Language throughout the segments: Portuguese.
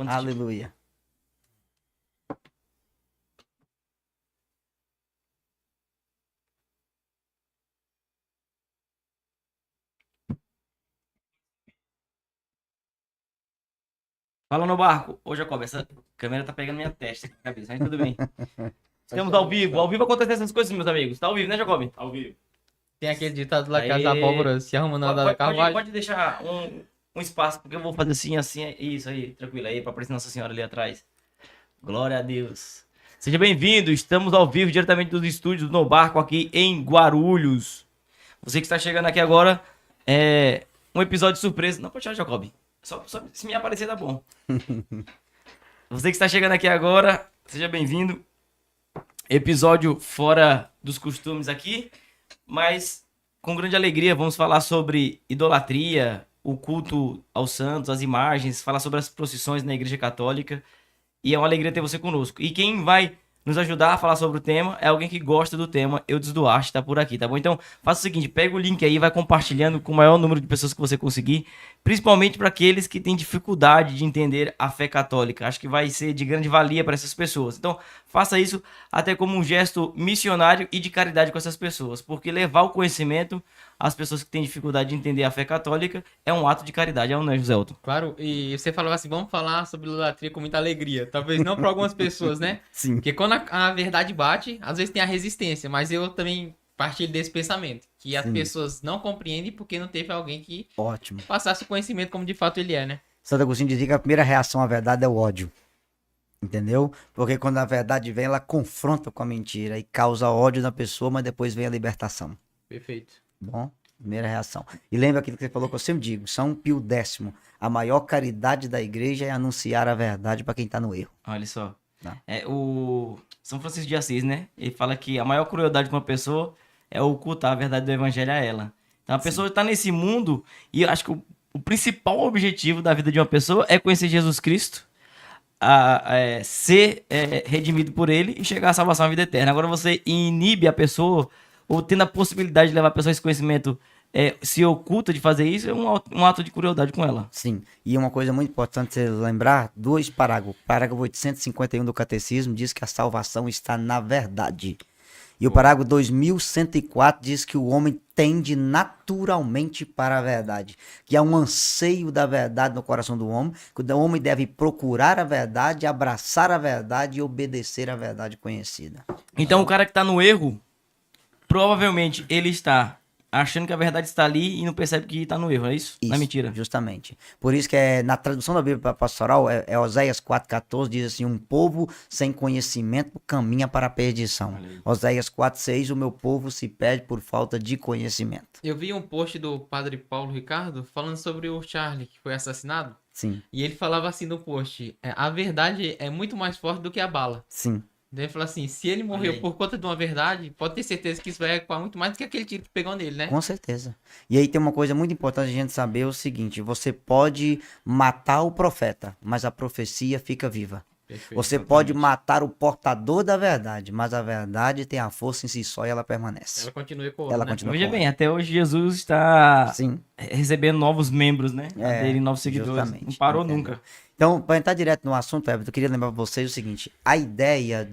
Aleluia. Fala no barco. Ô, Jacob, essa câmera tá pegando minha testa aqui, cabeça, mas tudo bem. Estamos ao vivo. Ao vivo acontecem essas coisas, meus amigos. Tá ao vivo, né, Jacob? Ao vivo. Tem aquele ditado lá que Aê. as abóboras se arrumam na da carruagem. Pode deixar um espaço, porque eu vou fazer assim, isso aí, tranquilo aí, pra aparecer Nossa Senhora ali atrás. Glória a Deus. Seja bem-vindo, estamos ao vivo diretamente dos estúdios No Barco aqui em Guarulhos. Você que está chegando aqui agora, é um episódio surpresa. Não, pode tirar, Jacob. Só se me aparecer, tá bom. Você que está chegando aqui agora, seja bem-vindo. Episódio fora dos costumes aqui, mas com grande alegria vamos falar sobre idolatria, o culto aos santos, as imagens, falar sobre as procissões na Igreja Católica. E é uma alegria ter você conosco. E quem vai nos ajudar a falar sobre o tema é alguém que gosta do tema. Eudes Duarte tá por aqui, tá bom? Então, faça o seguinte, pega o link aí, vai compartilhando com o maior número de pessoas que você conseguir, principalmente para aqueles que têm dificuldade de entender a fé católica. Acho que vai ser de grande valia para essas pessoas. Então, faça isso até como um gesto missionário e de caridade com essas pessoas, porque levar o conhecimento às pessoas que têm dificuldade de entender a fé católica é um ato de caridade, é um, né, José Elton? Claro, e você falava assim, vamos falar sobre idolatria com muita alegria. Talvez não para algumas pessoas, né? Sim. Porque quando a verdade bate, às vezes tem a resistência, mas eu também partilho desse pensamento, que as Sim. pessoas não compreendem porque não teve alguém que Ótimo. passasse o conhecimento como de fato ele é, né? Santo Agostinho dizia que a primeira reação à verdade é o ódio. Entendeu? Porque quando a verdade vem, ela confronta com a mentira e causa ódio na pessoa, mas depois vem a libertação. Perfeito. Bom, primeira reação. E lembra aquilo que você falou que eu sempre digo, São Pio X, a maior caridade da igreja é anunciar a verdade para quem tá no erro. Olha só. Tá. É o São Francisco de Assis, né? Ele fala que a maior crueldade de uma pessoa é ocultar a verdade do evangelho a ela. Então a pessoa está nesse mundo e eu acho que o principal objetivo da vida de uma pessoa é conhecer Jesus Cristo, ser redimido por ele e chegar à salvação à vida eterna. Agora você inibe a pessoa ou tendo a possibilidade de levar a pessoa a esse conhecimento, se oculta de fazer isso, é um ato de crueldade com ela. Sim, e uma coisa muito importante você lembrar, 2 parágrafos. Parágrafo 851 do Catecismo diz que a salvação está na verdade. E o parágrafo 2104 diz que o homem tende naturalmente para a verdade. Que há um anseio da verdade no coração do homem, que o homem deve procurar a verdade, abraçar a verdade e obedecer à verdade conhecida. Então o cara que está no erro, provavelmente ele está achando que a verdade está ali e não percebe que está no erro, é isso? Não é mentira. Justamente. Por isso que na tradução da Bíblia Pastoral, Oséias 4,14, diz assim, um povo sem conhecimento caminha para a perdição. Oséias 4,6, o meu povo se perde por falta de conhecimento. Eu vi um post do padre Paulo Ricardo falando sobre o Charlie, que foi assassinado. Sim, E ele falava assim no post, a verdade é muito mais forte do que a bala. sim. Daí ele falou assim, se ele morreu por conta de uma verdade, pode ter certeza que isso vai ecoar muito mais do que aquele tiro que pegou nele, né? Com certeza. E aí tem uma coisa muito importante a gente saber, o seguinte, você pode matar o profeta, mas a profecia fica viva. Perfeito, Você exatamente. pode matar o portador da verdade, mas a verdade tem a força em si só e ela permanece. Ela continua ecoando, Ela né? continua. Veja bem, até hoje Jesus está Sim. recebendo novos membros, né? Dele, novos seguidores. justamente. Não parou Entendeu? nunca. Então, para entrar direto no assunto, Everton, eu queria lembrar para vocês o seguinte: a ideia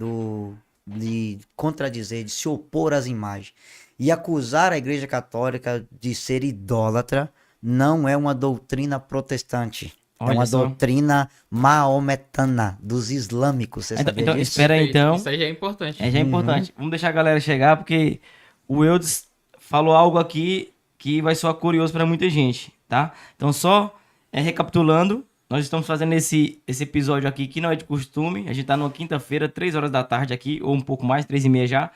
de contradizer, de se opor às imagens e acusar a Igreja Católica de ser idólatra não é uma doutrina protestante. Olha é uma só. doutrina maometana, dos islâmicos. Você sabia Então, disso? espera aí, Perfeito. então. Isso aí já é importante. Já é importante. Vamos deixar a galera chegar, porque o Eudes falou algo aqui que vai soar curioso para muita gente, tá? Então, só recapitulando, nós estamos fazendo esse episódio aqui, que não é de costume. A gente tá numa quinta-feira, 3 horas da tarde aqui, ou um pouco mais, 3h30 já,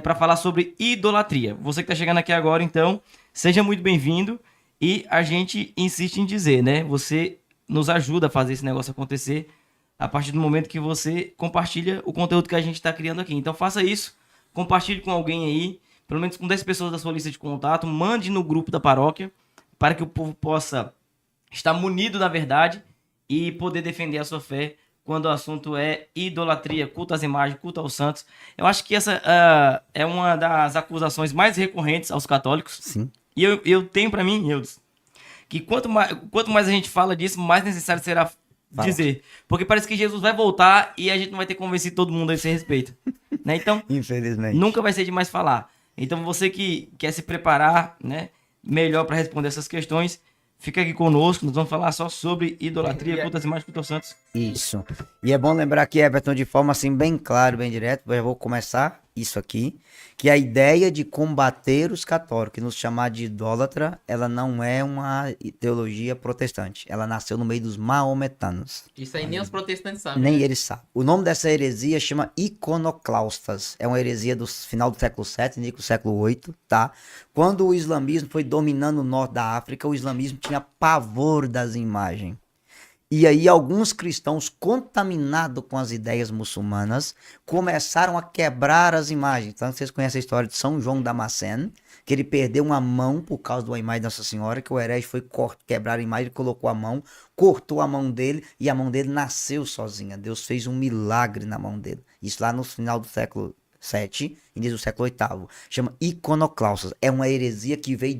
para falar sobre idolatria. Você que tá chegando aqui agora, então, seja muito bem-vindo. E a gente insiste em dizer, né? Você nos ajuda a fazer esse negócio acontecer a partir do momento que você compartilha o conteúdo que a gente está criando aqui. Então faça isso, compartilhe com alguém aí, pelo menos com 10 pessoas da sua lista de contato, mande no grupo da paróquia, para que o povo possa estar munido da verdade e poder defender a sua fé quando o assunto é idolatria, culto às imagens, culto aos santos. Eu acho que essa é uma das acusações mais recorrentes aos católicos. Sim. E eu tenho para mim, Eudes, que quanto mais a gente fala disso, mais necessário será Fala. dizer. Porque parece que Jesus vai voltar e a gente não vai ter convencido todo mundo a esse respeito. Né? Então, Infelizmente. nunca vai ser demais falar. Então, você que quer se preparar, né, melhor para responder essas questões, fica aqui conosco. Nós vamos falar só sobre idolatria, culto às imagens, culto aos santos. Isso. E é bom lembrar aqui, Everton, de forma assim bem clara, bem direta, eu vou começar isso aqui, que a ideia de combater os católicos, nos chamar de idólatra, ela não é uma teologia protestante. Ela nasceu no meio dos maometanos. Isso aí nem os protestantes sabem. Nem né? eles sabem. O nome dessa heresia chama iconoclastas. É uma heresia do final do século VII, início do século VIII, tá? Quando o islamismo foi dominando o norte da África, o islamismo tinha pavor das imagens. E aí alguns cristãos contaminados com as ideias muçulmanas começaram a quebrar as imagens. Então vocês conhecem a história de São João Damasceno, que ele perdeu uma mão por causa de uma imagem de Nossa Senhora, que o herege foi quebrar a imagem, ele colocou a mão, cortou a mão dele e a mão dele nasceu sozinha. Deus fez um milagre na mão dele. Isso lá no final do século VII, início do século VIII. Chama iconoclastas. É uma heresia que veio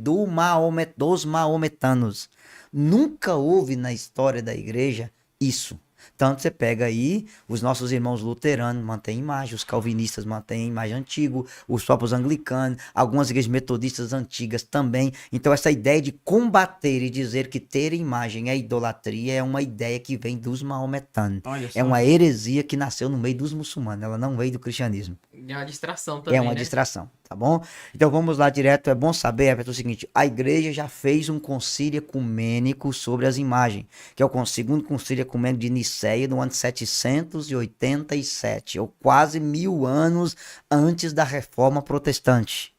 dos maometanos. Nunca houve na história da igreja isso. Tanto você pega aí, os nossos irmãos luteranos mantêm imagem, os calvinistas mantêm imagem antiga, os próprios anglicanos, algumas igrejas metodistas antigas também. Então essa ideia de combater e dizer que ter imagem é idolatria é uma ideia que vem dos maometanos. Olha só. É uma heresia que nasceu no meio dos muçulmanos, ela não veio do cristianismo. É uma distração também, É uma né? distração, tá bom? Então vamos lá direto. É bom saber, Everton, o seguinte: a igreja já fez um concílio ecumênico sobre as imagens, que é o segundo concílio ecumênico de Nicéia, no ano 787, ou quase 1000 anos antes da Reforma Protestante.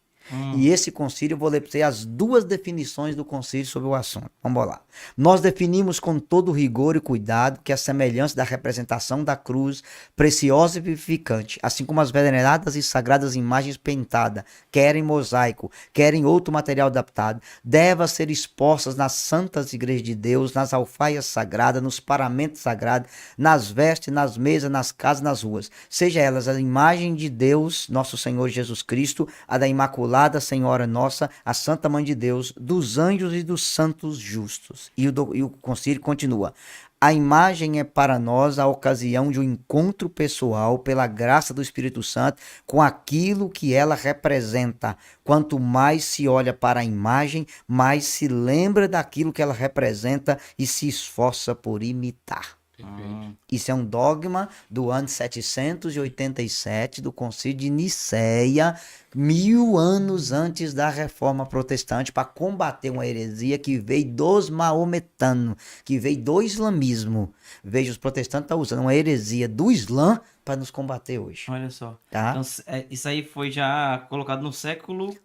E esse concílio, eu vou ler para você as duas definições do concílio sobre o assunto. Vamos lá. Nós definimos com todo rigor e cuidado que a semelhança da representação da cruz, preciosa e vivificante, assim como as veneradas e sagradas imagens pintadas, quer em mosaico, quer em outro material adaptado, devem ser expostas nas santas igrejas de Deus, nas alfaias sagradas, nos paramentos sagrados, nas vestes, nas mesas, nas casas, nas ruas. Seja elas a imagem de Deus, nosso Senhor Jesus Cristo, a da Imaculada Senhora Nossa, a Santa Mãe de Deus, dos anjos e dos santos justos. E o concílio continua. A imagem é para nós a ocasião de um encontro pessoal pela graça do Espírito Santo com aquilo que ela representa. Quanto mais se olha para a imagem, mais se lembra daquilo que ela representa e se esforça por imitar. Perfeito. Isso é um dogma do ano 787 do Concílio de Nicéia, 1000 anos antes da Reforma Protestante, para combater uma heresia que veio dos maometanos, que veio do islamismo. Veja, os protestantes estão usando uma heresia do Islã para nos combater hoje. Olha só. Tá? Então, isso aí foi já colocado no século...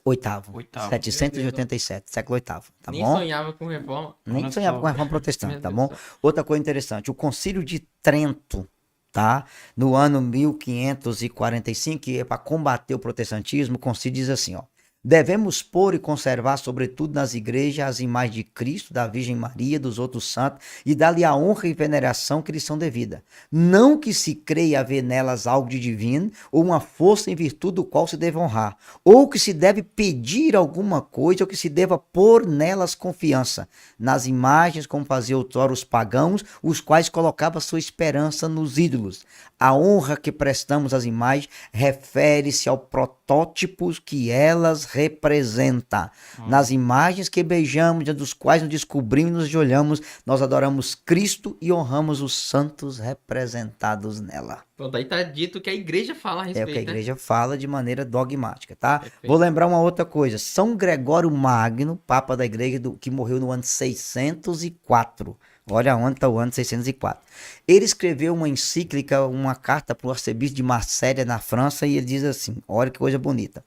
Oitavo. Oitavo. 787, século oitavo, tá Nem bom? sonhava com reforma. Nem Olha sonhava só. com a reforma protestante, Meu tá Deus bom? do céu. Outra coisa interessante, o Concílio de Trento, tá? No ano 1545, que é para combater o protestantismo, o concílio diz assim, ó: devemos pôr e conservar, sobretudo nas igrejas, as imagens de Cristo, da Virgem Maria, dos outros santos, e dar-lhe a honra e veneração que lhes são devida. Não que se creia haver nelas algo de divino, ou uma força em virtude do qual se deve honrar, ou que se deve pedir alguma coisa, ou que se deva pôr nelas confiança, nas imagens, como faziam outrora os pagãos, os quais colocavam sua esperança nos ídolos. A honra que prestamos às imagens refere-se ao protótipos que elas representam. Nas imagens que beijamos, diante dos quais nos descobrimos e nos olhamos, nós adoramos Cristo e honramos os santos representados nela. Pô, daí tá dito que a igreja fala a É respeito, o que a né? igreja fala de maneira dogmática, tá? Perfeito. Vou lembrar uma outra coisa. São Gregório Magno, Papa da igreja, que morreu no ano 604. Olha onde está o ano 604. Ele escreveu uma encíclica, uma carta para o arcebispo de Marselha, na França, e ele diz assim, olha que coisa bonita: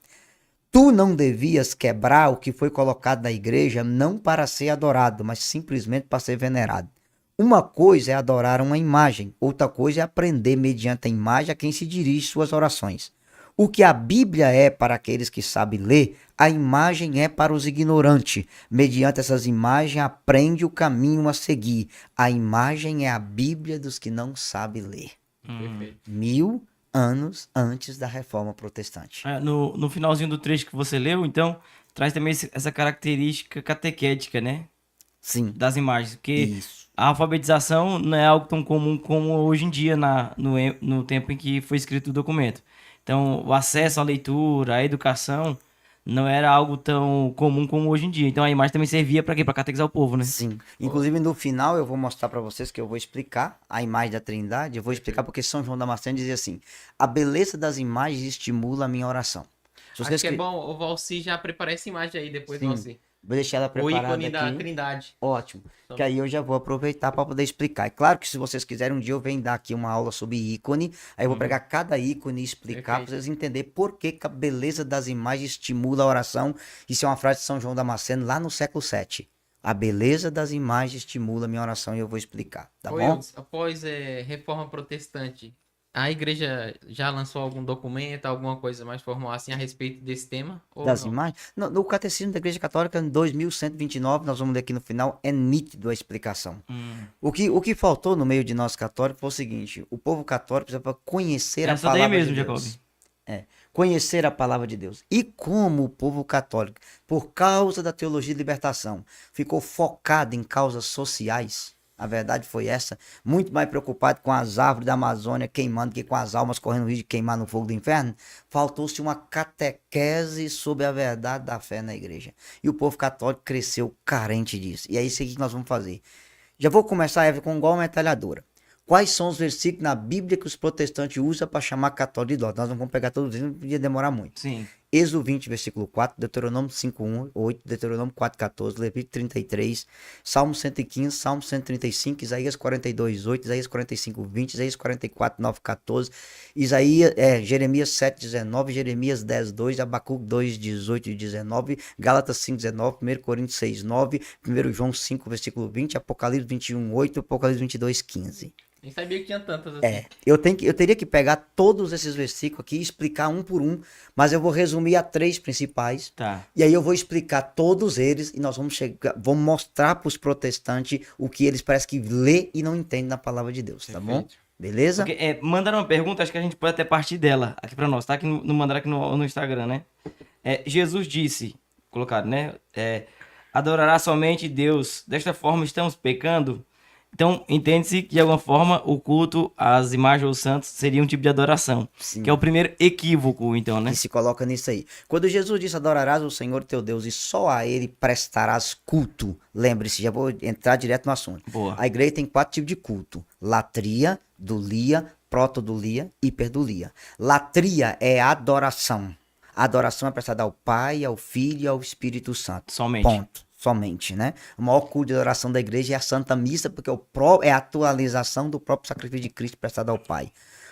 tu não devias quebrar o que foi colocado na igreja, não para ser adorado, mas simplesmente para ser venerado. Uma coisa é adorar uma imagem, outra coisa é aprender mediante a imagem a quem se dirige suas orações. O que a Bíblia é para aqueles que sabem ler, a imagem é para os ignorantes. Mediante essas imagens, aprende o caminho a seguir. A imagem é a Bíblia dos que não sabem ler. Perfeito. 1000 anos antes da Reforma Protestante. No finalzinho do trecho que você leu, então, traz também essa característica catequética, né? Sim. Das imagens. Porque Isso. a alfabetização não é algo tão comum como hoje em dia, no tempo em que foi escrito o documento. Então, o acesso à leitura, à educação, não era algo tão comum como hoje em dia. Então, a imagem também servia para quê? Para catequizar o povo, né? Sim. Inclusive, no final, eu vou mostrar para vocês que eu vou explicar a imagem da Trindade. Eu vou explicar porque São João Damasceno dizia assim: a beleza das imagens estimula a minha oração. Se Acho vocês que é que- bom o Valci já preparar essa imagem aí depois, Sim. Valci. Vou deixar ela O preparada ícone da aqui. Trindade. Ótimo. Que aí eu já vou aproveitar para poder explicar. É claro que se vocês quiserem, um dia eu venho dar aqui uma aula sobre ícone. Aí eu vou pegar cada ícone e explicar para Perfeito. vocês entenderem por que a beleza das imagens estimula a oração. Isso é uma frase de São João Damasceno lá no século VII. A beleza das imagens estimula a minha oração e eu vou explicar, tá Ô, bom? Eudes, após Reforma Protestante, a igreja já lançou algum documento, alguma coisa mais formal assim a respeito desse tema? Ou Das não? imagens. No Catecismo da Igreja Católica, em 2129, nós vamos ler aqui no final, é nítido a explicação. O que faltou no meio de nós católicos foi o seguinte: o povo católico precisava conhecer a Essa daí palavra mesmo, de Jacob. Deus. Conhecer a palavra de Deus. E como o povo católico, por causa da teologia de libertação, ficou focado em causas sociais, a verdade foi essa, muito mais preocupado com as árvores da Amazônia queimando que com as almas correndo risco de queimar no fogo do inferno, faltou-se uma catequese sobre a verdade da fé na igreja. E o povo católico cresceu carente disso. E é isso aqui que nós vamos fazer. Já vou começar, Eva, com igual uma metralhadora. Quais são os versículos na Bíblia que os protestantes usam para chamar católico de idoso? Nós não vamos pegar todos eles, não podia demorar muito. Sim. Êxodo 20, versículo 4, Deuteronômio 5:1, 8, Deuteronômio 4:14, Levítico 33, Salmo 115, Salmo 135, Isaías 42:8, Isaías 45:20, Isaías 44:9, 14, Jeremias 7:19, Jeremias 10:2, Abacuque 2:18 e 19, Gálatas 5:19, 1 Coríntios 6:9, 1 João 5, versículo 20, Apocalipse 21:8, Apocalipse 22:15. Nem sabia que tinha tantas assim. Eu teria que pegar todos esses versículos aqui e explicar um por um, mas eu vou resumir a 3 principais. Tá. E aí eu vou explicar todos eles e nós vamos mostrar para os protestantes o que eles parecem que lê e não entendem na palavra de Deus, tá bom? Beleza? Porque, mandaram uma pergunta, acho que a gente pode até partir dela aqui pra nós, tá? Aqui mandaram aqui no Instagram, né? Jesus disse, colocaram, né? Adorará somente Deus. Desta forma estamos pecando. Então, entende-se que de alguma forma o culto às imagens ou santos seria um tipo de adoração. Sim. Que é o primeiro equívoco, então, né? Que se coloca nisso aí. Quando Jesus disse: adorarás o Senhor teu Deus e só a ele prestarás culto. Lembre-se, já vou entrar direto no assunto. Boa. A igreja tem 4 tipos de culto: latria, dulia, protodulia e hiperdulia. Latria é adoração. A adoração é prestada ao Pai, ao Filho e ao Espírito Santo. Somente. Ponto. Somente, né? O maior culto de adoração da igreja é a Santa Missa, porque é a atualização do próprio sacrifício de Cristo prestado ao Pai.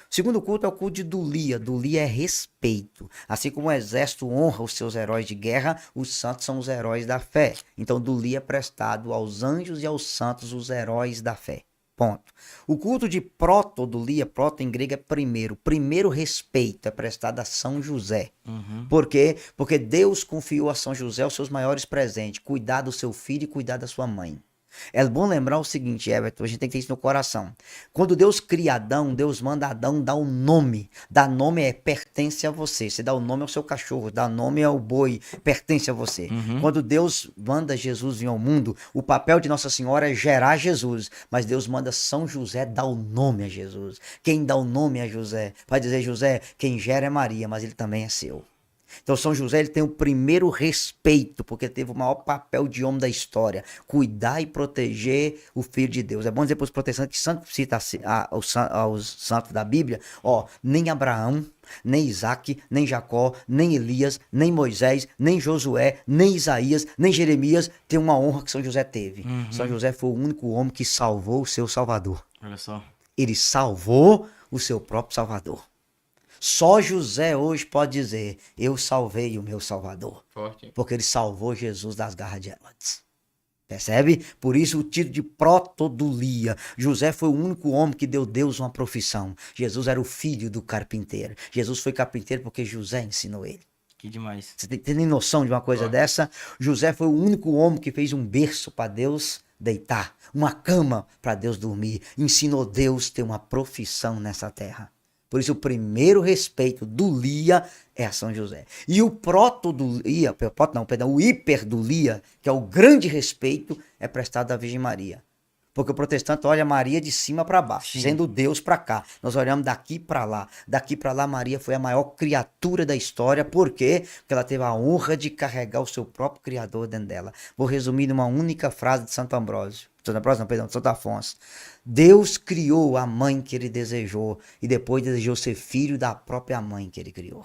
O segundo culto é o culto de dulia. Dulia é respeito. Assim como o exército honra os seus heróis de guerra, os santos são os heróis da fé. Então, dulia é prestado aos anjos e aos santos, os heróis da fé. Ponto. O culto de protodulia, proto em grego é primeiro. Primeiro respeito é prestado a São José. Por quê? Porque Deus confiou a São José os seus maiores presentes: cuidar do seu filho e cuidar da sua mãe. É bom lembrar o seguinte, Everton, a gente tem que ter isso no coração. Quando Deus cria Adão, Deus manda Adão dar um nome. Dar nome pertence a você. Você dá o nome ao seu cachorro, dá nome ao boi, pertence a você. Quando Deus manda Jesus vir ao mundo, o papel de Nossa Senhora é gerar Jesus. Mas Deus manda São José dar o nome a Jesus. Quem dá o nome é José. Vai dizer: José, quem gera é Maria, mas ele também é seu. Então São José, ele tem o primeiro respeito, porque teve o maior papel de homem da história: cuidar e proteger o Filho de Deus. É bom dizer para os protestantes que santo cita aos santos da Bíblia, nem Abraão, nem Isaac, nem Jacó, nem Elias, nem Moisés, nem Josué, nem Isaías, nem Jeremias tem uma honra que São José teve. São José foi o único homem que salvou o seu Salvador. Olha só. Ele salvou o seu próprio Salvador. Só José hoje pode dizer: eu salvei o meu Salvador. Forte. Porque ele salvou Jesus das garras de Herodes. Percebe? Por isso o título de protodulia. José foi o único homem que deu Deus uma profissão. Jesus era o filho do carpinteiro. Jesus foi carpinteiro porque José ensinou ele. Que demais. Você tem noção de uma coisa dessa? José foi o único homem que fez um berço para Deus deitar, uma cama para Deus dormir. Ensinou Deus a ter uma profissão nessa terra. Por isso o primeiro respeito dulia é a São José. E o o hiperdulia, que é o grande respeito, é prestado à Virgem Maria. Porque o protestante olha Maria de cima para baixo, Sim. sendo Deus para cá. Nós olhamos daqui para lá. Daqui para lá, Maria foi a maior criatura da história. Por quê? Porque ela teve a honra de carregar o seu próprio Criador dentro dela. Vou resumir numa única frase de Santo Ambrósio. Santo Ambrósio, não, perdão, de Santo Afonso. Deus criou a mãe que ele desejou e depois desejou ser filho da própria mãe que ele criou.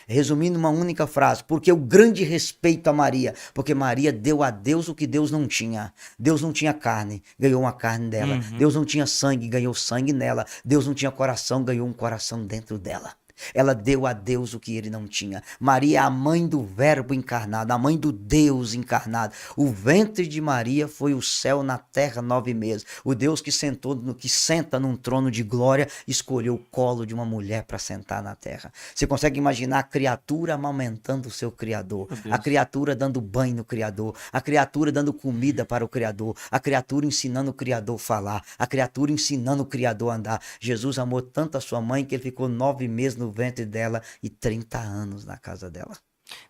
Resumindo uma única frase, porque o grande respeito a Maria, porque Maria deu a Deus o que Deus não tinha. Deus não tinha carne, ganhou uma carne dela. Deus não tinha sangue, ganhou sangue nela. Deus não tinha coração, ganhou um coração dentro dela. Ela deu a Deus o que ele não tinha. Maria é a mãe do verbo encarnado, a mãe do Deus encarnado. O ventre de Maria foi o céu na terra 9 meses. O Deus que senta num trono de glória, escolheu o colo de uma mulher para sentar na terra. Você consegue imaginar a criatura amamentando o seu Criador, a criatura dando banho no Criador, a criatura dando comida para o Criador, a criatura ensinando o Criador a falar, a criatura ensinando o Criador a andar. Jesus amou tanto a sua mãe que ele ficou 9 meses no ventre dela e 30 anos na casa dela.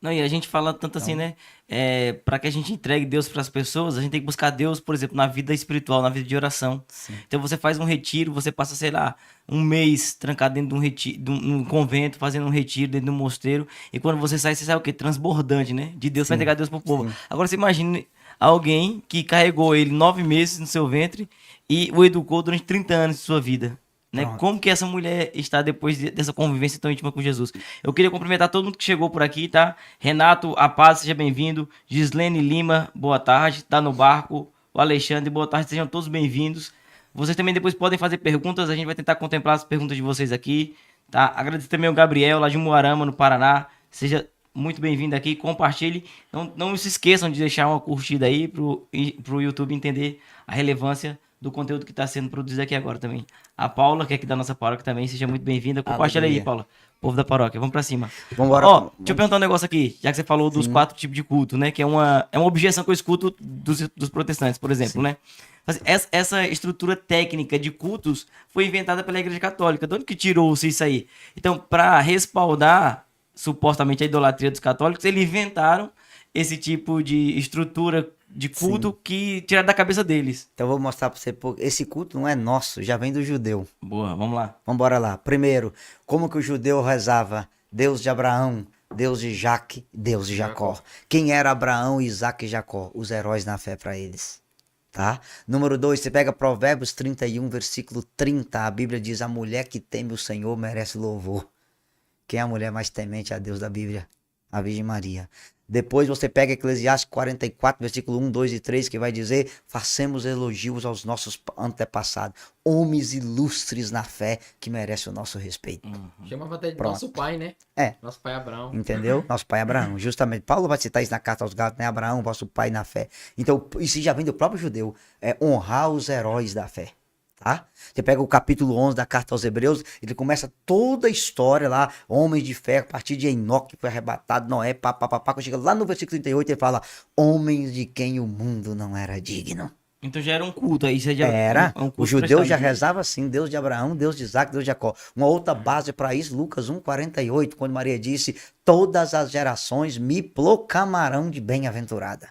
Não, e a gente fala tanto assim, né? Para que a gente entregue Deus para as pessoas, a gente tem que buscar Deus, por exemplo, na vida espiritual, na vida de oração. Sim. Então você faz um retiro, você passa, sei lá, um mês trancado dentro de um retiro, num convento, fazendo um retiro dentro de um mosteiro, e quando você sai o quê? Transbordante, né? De Deus para entregar Deus pro povo. Sim. Agora você imagina alguém que carregou ele 9 meses no seu ventre e o educou durante 30 anos de sua vida. Né? Pronto. Como que essa mulher está depois dessa convivência tão íntima com Jesus? Eu queria cumprimentar todo mundo que chegou por aqui, tá? Renato, a paz, seja bem-vindo. Gislene Lima, boa tarde. Tá no barco. O Alexandre, boa tarde. Sejam todos bem-vindos. Vocês também depois podem fazer perguntas. A gente vai tentar contemplar as perguntas de vocês aqui, tá? Agradeço também ao Gabriel, lá de Umuarama, no Paraná. Seja muito bem-vindo aqui. Compartilhe. Não se esqueçam de deixar uma curtida aí pro YouTube entender a relevância do conteúdo que está sendo produzido aqui agora também. A Paula, que é aqui da nossa paróquia também, seja muito bem-vinda. Compartilha aí, Paula. Povo da paróquia, vamos pra cima. Vambora. Ó, deixa eu perguntar um negócio aqui, já que você falou dos 4 tipos de culto, né? Que é uma objeção que eu escuto dos protestantes, por exemplo, né? Essa estrutura técnica de cultos foi inventada pela Igreja Católica. De onde que tirou-se isso aí? Então, para respaldar supostamente a idolatria dos católicos, eles inventaram esse tipo de estrutura de culto que tiraram da cabeça deles. Então eu vou mostrar pra você, esse culto não é nosso, já vem do judeu. Boa, vamos lá. Vamos embora lá. Primeiro, como que o judeu rezava? Deus de Abraão, Deus de Jaque, Deus de Jacó. Quem era Abraão, Isaac e Jacó? Os heróis na fé para eles. Tá? Número 2, você pega Provérbios 31, versículo 30, a Bíblia diz, a mulher que teme o Senhor merece louvor. Quem é a mulher mais temente a Deus da Bíblia? A Virgem Maria. Depois você pega Eclesiastes 44, versículo 1, 2 e 3, que vai dizer, façamos elogios aos nossos antepassados, homens ilustres na fé que merecem o nosso respeito. Chamava até de Pronto. nosso pai, né? É. Nosso pai Abraão. Entendeu? Nosso pai Abraão, justamente. Paulo vai citar isso na carta aos Gálatas, né? Abraão, vosso pai na fé. Então, isso já vem do próprio judeu, é honrar os heróis da fé. Tá? Você pega o capítulo 11 da carta aos Hebreus, ele começa toda a história lá, homens de fé, a partir de Enoque, que foi arrebatado, Noé, quando chega lá no versículo 38, ele fala, homens de quem o mundo não era digno. Então já era um culto aí, você já Era, um culto o judeu já prestado. rezava assim, Deus de Abraão, Deus de Isaac, Deus de Jacó. Uma outra base para isso, Lucas 1,48, quando Maria disse, todas as gerações me proclamarão de bem-aventurada.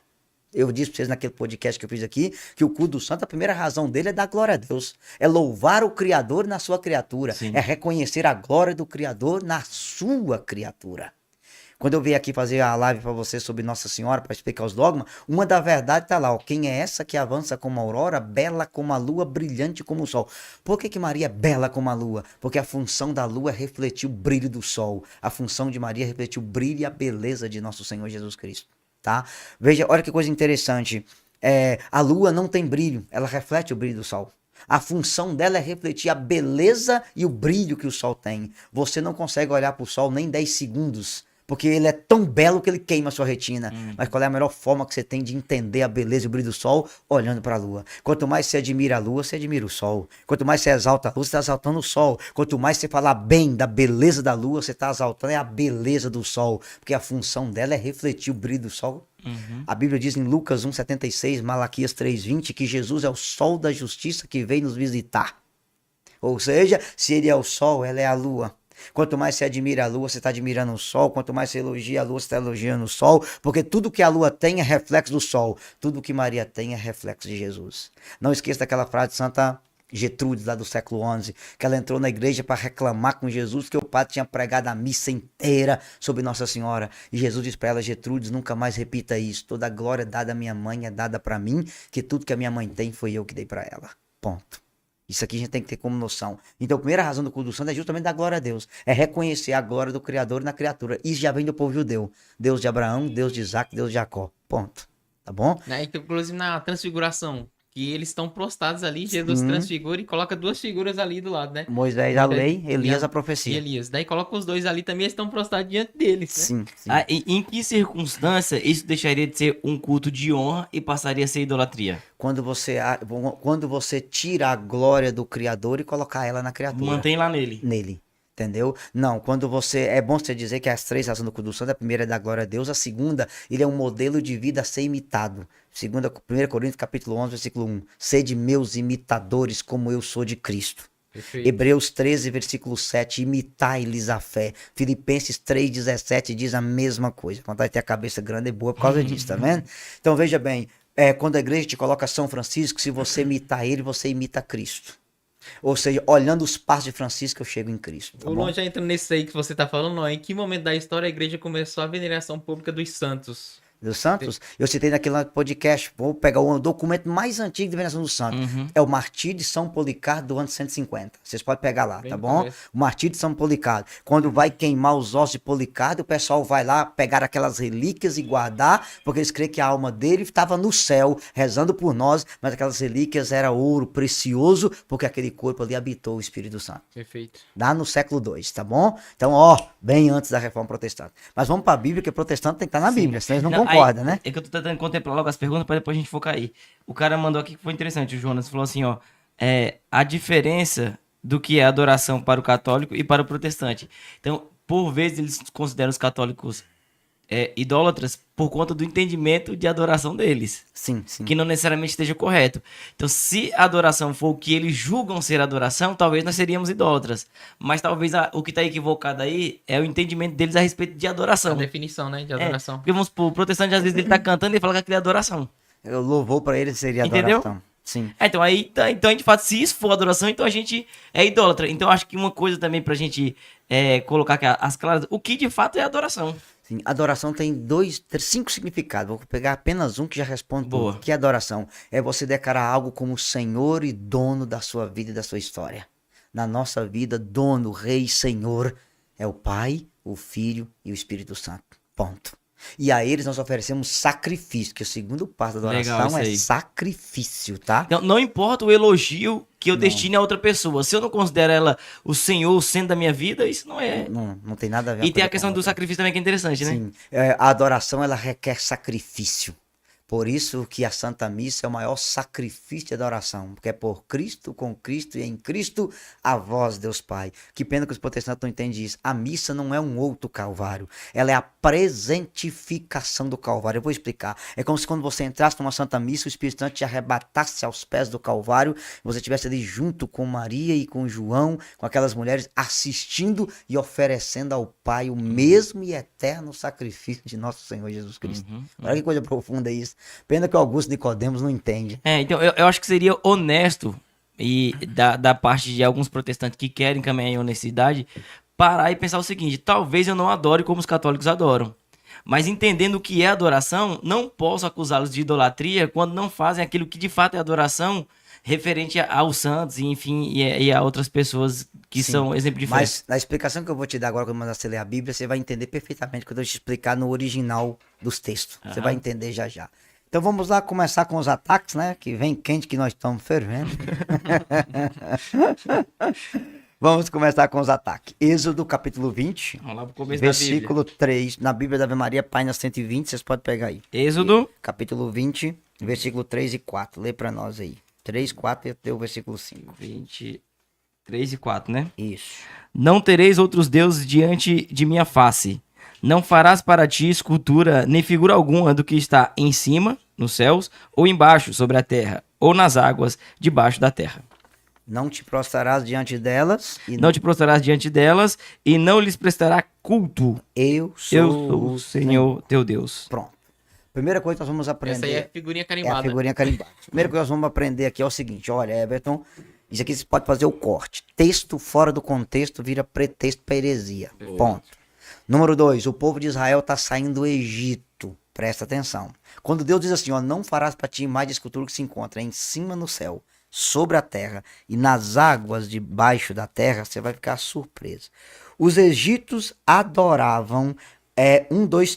Eu disse para vocês naquele podcast que eu fiz aqui, que o culto do santo, a primeira razão dele é dar glória a Deus. É louvar o Criador na sua criatura. Sim. É reconhecer a glória do Criador na sua criatura. Quando eu vim aqui fazer a live para vocês sobre Nossa Senhora, para explicar os dogmas, uma da verdade está lá. Ó, quem é essa que avança como a aurora, bela como a lua, brilhante como o sol? Por que Maria é bela como a lua? Porque a função da lua é refletir o brilho do sol. A função de Maria é refletir o brilho e a beleza de nosso Senhor Jesus Cristo. Tá? Veja, olha que coisa interessante. A lua não tem brilho, ela reflete o brilho do sol. A função dela é refletir a beleza e o brilho que o sol tem. Você não consegue olhar para o sol nem 10 segundos, porque ele é tão belo que ele queima a sua retina. Mas qual é a melhor forma que você tem de entender a beleza e o brilho do sol? Olhando para a lua. Quanto mais você admira a lua, você admira o sol. Quanto mais você exalta a lua, você está exaltando o sol. Quanto mais você falar bem da beleza da lua, você está exaltando a beleza do sol. Porque a função dela é refletir o brilho do sol. A Bíblia diz em Lucas 1,76, Malaquias 3,20, que Jesus é o sol da justiça que veio nos visitar. Ou seja, se ele é o sol, ela é a lua. Quanto mais você admira a lua, você está admirando o sol. Quanto mais você elogia a lua, você está elogiando o sol. Porque tudo que a lua tem é reflexo do sol. Tudo que Maria tem é reflexo de Jesus. Não esqueça daquela frase de Santa Gertrudes, lá do século XI, que ela entrou na igreja para reclamar com Jesus que o padre tinha pregado a missa inteira sobre Nossa Senhora. E Jesus disse para ela: Gertrudes, nunca mais repita isso. Toda a glória dada à minha mãe é dada para mim, que tudo que a minha mãe tem foi eu que dei para ela. Ponto. Isso aqui a gente tem que ter como noção. Então, a primeira razão do culto do santo é justamente dar glória a Deus. É reconhecer a glória do Criador na criatura. Isso já vem do povo judeu. Deus de Abraão, Deus de Isaac, Deus de Jacó. Ponto. Tá bom? Né? Então, inclusive na transfiguração, que eles estão prostrados ali, Jesus transfigura e coloca duas figuras ali do lado, né? Moisés a lei, Elias a profecia. E Elias. Daí coloca os dois ali também, eles estão prostrados diante deles, né? Sim, sim. Em que circunstância isso deixaria de ser um culto de honra e passaria a ser idolatria? Quando você tira a glória do Criador e colocar ela na criatura. Mantém lá nele. Nele. Entendeu? Não, quando você... É bom você dizer que as três razões do culto do santo, a primeira é dar glória a Deus, a segunda, ele é um modelo de vida a ser imitado. 1 Coríntios capítulo 11, versículo 1. Sede meus imitadores, como eu sou de Cristo. Perfeito. Hebreus 13, versículo 7, imitai-lhes a fé. Filipenses 3, 17 diz a mesma coisa. Quando vai ter a cabeça grande é boa por causa disso, tá vendo? Então veja bem, quando a igreja te coloca São Francisco, se você imitar ele, você imita Cristo. Ou seja, olhando os passos de Francisco, eu chego em Cristo. Tá O bom? Luan já entra nesse aí que você tá falando, não. Em que momento da história a igreja começou a veneração pública dos santos? Dos Santos, eu citei naquele podcast, vou pegar o documento mais antigo de veneração dos Santos. É o Martírio de São Policarpo do ano 150. Vocês podem pegar lá, Bem tá no bom? começo. O Martírio de São Policarpo. Quando vai queimar os ossos de Policarpo, o pessoal vai lá pegar aquelas relíquias e guardar, porque eles creem que a alma dele estava no céu, rezando por nós, mas aquelas relíquias eram ouro precioso, porque aquele corpo ali habitou o Espírito Santo. Perfeito. Lá no século II, tá bom? Então, ó, bem antes da Reforma Protestante. Mas vamos pra Bíblia, porque protestante tem que estar na Bíblia, senão eles não concordam, né? É que eu tô tentando contemplar logo as perguntas para depois a gente focar aí. O cara mandou aqui que foi interessante, o Jonas falou assim, ó, a diferença do que é adoração para o católico e para o protestante. Então, por vezes eles consideram os católicos idólatras por conta do entendimento de adoração deles. Sim, sim. Que não necessariamente esteja correto. Então, se a adoração for o que eles julgam ser adoração, talvez nós seríamos idólatras. Mas talvez o que está equivocado aí é o entendimento deles a respeito de A adoração. definição, né, de adoração. Porque vamos supor, o protestante às vezes ele tá cantando e ele fala que aquilo é adoração. O louvor pra ele seria Entendeu? adoração. Sim. Então aí, então de fato, se isso for adoração, então a gente é idólatra. Então acho que uma coisa também pra gente colocar aqui as claras, o que de fato é adoração. Sim, adoração tem 5 significados. Vou pegar apenas um que já responde tudo. Boa. O que é adoração? É você declarar algo como Senhor e dono da sua vida e da sua história. Na nossa vida, dono, rei, Senhor é o Pai, o Filho e o Espírito Santo. Ponto. E a eles nós oferecemos sacrifício, que o segundo passo da Legal, adoração é isso aí. sacrifício, tá? Então, não importa o elogio que eu destine a outra pessoa. Se eu não considero ela o Senhor, o centro da minha vida, isso não é. Não tem nada a ver. E uma tem coisa a questão com do outra. sacrifício também que é interessante, né? Sim, a adoração ela requer sacrifício. Por isso que a Santa Missa é o maior sacrifício de adoração, porque é por Cristo, com Cristo e em Cristo a vós, Deus Pai. Que pena que os protestantes não entendem isso. A missa não é um outro Calvário, ela é a presentificação do Calvário. Eu vou explicar. É como se quando você entrasse numa Santa Missa, o Espírito Santo te arrebatasse aos pés do Calvário, você estivesse ali junto com Maria e com João, com aquelas mulheres, assistindo e oferecendo ao Pai o mesmo e eterno sacrifício de nosso Senhor Jesus Cristo. Olha que coisa profunda isso. Pena que o Augusto Nicodemos não entende. Então eu acho que seria honesto e da parte de alguns protestantes que querem caminhar em honestidade, parar e pensar o seguinte: talvez eu não adore como os católicos adoram. Mas entendendo o que é adoração, não posso acusá-los de idolatria quando não fazem aquilo que de fato é adoração referente aos santos, e, enfim, e a outras pessoas que Sim, são exemplo de fé. Mas na explicação que eu vou te dar agora, quando eu mandar você ler a Bíblia, você vai entender perfeitamente quando eu te explicar no original dos textos. Você vai entender já já. Então vamos lá começar com os ataques, né? Que vem quente que nós estamos fervendo. Vamos começar com os ataques. Êxodo capítulo 20, Vamos lá pro começo da Bíblia. versículo 3. Na Bíblia da Ave Maria, página 120, vocês podem pegar aí. Êxodo Capítulo 20, versículo 3 e 4. Lê pra nós aí. 3, 4 e até o versículo 5. 23 e 4, né? Isso. Não tereis outros deuses diante de minha face. Não farás para ti escultura, nem figura alguma do que está em cima, nos céus, ou embaixo, sobre a terra, ou nas águas, debaixo da terra. Não te prostrarás diante delas e Não te prostrarás diante delas e não lhes prestará culto. eu sou, Eu sou o Senhor teu Deus. Pronto. Primeira coisa que nós vamos Essa aprender aí é figurinha é a carimbada. figurinha carimbada. Primeira coisa que nós vamos aprender aqui é o seguinte, olha, Everton, isso aqui você pode fazer o corte. Texto fora do contexto vira pretexto para heresia. Ponto. Número 2, o povo de Israel está saindo do Egito. Presta atenção. Quando Deus diz assim, ó, não farás para ti mais de escultura que se encontra em cima no céu, sobre a terra e nas águas debaixo da terra, você vai ficar surpreso. Os egípcios adoravam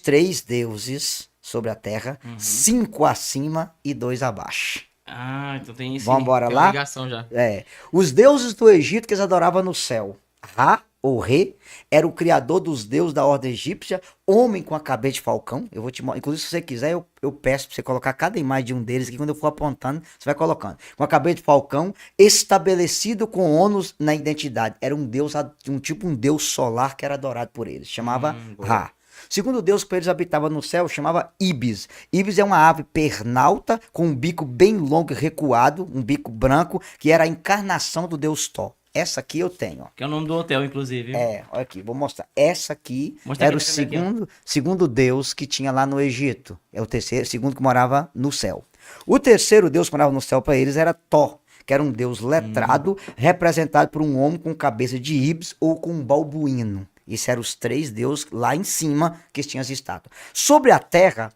3 deuses sobre a terra, 5 acima e 2 abaixo. Ah, então tem isso. Vamos embora Tem uma lá? ligação já. Os deuses do Egito que eles adoravam no céu. Ra, ou Re, era o criador dos deuses da ordem egípcia, homem com a cabeça de falcão. Eu vou te mostrar. Inclusive, se você quiser, eu peço pra você colocar cada imagem de um deles aqui. Quando eu for apontando, você vai colocando. Com a cabeça de falcão, estabelecido com ônus na identidade. Era um deus, um deus solar que era adorado por eles. Chamava Ra. Segundo Deus que eles habitavam no céu, chamava Ibis. Ibis é uma ave pernalta com um bico bem longo e recuado, um bico branco, que era a encarnação do deus Tó. Essa aqui eu tenho, ó. Que é o nome do hotel, inclusive. Olha aqui, vou mostrar. Essa aqui Mostra era aqui, o tá vendo aqui, segundo Deus que tinha lá no Egito. É o terceiro, segundo que morava no céu. O terceiro Deus que morava no céu para eles era Tó, que era um deus letrado, representado por um homem com cabeça de Ibis ou com um balbuíno. Esses eram os 3 deuses lá em cima que eles tinham as estátuas. Sobre a terra,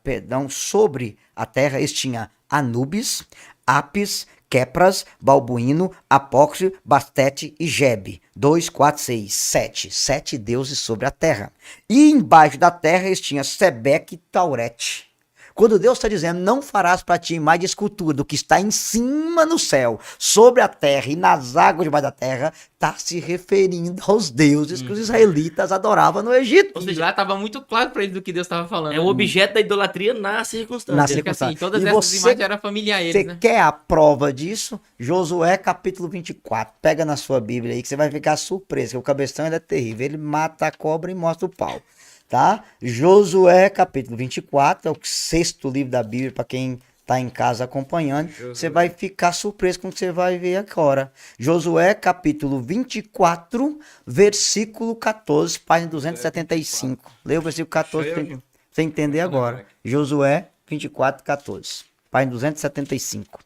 eles tinham Anubis, Apis, Quepras, Balbuíno, Apócrifo, Bastete e Gebe. 2, 4, 6, 7. 7 deuses sobre a terra. E embaixo da terra eles tinham Sebeque e Taurete. Quando Deus está dizendo, não farás para ti mais de escultura do que está em cima no céu, sobre a terra e nas águas debaixo da terra, está se referindo aos deuses que os israelitas adoravam no Egito. Ou seja, lá tava muito claro pra eles do que Deus tava falando. É o objeto da idolatria na circunstância. Na Porque, circunstância. assim, todas E essas você- imagens eram familiares a Você eles, né? quer a prova disso? Josué capítulo 24. Pega na sua Bíblia aí que você vai ficar surpreso, que o cabeção ele é terrível. Ele mata a cobra e mostra o pau. Tá? Josué capítulo 24, é o 6º livro da Bíblia para quem tá em casa acompanhando. Você vai ficar surpreso com o que você vai ver agora. Josué capítulo 24, versículo 14, página 275. Leia o versículo 14 pra você entender agora. Josué 24, 14. Página 275.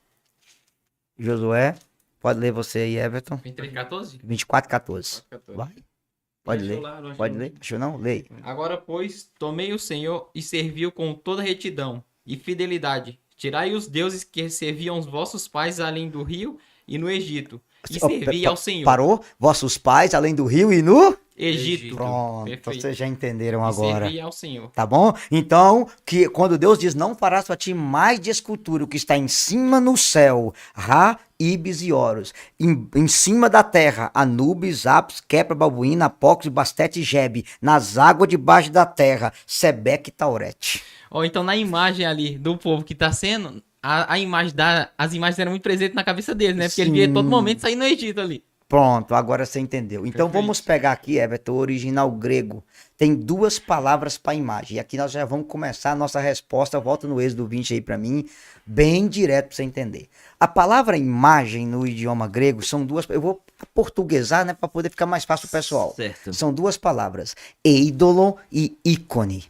Josué, pode ler você aí, Everton. 23:14? 24, 14. Vai. Pode Achou ler. lá, não achou? Pode ler? Achou não? Leia. Agora, pois, tomei o Senhor e serviu com toda retidão e fidelidade. Tirai os deuses que serviam os vossos pais além do rio e no Egito, e servi ao Senhor. Parou? Vossos pais, além do rio e no... Egito. Pronto, Perfeito. vocês já entenderam E agora. servi ao Senhor. Tá bom? Então, que quando Deus diz, não farás para ti mais de escultura, o que está em cima no céu, Ra, Ibis e Horus. Em cima da terra, Anubis, Apis, Quepra, Balbuína, Apócrifo, Bastete e Gebe. Nas águas debaixo da terra, Sebeque e Taurete. Ó, então na imagem ali do povo que tá sendo, as imagens eram muito presentes na cabeça deles, né? Porque ele via todo momento sair no Egito ali. Pronto, agora você entendeu. Então Perfeito. vamos pegar aqui, Everton, o original grego. Tem 2 palavras para imagem. E aqui nós já vamos começar a nossa resposta. Volta no Êxodo 20 aí para mim, bem direto para você entender. A palavra imagem no idioma grego são 2. Eu vou portuguesar, né, para poder ficar mais fácil pro pessoal. Certo. São 2 palavras: ídolo e ícone.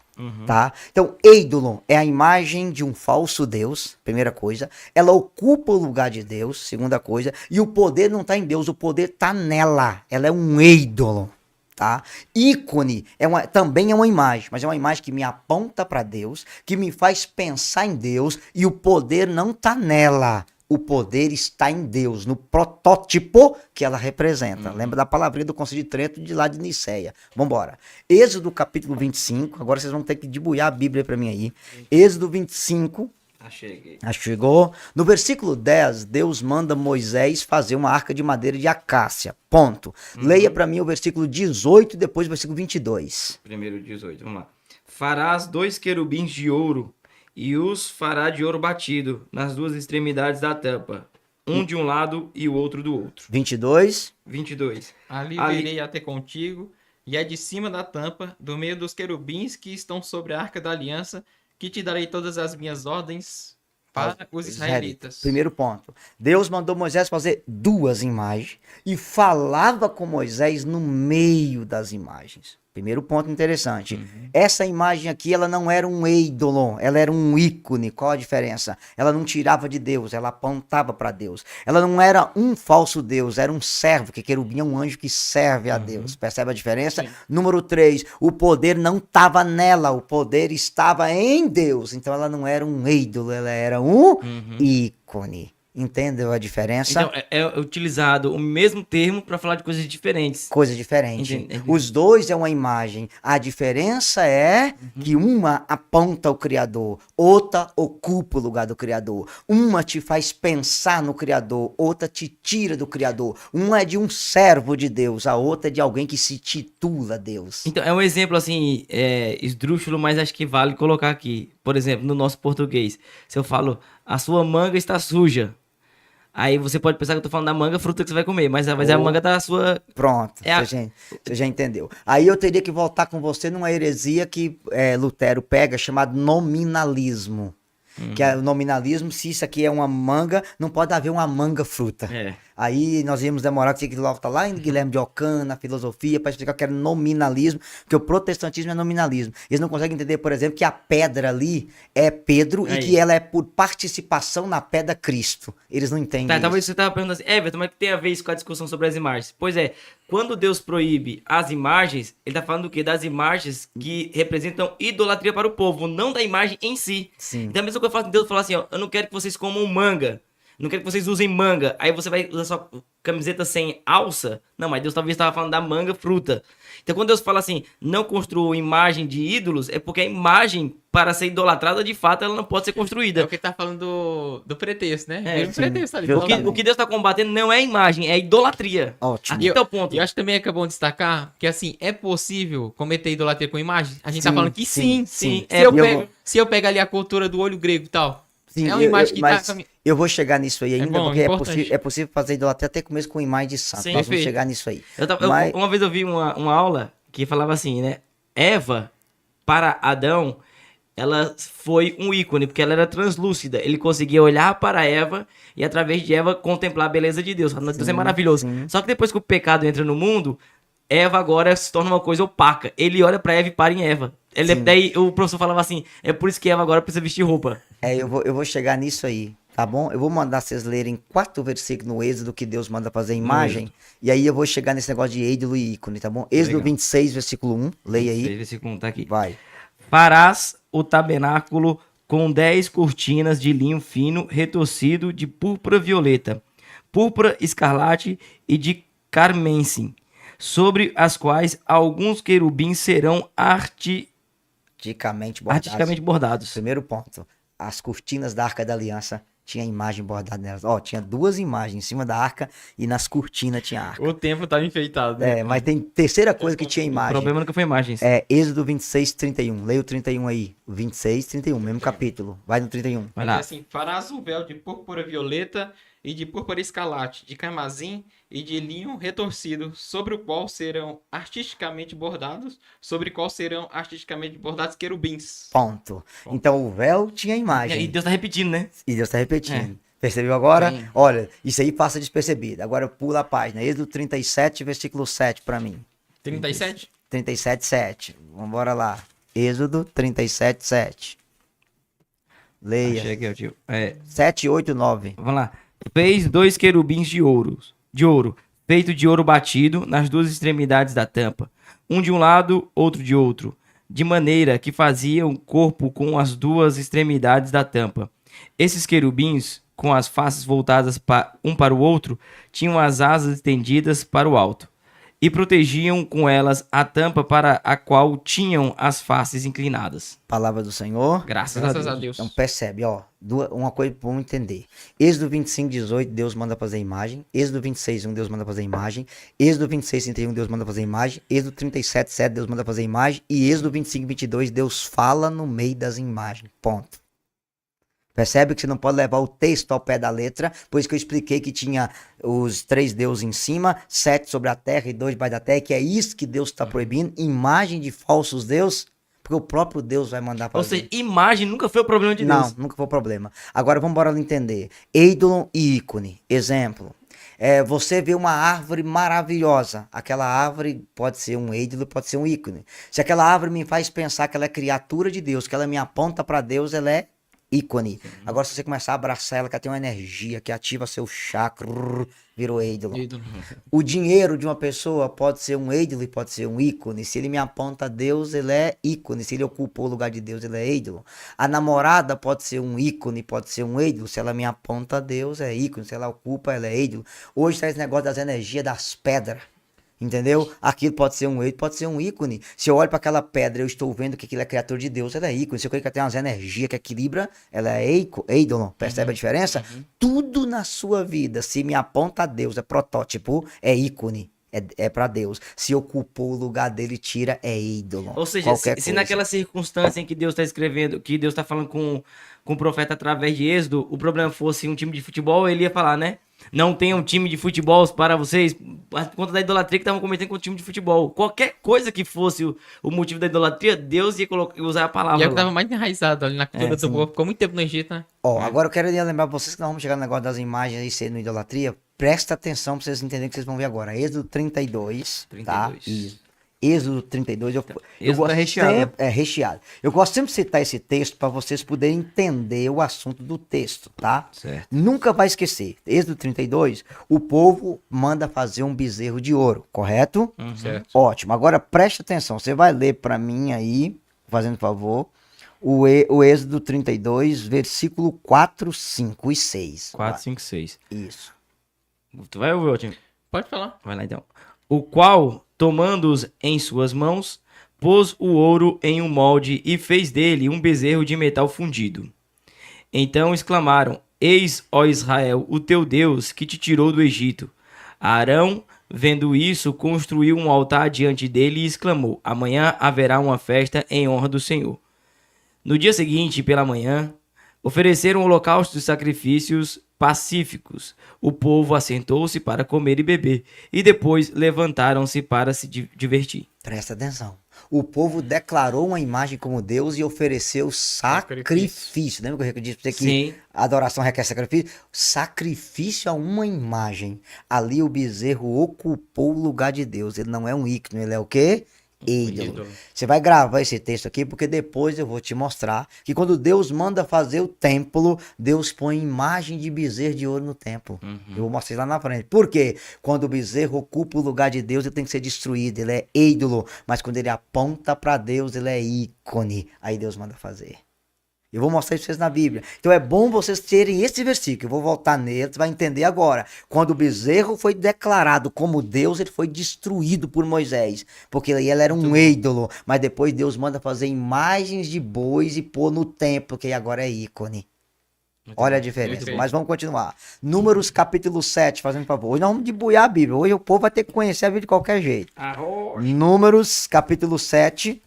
Tá? Então, ídolo é a imagem de um falso Deus, primeira coisa. Ela ocupa o lugar de Deus, segunda coisa. E o poder não está em Deus, o poder está nela. Ela é um ídolo. Tá? Ícone também é uma imagem, mas é uma imagem que me aponta para Deus, que me faz pensar em Deus, e o poder não está nela. O poder está em Deus, no protótipo que ela representa. Lembra da palavrinha do Concílio de Trento de lá de Niceia. Vambora. Êxodo capítulo 25. Agora vocês vão ter que debulhar a Bíblia para mim aí. Êxodo 25. Achei. Chegou. No versículo 10, Deus manda Moisés fazer uma arca de madeira de acácia. Ponto. Leia para mim o versículo 18 e depois o versículo 22. Primeiro 18, vamos lá. Farás 2 querubins de ouro e os fará de ouro batido nas 2 extremidades da tampa, um de um lado e o outro do outro. 22. 22. Ali Ali- virei até contigo, e é de cima da tampa, do meio dos querubins que estão sobre a arca da aliança, que te darei todas as minhas ordens para os israelitas. Primeiro ponto. Deus mandou Moisés fazer 2 imagens e falava com Moisés no meio das imagens. Primeiro ponto interessante. Essa imagem aqui, ela não era um ídolo, ela era um ícone. Qual a diferença? Ela não tirava de Deus, ela apontava para Deus. Ela não era um falso Deus, era um servo, que querubim é um anjo que serve a Deus. Percebe a diferença? Sim. Número 3, o poder não estava nela, o poder estava em Deus. Então ela não era um ídolo, ela era um ícone. Entendeu a diferença? Então, é utilizado o mesmo termo para falar de coisas diferentes. Coisa diferente. Entendi. Os dois é uma imagem. A diferença é que uma aponta o Criador, outra ocupa o lugar do Criador. Uma te faz pensar no Criador, outra te tira do Criador. Uma é de um servo de Deus, a outra é de alguém que se titula Deus. Então, é um exemplo assim, esdrúxulo, mas acho que vale colocar aqui. Por exemplo, no nosso português, se eu falo, a sua manga está suja. Aí você pode pensar que eu tô falando da manga, fruta que você vai comer, mas é a manga da sua... Pronto, É a- você já entendeu. Aí eu teria que voltar com você numa heresia que Lutero pega, chamado nominalismo. Que é o nominalismo, se isso aqui é uma manga, não pode haver uma manga fruta. É. Aí nós íamos demorar, tinha que voltar lá em Guilherme de Ockham, na filosofia, para explicar que era nominalismo, porque o protestantismo é nominalismo. Eles não conseguem entender, por exemplo, que a pedra ali é Pedro e Aí. que ela é por participação na pedra Cristo. Eles não entendem Tá, isso. talvez você tava perguntando assim, Everton, mas o que tem a ver isso com a discussão sobre as imagens? Pois é, quando Deus proíbe as imagens, ele tá falando do quê? Das imagens que representam idolatria para o povo, não da imagem em si. Sim. Então a mesma coisa que Deus fala assim, ó, eu não quero que vocês comam manga, não quero que vocês usem manga, aí você vai usar sua camiseta sem alça? Não, mas Deus talvez estava falando da manga fruta. Então quando Deus fala assim, não construa imagem de ídolos, é porque a imagem, para ser idolatrada, de fato, ela não pode ser É construída. o que ele tá falando do pretexto, né? É, Vira um sim. pretexto ali. Eu O também. que Deus está combatendo não é a imagem, é a idolatria. Ótimo. Aqui tá o ponto. E eu acho que também é que é bom destacar que, assim, é possível cometer idolatria com imagem? A gente tá Sim, falando que sim. sim. É, Se eu pego ali a cultura do olho grego e tal, Sim, é uma imagem que mas tá... eu vou chegar nisso aí ainda, bom, porque importante. é possível fazer idolatria até começo com imagem de santo. Sim, Nós vamos perfeito. chegar nisso aí. Mas... Uma vez eu vi uma aula que falava assim, né? Eva, para Adão, ela foi um ícone, porque ela era translúcida. Ele conseguia olhar para Eva e, através de Eva, contemplar a beleza de Deus. Deus é maravilhoso. sim. Só que depois que o pecado entra no mundo, Eva agora se torna uma coisa opaca. Ele olha para Eva e para em Eva. Daí o professor falava assim, é por isso que Eva agora precisa vestir roupa. Eu vou chegar nisso aí, tá bom? Eu vou mandar vocês lerem 4 versículos no Êxodo que Deus manda fazer imagem. E aí eu vou chegar nesse negócio de ídolo e ícone, tá bom? Êxodo Legal. 26, versículo 1. Leia aí. Versículo 1 tá aqui. Vai. Farás o tabernáculo com 10 cortinas de linho fino retorcido de púrpura violeta, púrpura escarlate e de carmesim, sobre as quais alguns querubins serão Artisticamente bordados. artisticamente bordados. Primeiro ponto. As cortinas da Arca da Aliança tinha imagem bordada nelas. Ó, tinha 2 imagens em cima da arca e nas cortinas tinha a arca. O tempo tá enfeitado, né? Mas tem terceira coisa que tinha O imagem. problema nunca foi imagens. Êxodo 26, 31. Leia o 31 aí. 26, 31, mesmo capítulo. Vai no 31. Vai É lá. assim, farás um véu de púrpura violeta e de púrpura escarlate, de carmesim e de linho retorcido, sobre o qual serão artisticamente bordados querubins. Ponto. Então o véu tinha E imagem. Deus tá repetindo, né? E Deus está repetindo. Percebeu agora? Sim. Olha, isso aí passa despercebido. Agora pula a página. Êxodo 37, versículo 7 para mim. 37? 37, 7. Vambora lá. Êxodo 37, 7. Leia. Achei aqui, ó, tio. 7, 8, 9. Vamos lá. Fez 2 querubins de ouro, feito de ouro batido nas 2 extremidades da tampa, um de um lado, outro de outro, de maneira que fazia um corpo com as 2 extremidades da tampa. Esses querubins, com as faces voltadas um para o outro, tinham as asas estendidas para o alto, e protegiam com elas a tampa para a qual tinham as faces inclinadas. Palavra do Senhor. Graças a Deus. Então percebe, ó. Uma coisa para entender. Êxodo 25, 18, Deus manda fazer imagem. Êxodo 26, 1, Deus manda fazer imagem. Êxodo 26, 31, Deus manda fazer imagem. Êxodo 37, 7, Deus manda fazer imagem. E Êxodo 25, 22, Deus fala no meio das imagens. Ponto. Percebe que você não pode levar o texto ao pé da letra, pois que eu expliquei que tinha os 3 deuses em cima, 7 sobre a terra e 2 debaixo da terra, que é isso que Deus está proibindo, imagem de falsos deuses. Porque o próprio Deus vai mandar fazer. Ou seja, imagem nunca foi o problema de Não, Deus. nunca foi problema. Agora vamos embora entender. Ídolo e ícone. Exemplo. Você vê uma árvore maravilhosa. Aquela árvore pode ser um ídolo, pode ser um ícone. Se aquela árvore me faz pensar que ela é criatura de Deus, que ela me aponta para Deus, ela é ícone. Agora, se você começar a abraçar ela, que ela tem uma energia que ativa seu chakra, virou ídolo. O dinheiro de uma pessoa pode ser um ídolo e pode ser um ícone. Se ele me aponta a Deus, ele é ícone. Se ele ocupa o lugar de Deus, ele é ídolo. A namorada pode ser um ícone, pode ser um ídolo. Se ela me aponta a Deus, é ícone. Se ela ocupa, ela é ídolo. Hoje tá esse negócio das energias das pedras. Entendeu? Aquilo pode ser um ídolo, pode ser um ícone. Se eu olho para aquela pedra, eu estou vendo que aquilo é criatura de Deus, ela é ícone. Se eu creio que ela tem umas energias que equilibra, ela é ídolo. Percebe a diferença? Tudo na sua vida, se me aponta a Deus, é protótipo, é ícone. É para Deus. Se ocupou o lugar dele, tira, é ídolo. Ou seja, Qualquer se coisa. naquela circunstância em que Deus está escrevendo, que Deus está falando com o profeta através de Êxodo, o problema fosse um time de futebol, ele ia falar, né? Não tem um time de futebol para vocês, por conta da idolatria que estavam cometendo com o time de futebol. Qualquer coisa que fosse o motivo da idolatria, Deus ia usar a palavra. E é o que lá. tava mais enraizado ali na cultura do sim. povo. Ficou muito tempo no Egito, né? Ó, agora eu quero lembrar pra vocês que nós vamos chegar no negócio das imagens aí sendo idolatria. Presta atenção pra vocês entenderem o que vocês vão ver agora. Êxodo 32, tá? 32. Isso. Êxodo 32, eu Êxodo gosto é recheado. sempre, é recheado. Eu gosto sempre de citar esse texto para vocês poderem entender o assunto do texto, tá? Certo. Nunca vai esquecer. Êxodo 32, o povo manda fazer um bezerro de ouro, correto? Certo. Ótimo. Agora preste atenção. Você vai ler para mim aí, fazendo favor, o Êxodo 32, versículo 4, 5 e 6. 4, 5, 6. Isso. Tu vai ouvir, Otinho? Pode falar. Vai lá então. O qual, tomando-os em suas mãos, pôs o ouro em um molde e fez dele um bezerro de metal fundido. Então exclamaram: Eis, ó Israel, o teu Deus que te tirou do Egito. Arão, vendo isso, construiu um altar diante dele e exclamou: Amanhã haverá uma festa em honra do Senhor. No dia seguinte, pela manhã, ofereceram holocaustos e sacrifícios pacíficos. O povo assentou-se para comer e beber, e depois levantaram-se para se divertir. Presta atenção. O povo declarou uma imagem como Deus e ofereceu sacrifício. Lembra que eu disse pra você que Sim. a adoração requer sacrifício? Sacrifício a uma imagem. Ali o bezerro ocupou o lugar de Deus. Ele não é um ícone, ele é o quê? Ídolo. Você vai gravar esse texto aqui porque depois eu vou te mostrar que quando Deus manda fazer o templo, Deus põe imagem de bezerro de ouro no templo. Eu vou mostrar isso lá na frente. Por quê? Quando o bezerro ocupa o lugar de Deus, ele tem que ser destruído, ele é ídolo. Mas quando ele aponta para Deus, ele é ícone. Aí Deus manda fazer. Eu vou mostrar isso pra vocês na Bíblia. Então é bom vocês terem esse versículo. Eu vou voltar nele, você vai entender agora. Quando o bezerro foi declarado como Deus, ele foi destruído por Moisés. Porque ele era um ídolo. Mas depois Deus manda fazer imagens de bois e pôr no templo, que agora é ícone. Olha a diferença. Perfeito. Mas vamos continuar. Números capítulo 7, fazendo favor. Hoje nós vamos debuiar a Bíblia. Hoje o povo vai ter que conhecer a Bíblia de qualquer jeito. Números capítulo 7.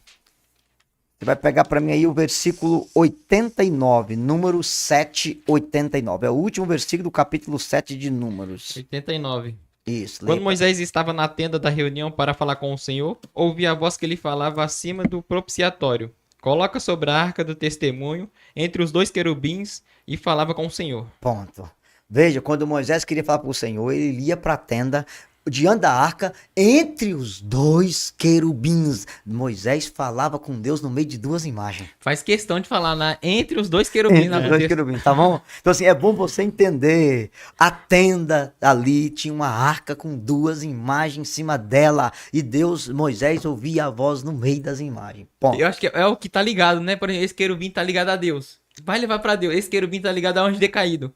Você vai pegar para mim aí o versículo 89, número 7, 89. É o último versículo do capítulo 7 de Números. 89. Isso. Quando leia. Moisés estava na tenda da reunião para falar com o Senhor, ouvi a voz que ele falava acima do propiciatório. Coloca sobre a arca do testemunho, entre os dois querubins, e falava com o Senhor. Ponto. Veja, quando Moisés queria falar para o Senhor, ele ia para a tenda, diante da arca, entre os dois querubins. Moisés falava com Deus no meio de duas imagens. Faz questão de falar entre os dois querubins. Entre na os dois texto. querubins, tá bom? Então, assim, é bom você entender. A tenda ali tinha uma arca com duas imagens em cima dela. E Deus, Moisés, ouvia a voz no meio das imagens. Ponto. Eu acho que é o que tá ligado, né? Por exemplo, esse querubim tá ligado a Deus. Vai levar pra Deus. Esse querubim tá ligado a anjo decaído.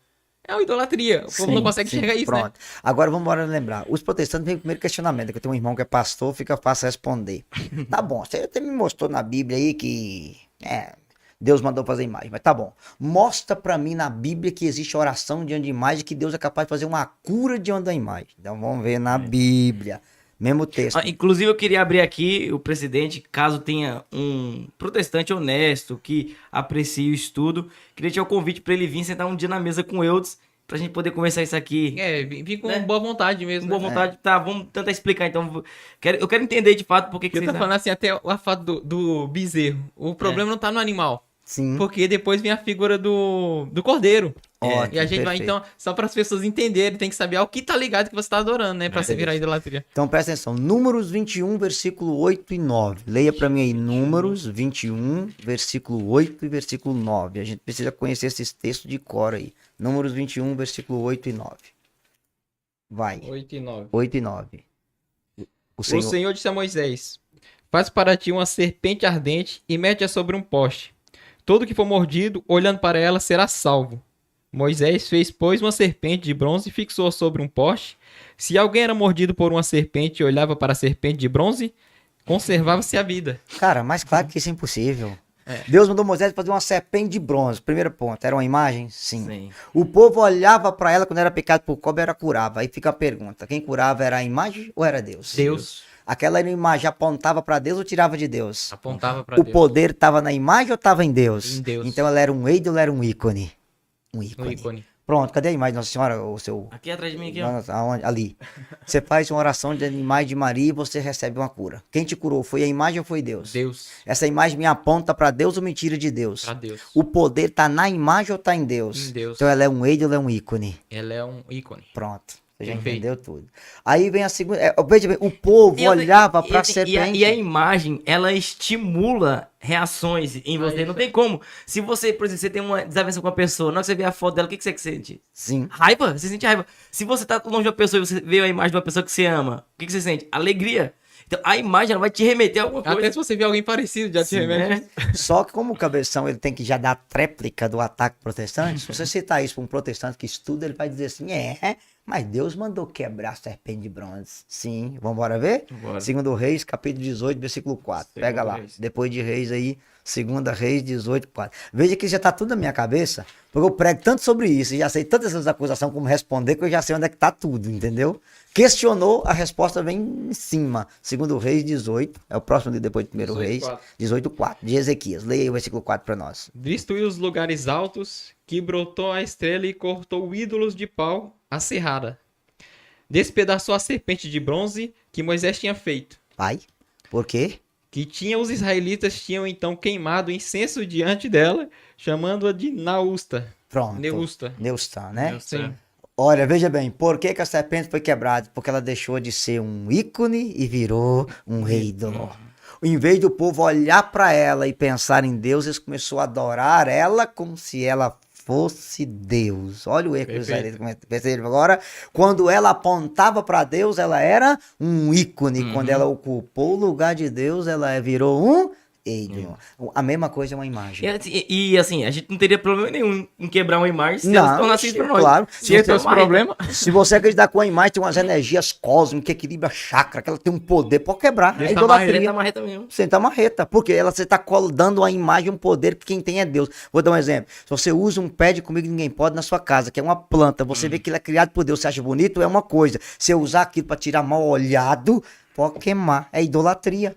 É uma idolatria. O povo não consegue enxergar isso, né? Pronto. Agora vamos embora lembrar. Os protestantes têm o primeiro questionamento, que eu tenho um irmão que é pastor, fica fácil responder. Tá bom, você até me mostrou na Bíblia aí que Deus mandou fazer imagem, mas tá bom. Mostra pra mim na Bíblia que existe oração diante de imagem, que Deus é capaz de fazer uma cura diante da imagem. Então vamos ver na Bíblia. Mesmo texto. Inclusive, eu queria abrir aqui o presidente, caso tenha um protestante honesto que aprecie o estudo, queria te dar o convite para ele vir sentar um dia na mesa com o Eudes, pra gente poder conversar isso aqui. Vim com Né? boa vontade mesmo. Com boa né? vontade. Tá, vamos tentar explicar. Então, eu quero entender de fato por que Eu vocês... tô falando assim, até o fato do bezerro. O problema não tá no animal. Sim. Porque depois vem a figura do cordeiro. Ótimo, E a gente vai, perfeito. então, só para as pessoas entenderem, tem que saber ao que tá ligado que você tá adorando, né? Pra você virar idolatria. Então presta atenção, Números 21, versículo 8 e 9. Leia para mim aí, Números 21, versículo 8 e versículo 9. A gente precisa conhecer esses textos de cor aí. Números 21, versículo 8 e 9. Vai, 8 e 9. 8 e 9. O O Senhor... Senhor disse a Moisés: Faz para ti uma serpente ardente e mete-a sobre um poste. Todo que for mordido, olhando para ela, será salvo. Moisés fez, pois, uma serpente de bronze e fixou-a sobre um poste. Se alguém era mordido por uma serpente e olhava para a serpente de bronze, conservava-se a vida. Cara, mais claro que isso é impossível. É. Deus mandou Moisés fazer uma serpente de bronze. Primeiro ponto, era uma imagem? Sim. Sim. O povo olhava para ela quando era picado por cobra, era curava. Aí fica a pergunta, quem curava era a imagem ou era Deus? Deus Aquela imagem apontava para Deus ou tirava de Deus? apontava para O Deus. poder estava na imagem ou estava em Deus? Em Deus. Então ela era um ídolo, era um ícone. Um ícone. Um ícone. Pronto, cadê a imagem de Nossa Senhora? O seu... Aqui atrás de mim, aqui, ó. Nossa, aonde? Ali. Você faz uma oração de imagem de Maria e você recebe uma cura. Quem te curou? Foi a imagem ou foi Deus? Deus. Essa imagem me aponta para Deus ou mentira de Deus? Para Deus. O poder tá na imagem ou tá em Deus? Em Deus. Então ela é um ídolo, é um ícone. Ela é um ícone. Pronto. Você já Perfeito. entendeu tudo. Aí vem a segunda. Veja bem, o povo olhava para a serpente. E a imagem, ela estimula reações em você. Não tem como. Se você, por exemplo, você tem uma desavença com uma pessoa, na hora que você vê a foto dela, o que você sente? Sim. Raiva? Você sente raiva. Se você tá longe de uma pessoa e você vê a imagem de uma pessoa que você ama, o que você sente? Alegria. Então a imagem ela vai te remeter a alguma coisa. Até se você vê alguém parecido, já te remete. Só que como o cabeção ele tem que já dar tréplica do ataque protestante, se você citar isso para um protestante que estuda, ele vai dizer assim, mas Deus mandou quebrar a serpente de bronze. Sim, vamos embora ver? Bora. Segundo Reis, capítulo 18, versículo 4. Pega lá, Reis. depois de Reis aí, segunda Reis 18, 4. Veja que já tá tudo na minha cabeça, porque eu prego tanto sobre isso, e já sei tantas essas acusações como responder, que eu já sei onde é que tá tudo, entendeu? Questionou, a resposta vem em cima. Segundo Reis 18, é o próximo de depois do primeiro 18, Reis, 4. 18, 4, de Ezequias. Leia aí o versículo 4 para nós. Destruiu os lugares altos, que brotou a estrela e cortou ídolos de pau a serrada. Despedaçou a serpente de bronze que Moisés tinha feito. Pai, por quê? Que os israelitas tinham então queimado incenso diante dela, chamando-a de Nausta. Pronto. Neusta. Neustan, né? Sim. Olha, veja bem, por que, que a serpente foi quebrada? Porque ela deixou de ser um ícone e virou um ídolo. Em vez do povo olhar para ela e pensar em Deus, eles começaram a adorar ela como se ela fosse Deus. Olha o erro que os Perfeito. israelitas perceberam agora. Quando ela apontava para Deus, ela era um ícone. Quando ela ocupou o lugar de Deus, ela virou um ídolo. A mesma coisa é uma imagem. E, assim, a gente não teria problema nenhum em quebrar uma imagem se ela se tornasse isso pra nós. claro. Se esse é esse problema. Se você acreditar com a imagem, tem umas energias cósmicas que equilibra chakra, que ela tem um poder, pode quebrar. É Desse idolatria. Tá marreta mesmo. Você tá marreta, porque você tá dando a imagem um poder que quem tem é Deus. Vou dar um exemplo. Se você usa um pé de comigo ninguém pode na sua casa, que é uma planta, você vê que ele é criado por Deus, você acha bonito, é uma coisa. Se eu usar aquilo para tirar mal olhado, pode queimar. É idolatria.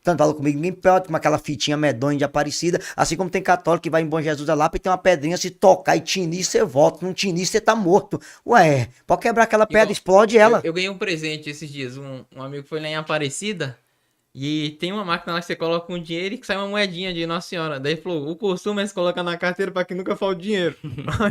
Tanto fala comigo, ninguém pode, como aquela fitinha medonha de Aparecida, assim como tem católico que vai em Bom Jesus da Lapa e tem uma pedrinha, se tocar e tinir, você volta, não tinir, você tá morto. Ué, pode quebrar aquela pedra, Igual, explode ela. Eu ganhei um presente esses dias. Um amigo foi lá em Aparecida e tem uma máquina lá que você coloca um dinheiro e que sai uma moedinha de Nossa Senhora. Daí ele falou: o costume é se colocar na carteira para que nunca falte dinheiro.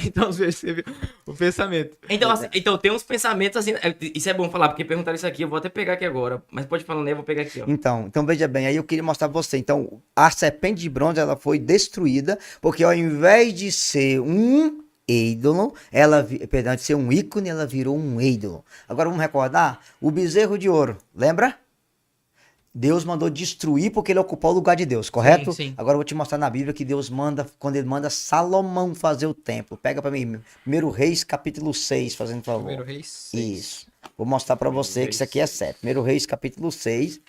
Então você viu o pensamento. Então, assim, então tem uns pensamentos assim. Isso é bom falar, porque perguntaram isso aqui, eu vou até pegar aqui agora. Mas pode falar, né? Eu vou pegar aqui, ó. Então veja bem, aí eu queria mostrar pra você. Então, a serpente de bronze, ela foi destruída, porque ao invés de ser um ídolo, perdão, de ser um ícone, ela virou um ídolo. Agora vamos recordar o bezerro de ouro, lembra? Deus mandou destruir porque ele ocupou o lugar de Deus, correto? Sim. Agora eu vou te mostrar na Bíblia que Deus manda, quando ele manda Salomão fazer o templo. Pega pra mim, 1 Reis, capítulo 6, fazendo favor. Primeiro Reis 6. Isso. Vou mostrar pra você que isso aqui é certo. 1 Reis, capítulo 6.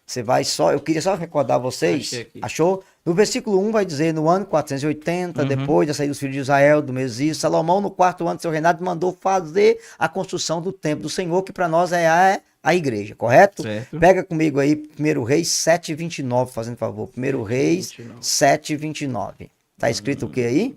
Você vai só, eu queria só recordar vocês. Achei aqui. Achou? No versículo 1 vai dizer, no ano 480, depois da saída dos filhos de Israel, do Mesias, Salomão, no 4º ano do seu reinado, mandou fazer a construção do templo do Senhor, que para nós é a igreja, correto? Certo. Pega comigo aí, 1 Reis 7:29, fazendo favor. 1 Reis 7:29. Tá escrito o que aí?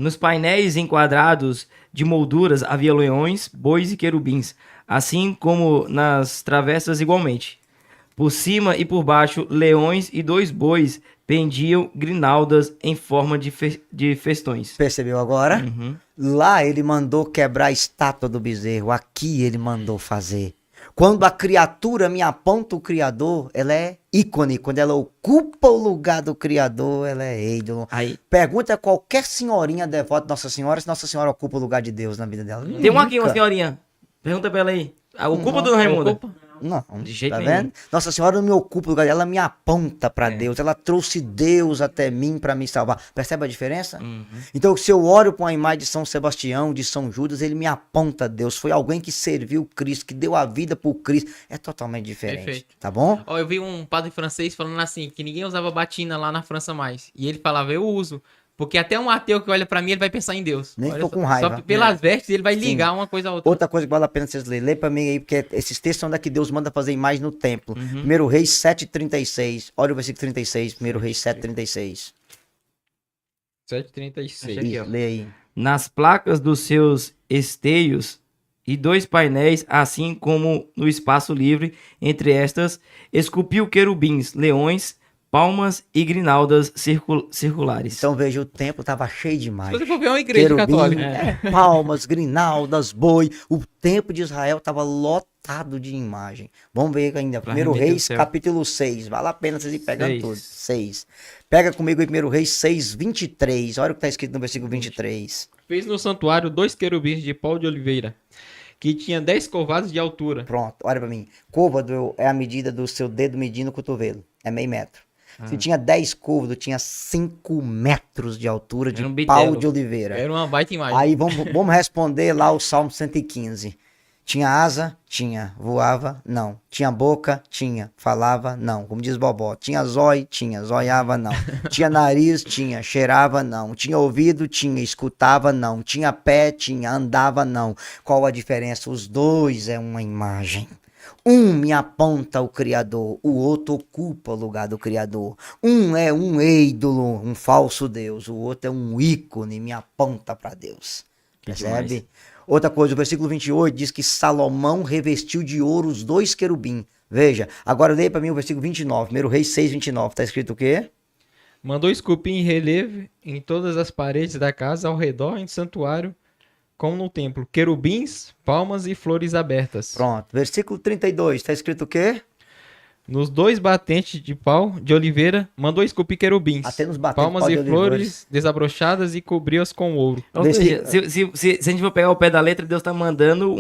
Nos painéis enquadrados de molduras havia leões, bois e querubins, assim como nas travessas igualmente. Por cima e por baixo, leões e 2 bois pendiam grinaldas em forma de festões. Percebeu agora? Uhum. Lá ele mandou quebrar a estátua do bezerro. Aqui ele mandou fazer. Quando a criatura me aponta o Criador, ela é ícone. Quando ela ocupa o lugar do Criador, ela é ídolo. Aí, Pergunta a qualquer senhorinha devota de Nossa Senhora se Nossa Senhora ocupa o lugar de Deus na vida dela. tem uma aqui, uma Nunca. senhorinha. Pergunta pra ela aí. Ocupa, dona Raimunda? Não, De jeito tá nenhum. vendo? Nossa Senhora não me ocupa o lugar dela, ela me aponta pra Deus. Ela trouxe Deus até mim pra me salvar. Percebe a diferença? Uhum. Então, se eu oro pra uma imagem de São Sebastião, de São Judas, ele me aponta a Deus. Foi alguém que serviu Cristo, que deu a vida por Cristo. É totalmente diferente. Perfeito. Tá bom? Ó, eu vi um padre francês falando assim, que ninguém usava batina lá na França mais. E ele falava, eu uso. Porque até um ateu que olha pra mim, ele vai pensar em Deus. Nem Olha tô só, com raiva. Só pelas vestes, ele vai Sim. ligar uma coisa a outra. Outra coisa que vale a pena vocês lerem. Lê pra mim aí, porque esses textos são da que Deus manda fazer imagem no templo. Uhum. 1 Reis 7,36. Olha o versículo 36. 1 Reis 7,36. 7,36. Aqui, ó. Isso, lê aí. Nas placas dos seus esteios e 2 painéis, assim como no espaço livre entre estas, esculpiu querubins, leões, palmas e grinaldas circulares. Então veja, o templo tava cheio de Se imagem. você for ver, é uma igreja Querubim, católica. palmas, grinaldas, boi. O templo de Israel estava lotado de imagem. Vamos ver ainda. Pra 1 remeter o Reis, céu. capítulo 6. Vale a pena vocês ir pegando 6. tudo. 6. Pega comigo em 1 Reis 6, 23. Olha o que está escrito no versículo 23. Fez no santuário 2 querubins de pau de oliveira, que tinha 10 covados de altura. Pronto, olha para mim. Côvado é a medida do seu dedo medindo o cotovelo. É meio metro. Se tinha 10 côvados, tinha 5 metros de altura de Era um pau bitelo. de oliveira. Era uma baita imagem. Aí vamos responder lá o Salmo 115. Tinha asa? Tinha. Voava? Não. Tinha boca? Tinha. Falava? Não. Como diz Bobó. Tinha zóio? Tinha. Zoiava? Não. Tinha nariz? Tinha. Cheirava? Não. Tinha ouvido? Tinha. Escutava? Não. Tinha pé? Tinha. Andava? Não. Qual a diferença? Os dois é uma imagem. Um me aponta o Criador, o outro ocupa o lugar do Criador. Um é um ídolo, um falso Deus, o outro é um ícone, me aponta para Deus. Que Percebe? demais. Outra coisa, o versículo 28 diz que Salomão revestiu de ouro os 2 querubins. Veja, agora leia para mim o versículo 29, 1 Reis 6, 29. Tá escrito o quê? Mandou esculpir em relevo em todas as paredes da casa ao redor em santuário, como no templo, querubins, palmas e flores abertas. Pronto. Versículo 32, tá escrito o quê? Nos 2 batentes de pau de oliveira, mandou esculpir querubins, Até nos batentes de palmas pau de e oliveira. flores desabrochadas e cobriu-as com ouro. Ou Vê seja, se a gente for pegar o pé da letra, Deus tá mandando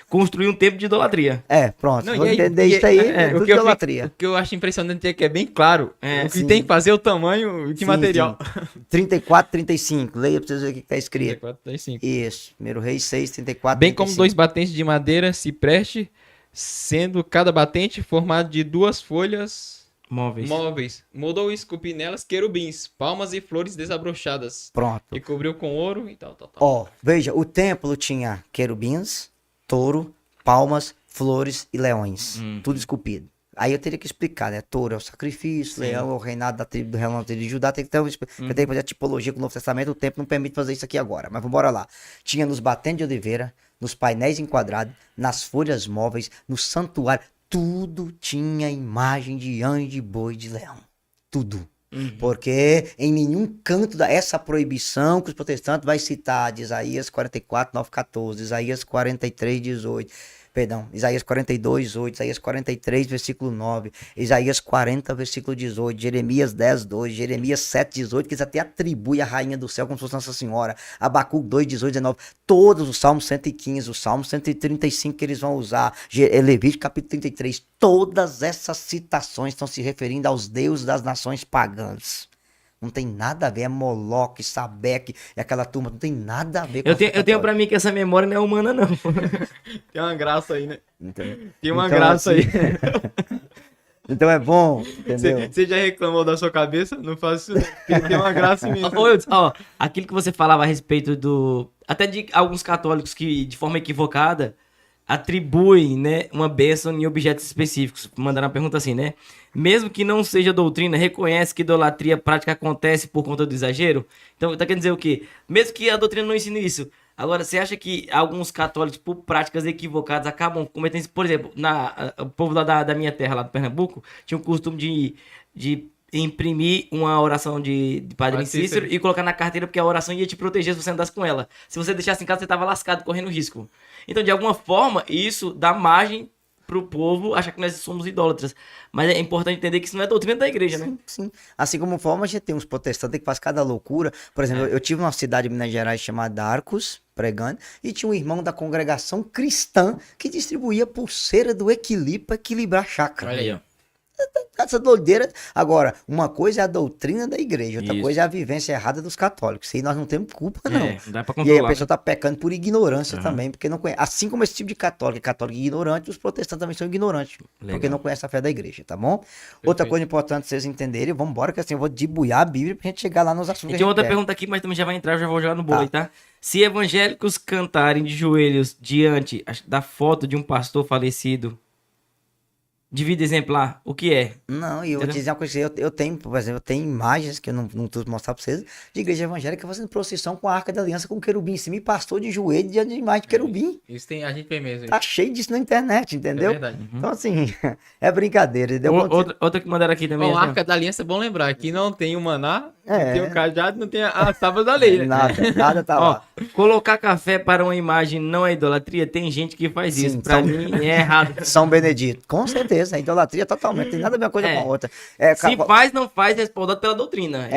construir um templo de idolatria. É, pronto. Não, Vou e aí- entender e- isso aí, é, tudo o que eu idolatria. O que eu acho impressionante é que é bem claro É, o que sim. tem que fazer, o tamanho de Sim, material. sim. 34, 35. Leia pra vocês verem o que tá escrito. 35. Isso. 1 Reis 6, 34, Bem como 35. 2 batentes de madeira cipreste, sendo cada batente formado de 2 folhas Móveis. móveis. Moldou esculpir nelas querubins, palmas e flores desabrochadas. Pronto. E cobriu com ouro e tal. Ó, veja, o templo tinha querubins, touro, palmas, flores e leões. Tudo esculpido. Aí eu teria que explicar, né? Touro é o sacrifício, leão é o reinado da tribo do reino da tribo de Judá. Tem que ter eu tenho que fazer a tipologia com o Novo Testamento, o tempo não permite fazer isso aqui agora. Mas vamos embora lá. Tinha nos batentes de oliveira, nos painéis enquadrados, nas folhas móveis, no santuário. Tudo tinha imagem de anjo, de boi, de leão. Tudo. Porque em nenhum canto essa proibição que os protestantes vai citar de Isaías 44, 9, 14, Isaías 43, 18, perdão, Isaías 42, 8, Isaías 43, versículo 9, Isaías 40, versículo 18, Jeremias 10, 2, Jeremias 7, 18, que eles até atribuem a rainha do céu como se fosse Nossa Senhora, Abacuque 2, 18, 19, todos os Salmos 115, o Salmo 135 que eles vão usar, Levítico capítulo 33, todas essas citações estão se referindo aos deuses das nações pagãs. Não tem nada a ver, é Moloque, Sabeque, e aquela turma, não tem nada a ver com Eu tenho pra mim que essa memória não é humana, não. Tem uma graça aí, né? Entendeu? Tem uma Então, graça assim, aí. Então é bom, entendeu? Você já reclamou da sua cabeça? Não faço isso não, porque tem uma graça mesmo. Ô, Eudes, ó, aquilo que você falava a respeito do... Até de alguns católicos que, de forma equivocada, atribui, né, uma bênção em objetos específicos. Mandaram uma pergunta assim, né? Mesmo que não seja doutrina, reconhece que idolatria prática acontece por conta do exagero? Então, tá querendo dizer o quê? Mesmo que a doutrina não ensine isso. Agora, você acha que alguns católicos, por práticas equivocadas, acabam cometendo isso? Por exemplo, o povo lá da minha terra, lá do Pernambuco, tinha o costume de imprimir uma oração de Padre Cícero e colocar na carteira, porque a oração ia te proteger se você andasse com ela. Se você deixasse em casa, você tava lascado, correndo risco. Então, de alguma forma, isso dá margem pro povo achar que nós somos idólatras. Mas é importante entender que isso não é doutrina da igreja, né? Sim. Assim como forma, a gente tem uns protestantes que fazem cada loucura. Por exemplo, eu tive numa cidade de Minas Gerais chamada Arcos, pregando, e tinha um irmão da congregação cristã que distribuía pulseira do equilíbrio para equilibrar a chácara. Olha aí, ó. Essa doideira. Agora, uma coisa é a doutrina da igreja, outra Isso. coisa é a vivência errada dos católicos. Isso aí nós não temos culpa, não. É, não dá pra E aí controlar. a pessoa tá pecando por ignorância também, porque não conhece. Assim como esse tipo de católico é católico ignorante, os protestantes também são ignorantes, Legal. porque não conhecem a fé da igreja, tá bom? Outra coisa importante vocês entenderem, vamos embora que assim eu vou debuiar a Bíblia pra gente chegar lá nos assuntos E que tem a gente outra quer. pergunta aqui, mas também já vai entrar, eu já vou jogar no bolo Tá. aí, tá? Se evangélicos cantarem de joelhos diante da foto de um pastor falecido, de vida exemplar, o que é? Não, e eu vou Entendeu? te dizer uma coisa, eu tenho, por exemplo, eu tenho imagens que eu não trouxe mostrar pra vocês, de igreja evangélica fazendo procissão com a Arca da Aliança com o querubim em cima e pastor de joelho diante de imagem de querubim. Isso tem, a gente vê mesmo. Tá cheio disso na internet, entendeu? É verdade. Então, assim, é brincadeira, entendeu? Outra que mandaram aqui também. Bom, a assim, ó. Arca da Aliança é bom lembrar que não tem o maná, É. não tem o cajado, não tem a tábua da lei, né? Nada tá Ó, lá. colocar café para uma imagem não é idolatria? Tem gente que faz Sim, isso. Pra mim é errado. São Benedito, com certeza, a idolatria totalmente, tem nada a ver uma coisa É. com a outra. É, Se faz, não faz, respaldado pela doutrina.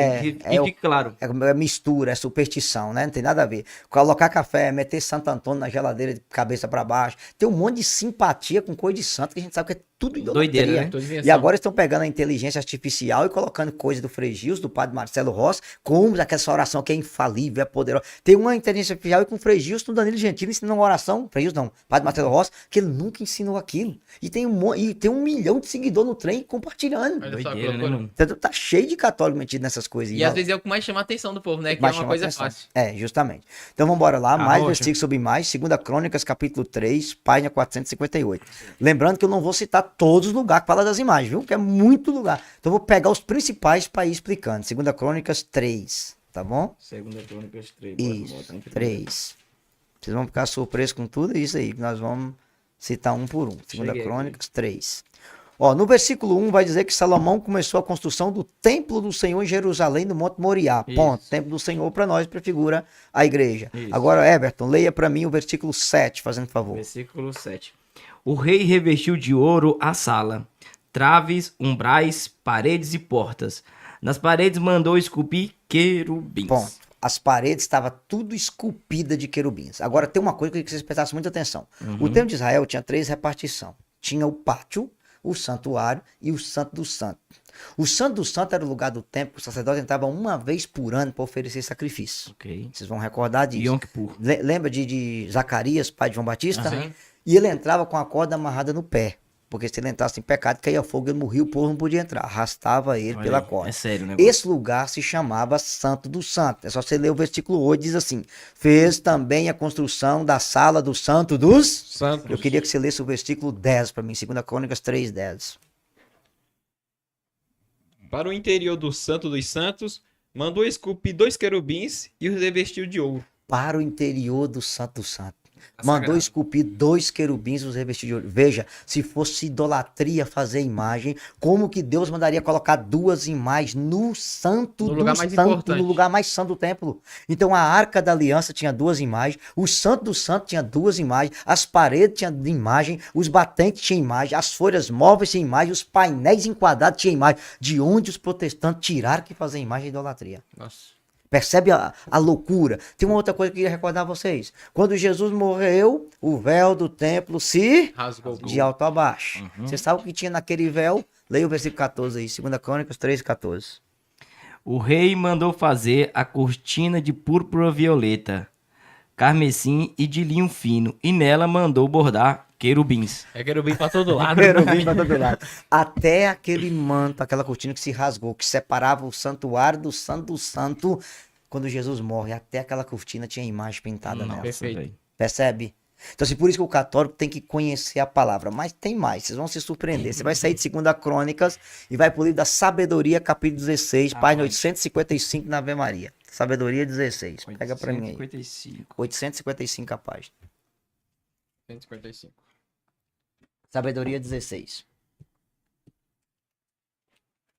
E o- fique claro. é mistura, é superstição, né? Não tem nada a ver. Colocar café, meter Santo Antônio na geladeira de cabeça pra baixo, tem um monte de simpatia com coisa de santo que a gente sabe que é tudo idolatria. Doideira, né? Toda invenção. E agora estão pegando a inteligência artificial e colocando coisa do Frei Gils, do padre Marcelo Rossi, como aquela oração que é infalível, é poderosa. Tem uma inteligência artificial e com o Frei Gils, no Danilo Gentili, ensinando uma oração, Frei Gils não, padre Marcelo Rossi, que ele nunca ensinou aquilo. E tem um milhão de seguidores no trem compartilhando. Olha só, Doideira, né, loucura. mano? Então, tá cheio de católico metido nessas coisas. E às vezes é o que mais chama a atenção do povo, né? Que Mas é uma chama coisa atenção. fácil. É, justamente. Então vamos embora lá, mais Rocha. versículos sobre mais, 2 Crônicas, capítulo 3, página 458. Lembrando que eu não vou citar todos os lugares que fala das imagens, viu? Que é muito lugar. Então eu vou pegar os principais para ir explicando. 2 Crônicas 3, tá bom? Segunda Crônicas 3. Isso, 3. Vocês vão ficar surpresos com tudo isso aí, que nós vamos citar um por um. 2 Cheguei Crônicas 3. Ó, no versículo 1 vai dizer que Salomão começou a construção do templo do Senhor em Jerusalém, no Monte Moriá. Isso. Ponto. Templo do Senhor para nós prefigura a igreja. Isso. Agora, Everton, leia para mim o versículo 7, fazendo favor. Versículo 7. O rei revestiu de ouro a sala, traves, umbrais, paredes e portas. Nas paredes mandou esculpir querubins. Ponto. As paredes estavam tudo esculpida de querubins. Agora, tem uma coisa que eu queria que vocês prestassem muita atenção. O templo de Israel tinha 3 repartições. Tinha o pátio, o santuário e o santo do santo. O santo do santo era o lugar do templo que o sacerdote entrava uma vez por ano para oferecer sacrifício. Ok. Vocês vão recordar disso. Yom Kippur. Lembra de Zacarias, pai de João Batista? Sim. E ele entrava com a corda amarrada no pé. Porque se ele entrasse em pecado, caía fogo, ele morria, o povo não podia entrar. Arrastava ele Olha pela aí, corda. é sério o negócio. Esse lugar se chamava Santo do Santo. É só você ler o versículo 8, diz assim: fez também a construção da sala do Santo dos... Santo. Eu queria que você lesse o versículo 10 para mim, 2 Crônicas 3, 10. Para o interior do Santo dos Santos, mandou esculpir 2 querubins e os revestiu de ouro. Para o interior do Santo do Santo. Tá Mandou sagrado. esculpir 2 querubins e os revestiu de ouro. Veja, se fosse idolatria fazer imagem, como que Deus mandaria colocar 2 imagens no santo No do lugar mais santo, importante. no lugar mais santo do templo? Então a Arca da Aliança tinha 2 imagens, o santo do santo tinha 2 imagens, as paredes tinham imagem, os batentes tinham imagem, as folhas móveis tinham imagem, os painéis enquadrados tinham imagem. De onde os protestantes tiraram que fazer imagem é idolatria? Nossa. Percebe a loucura? Tem uma outra coisa que eu queria recordar a vocês. Quando Jesus morreu, o véu do templo se... Rasgou. de alto a baixo. Você sabe o que tinha naquele véu? Leia o versículo 14 aí, 2 Crônicas 3, 14. O rei mandou fazer a cortina de púrpura violeta, carmesim e de linho fino, e nela mandou bordar querubins. É querubim pra todo lado. Querubim pra todo lado. Até aquele manto, aquela cortina que se rasgou, que separava o santuário do santo, quando Jesus morre, até aquela cortina tinha imagem pintada nela. Perfeito. velho. Percebe? Então, assim, por isso que o católico tem que conhecer a palavra. Mas tem mais, vocês vão se surpreender. Você vai sair de 2 Crônicas e vai pro livro da Sabedoria, capítulo 16, página 855 na Ave Maria. Sabedoria 16. Pega pra mim aí. 855. 855 a página. 155. Sabedoria 16.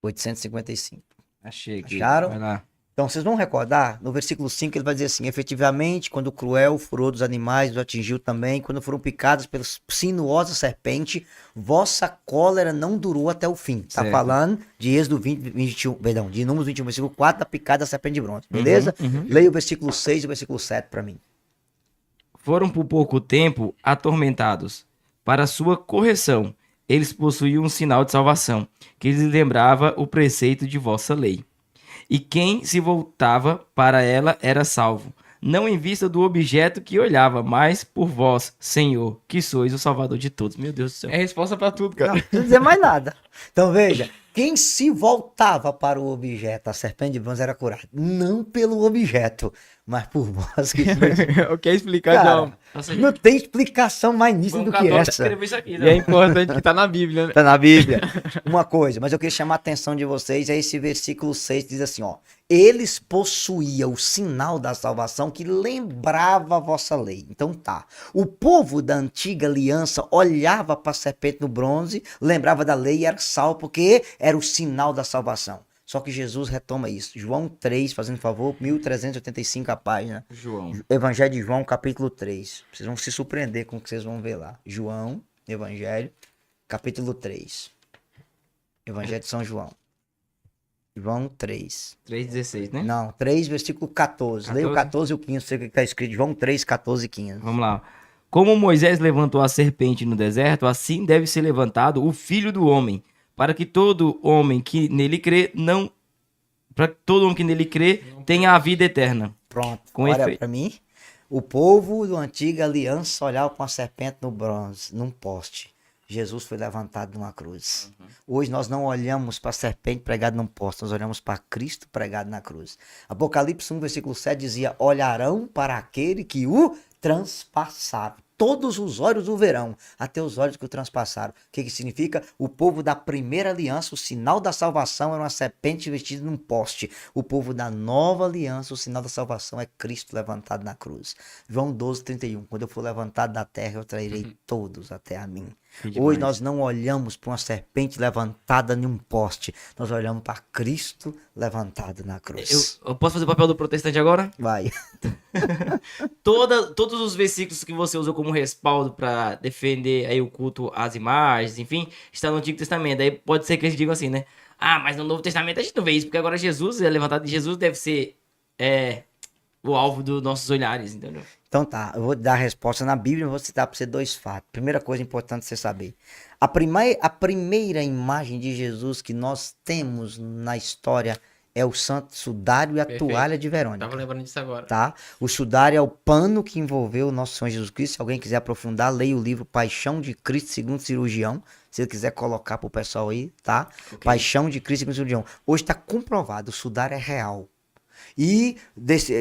855. Achei aqui. Acharam? Vai lá. Então, vocês vão recordar, no versículo 5, ele vai dizer assim: efetivamente, quando o cruel furor dos animais os atingiu também, quando foram picados pela sinuosa serpente, vossa cólera não durou até o fim. Tá Certo. falando de Êxodo 21, perdão, de Números 21, versículo 4, da picada da serpente de bronze. Beleza? Leia o versículo 6 e o versículo 7 para mim. Foram por pouco tempo atormentados. Para sua correção, eles possuíam um sinal de salvação, que lhes lembrava o preceito de vossa lei. E quem se voltava para ela era salvo, não em vista do objeto que olhava, mas por vós, Senhor, que sois o Salvador de todos. Meu Deus do céu. É resposta pra tudo, Não cara. precisa dizer mais nada. Então, veja, quem se voltava para o objeto, a serpente de bronze, era curado. Não pelo objeto, mas por vós que sois. Eu quero explicar, Cara, João. Nossa, não tem explicação mais nícida um do que católico essa. escreveu isso aqui, E é né? importante que tá na Bíblia, né? Tá na Bíblia. Uma coisa, mas eu queria chamar a atenção de vocês, é esse versículo 6 que diz assim, ó: eles possuíam o sinal da salvação que lembrava a vossa lei. Então tá, o povo da antiga aliança olhava para a serpente no bronze, lembrava da lei e era salvo, porque era o sinal da salvação. Só que Jesus retoma isso. João 3, fazendo favor, 1385 a página. João. Evangelho de João, capítulo 3. Vocês vão se surpreender com o que vocês vão ver lá. João, Evangelho, capítulo 3. Evangelho de São João. João 3. 3,16, né? Não, 3, versículo 14. Leia o 14 e o 15, sei o que está escrito. João 3, 14 e 15. Vamos lá. Como Moisés levantou a serpente no deserto, assim deve ser levantado o Filho do Homem, para que todo homem que nele crê tenha a vida eterna. Pronto. Com Olha efeito. para mim. O povo da antiga aliança olhava para uma serpente no bronze, num poste. Jesus foi levantado numa cruz. Hoje nós não olhamos para a serpente pregada num poste, nós olhamos para Cristo pregado na cruz. Apocalipse 1, versículo 7 dizia: olharão para aquele que o transpassaram. Todos os olhos o verão, até os olhos que o transpassaram. O que significa? O povo da primeira aliança, o sinal da salvação era uma serpente vestida num poste. O povo da nova aliança, o sinal da salvação é Cristo levantado na cruz. João 12, 31. Quando eu for levantado da terra, eu trairei todos até a mim. Hoje nós não olhamos para uma serpente levantada em um poste. Nós olhamos para Cristo levantado na cruz. Eu posso fazer o papel do protestante agora? Vai. Todos os versículos que você usou como respaldo para defender aí o culto às imagens, enfim, está no Antigo Testamento. Aí pode ser que eles digam assim, né? Ah, mas no Novo Testamento a gente não vê isso, porque agora Jesus é levantado e Jesus deve ser o alvo dos nossos olhares, entendeu? Então tá, eu vou dar a resposta na Bíblia e vou citar para você dois fatos. Primeira coisa importante você saber. A primeira imagem de Jesus que nós temos na história é o santo sudário e a Perfeito. toalha de Verônica. Tava lembrando disso agora. Tá? O sudário é o pano que envolveu o nosso Senhor Jesus Cristo. Se alguém quiser aprofundar, leia o livro Paixão de Cristo segundo Cirurgião. Se ele quiser colocar pro pessoal aí, tá? Ok. Paixão de Cristo segundo Cirurgião. Hoje está comprovado, o sudário é real. E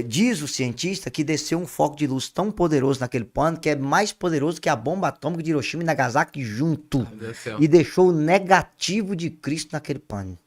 diz o cientista que desceu um foco de luz tão poderoso naquele pano que é mais poderoso que a bomba atômica de Hiroshima e Nagasaki junto. Meu Deus do céu. E deixou o negativo de Cristo naquele pano.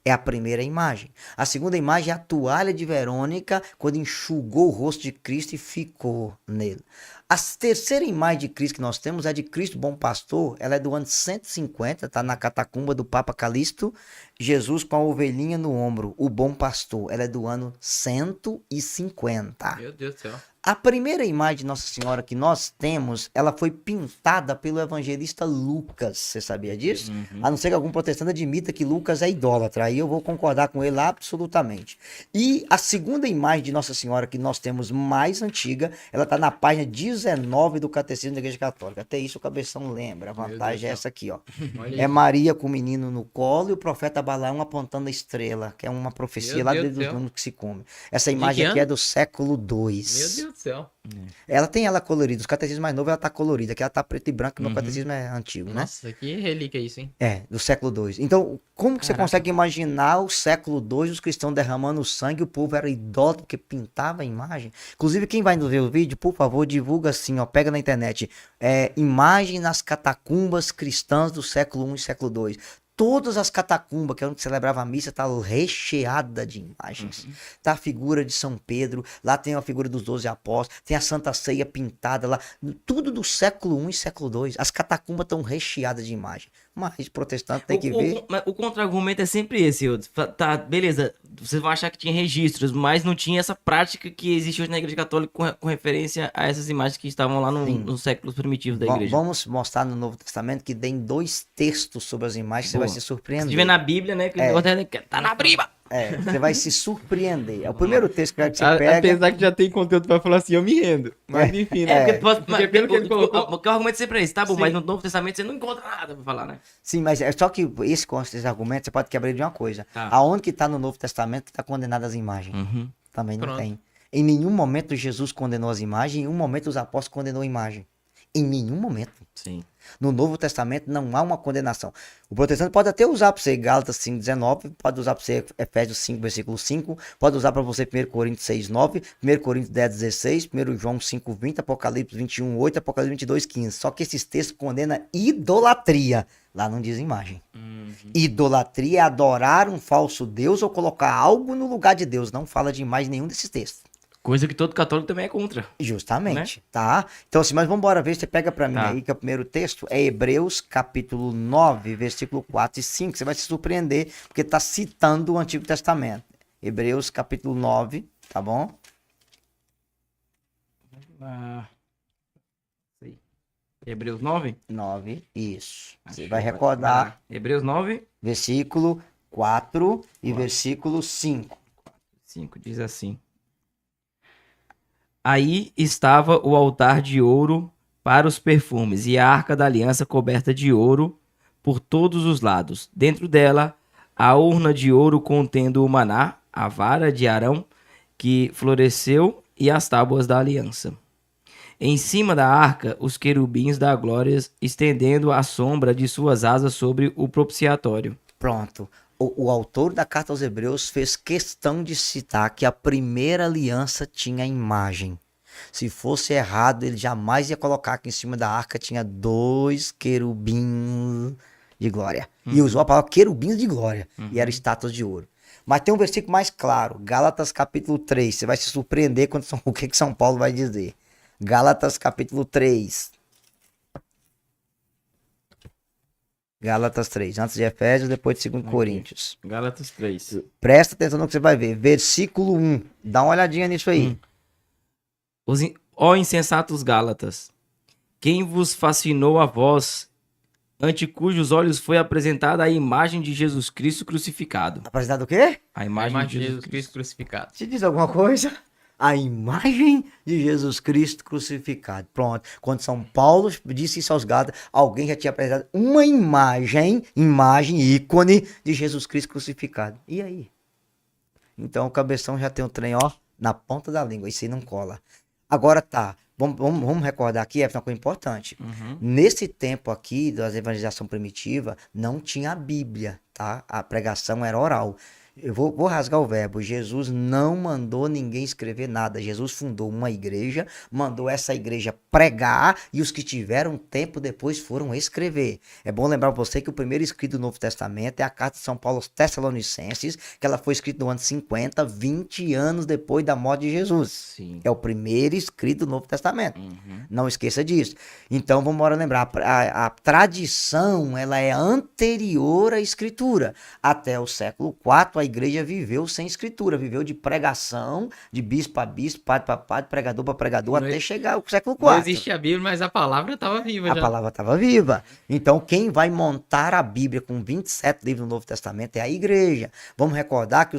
É a primeira imagem. A segunda imagem é a toalha de Verônica, quando enxugou o rosto de Cristo e ficou nele. A terceira imagem de Cristo que nós temos é de Cristo Bom Pastor. Ela é do ano 150, tá na catacumba do Papa Calixto. Jesus com a ovelhinha no ombro, o Bom Pastor. Ela é do ano 150. Meu Deus do céu. A primeira imagem de Nossa Senhora que nós temos, ela foi pintada pelo evangelista Lucas. Você sabia disso? A não ser que algum protestante admita que Lucas é idólatra. Aí eu vou concordar com ele absolutamente. E a segunda imagem de Nossa Senhora que nós temos mais antiga, ela está na página 19 do Catecismo da Igreja Católica. Até isso o cabeção lembra. A Meu Deus vantagem é do céu. essa aqui, ó. Olha É isso. Maria com o menino no colo e o profeta Balaão apontando a estrela, que é uma profecia Meu lá Deus dentro do dos céu. números que se come. Essa De imagem que aqui é ano? do século II. Meu Deus do céu. Ela tem ela colorida. Os catecismos mais novos ela tá colorida, que ela tá preto e branco, que meu Uhum. catecismo é antigo, né? Nossa, que relíquia isso, hein? É, do século II. Então, como que você Caraca. consegue imaginar o século II, os cristãos derramando sangue, o povo era idólatra porque pintava a imagem? Inclusive, quem vai nos ver o vídeo, por favor, divulga assim, ó, pega na internet, imagem nas catacumbas cristãs do século I e século II. Todas as catacumbas, que é onde celebrava a missa, tá recheada de imagens. Tá a figura de São Pedro, lá tem a figura dos 12 apóstolos, tem a Santa Ceia pintada lá, tudo do século I e século II. As catacumbas estão recheadas de imagem. Mas protestante tem que ver. Mas o contra-argumento é sempre esse, Eudes. Tá, beleza, vocês vão achar que tinha registros, mas não tinha essa prática que existe hoje na Igreja Católica com referência a essas imagens que estavam lá Sim. nos séculos primitivos da Va- Igreja. Vamos mostrar no Novo Testamento que tem 2 textos sobre as imagens, você vai Boa. se Se surpreender. tiver na Bíblia, né? Que o negócio tá na Bíblia. Você vai se surpreender. É o primeiro texto que eu quero que você A- pega. Apesar que já tem conteúdo pra falar assim, eu me rendo. Mas enfim, né? Porque pelo que ele colocou- O argumento sempre é esse, tá bom, Sim. mas no Novo Testamento você não encontra nada pra falar, né? Sim, mas é só que esse argumento você pode quebrar de uma coisa. Tá. Aonde que está no Novo Testamento que está condenado as imagens? Uhum. Também não Pronto. tem. Em nenhum momento Jesus condenou as imagens, em nenhum momento os apóstolos condenou a imagem. Em nenhum momento. Sim. No Novo Testamento não há uma condenação. O protestante pode até usar para você Gálatas 5,19, pode usar para você Efésios 5, versículo 5, pode usar para você 1 Coríntios 6,9, 1 Coríntios 10,16, 1 João 5,20, Apocalipse 21,8, Apocalipse 22,15. Só que esses textos condenam idolatria. Lá não diz imagem. Idolatria é adorar um falso Deus ou colocar algo no lugar de Deus. Não fala de imagem nenhum desses textos. Coisa que todo católico também é contra. Justamente, tá? Então assim, mas vamos embora ver, você pega pra mim Tá. aí, que é o primeiro texto, é Hebreus capítulo 9, versículo 4 e 5, você vai se surpreender, porque tá citando o Antigo Testamento. Hebreus capítulo 9, tá bom? Sei. Hebreus 9? 9, isso. Você Achei, vai vai recordar lá. Hebreus 9, versículo 4 e 4. versículo 5. 5, diz assim. Aí estava o altar de ouro para os perfumes e a arca da aliança coberta de ouro por todos os lados. Dentro dela, a urna de ouro contendo o maná, a vara de Arão que floresceu e as tábuas da aliança. Em cima da arca, os querubins da glória estendendo a sombra de suas asas sobre o propiciatório. Pronto. O autor da carta aos Hebreus fez questão de citar que a primeira aliança tinha imagem. Se fosse errado, ele jamais ia colocar que em cima da arca tinha 2 querubins de glória. E usou a palavra querubins de glória. E eram estátuas de ouro. Mas tem um versículo mais claro. Gálatas capítulo 3. Você vai se surpreender quando o que São Paulo vai dizer. Gálatas capítulo 3. Gálatas 3. Antes de Efésios, depois de 2 Coríntios. Gálatas 3. Presta atenção no que você vai ver. Versículo 1. Dá uma olhadinha nisso aí. Ó insensatos Gálatas, quem vos fascinou a vós, ante cujos olhos foi apresentada a imagem de Jesus Cristo crucificado? Apresentado o quê? A A imagem, imagem de de Jesus Cristo crucificado. Te diz alguma coisa? A imagem de Jesus Cristo crucificado. Pronto. Quando São Paulo disse isso aos Gálatas, alguém já tinha apresentado uma imagem, ícone de Jesus Cristo crucificado. E aí? Então o cabeção já tem o trem, ó, na ponta da língua. Isso aí não cola. Agora tá. Vamos recordar aqui, é uma coisa importante. Nesse tempo aqui da evangelização primitiva, não tinha a Bíblia, tá? A pregação era oral. Eu vou rasgar o verbo. Jesus não mandou ninguém escrever nada. Jesus fundou uma igreja, mandou essa igreja pregar e os que tiveram tempo depois foram escrever. É bom lembrar pra você que o primeiro escrito do Novo Testamento é a carta de São Paulo aos Tessalonicenses, que ela foi escrita no ano 50, 20 anos depois da morte de Jesus. Sim. É o primeiro escrito do Novo Testamento. Não esqueça disso. Então, vamos embora lembrar. A tradição, ela é anterior à escritura. Até o século IV, a igreja viveu sem escritura. Viveu de pregação, de bispo a bispo, padre para padre, pregador para pregador, Não até é- chegar ao século IV. Não existe a Bíblia, mas a palavra estava viva A já. palavra estava viva. Então, quem vai montar a Bíblia com 27 livros do Novo Testamento é a igreja. Vamos recordar que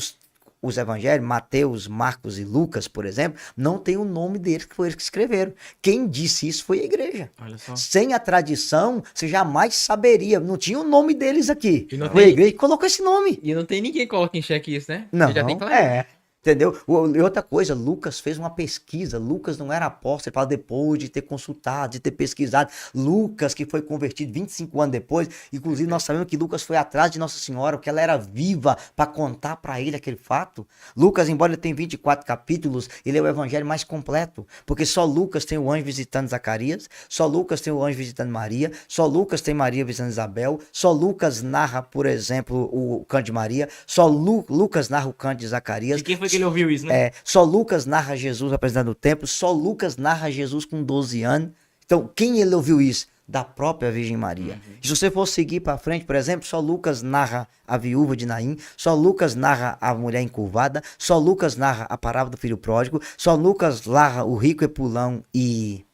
os evangelhos, Mateus, Marcos e Lucas, por exemplo, não tem o nome deles, que foi eles que escreveram. Quem disse isso foi a igreja. Olha só. Sem a tradição, você jamais saberia. Não tinha o nome deles aqui. E não Foi a tem- igreja que colocou esse nome. E não tem ninguém que coloque em xeque isso, né? Não, Já tem claro. é. Entendeu? E outra coisa, Lucas fez uma pesquisa. Lucas não era apóstolo, ele fala depois de ter consultado, de ter pesquisado. Lucas, que foi convertido 25 anos depois, inclusive nós sabemos que Lucas foi atrás de Nossa Senhora, porque ela era viva para contar para ele aquele fato. Lucas, embora ele tenha 24 capítulos, ele é o evangelho mais completo, porque só Lucas tem o anjo visitando Zacarias, só Lucas tem o anjo visitando Maria, só Lucas tem Maria visitando Isabel, só Lucas narra, por exemplo, o canto de Maria, só Lucas narra o canto de Zacarias. De quem foi que ele ouviu isso, né? Só Lucas narra Jesus apresentando o templo, só Lucas narra Jesus com 12 anos. Então, quem ele ouviu isso? Da própria Virgem Maria. Se você for seguir para frente, por exemplo, só Lucas narra a viúva de Naim, só Lucas narra a mulher encurvada, só Lucas narra a parábola do filho pródigo, só Lucas narra o rico Epulão e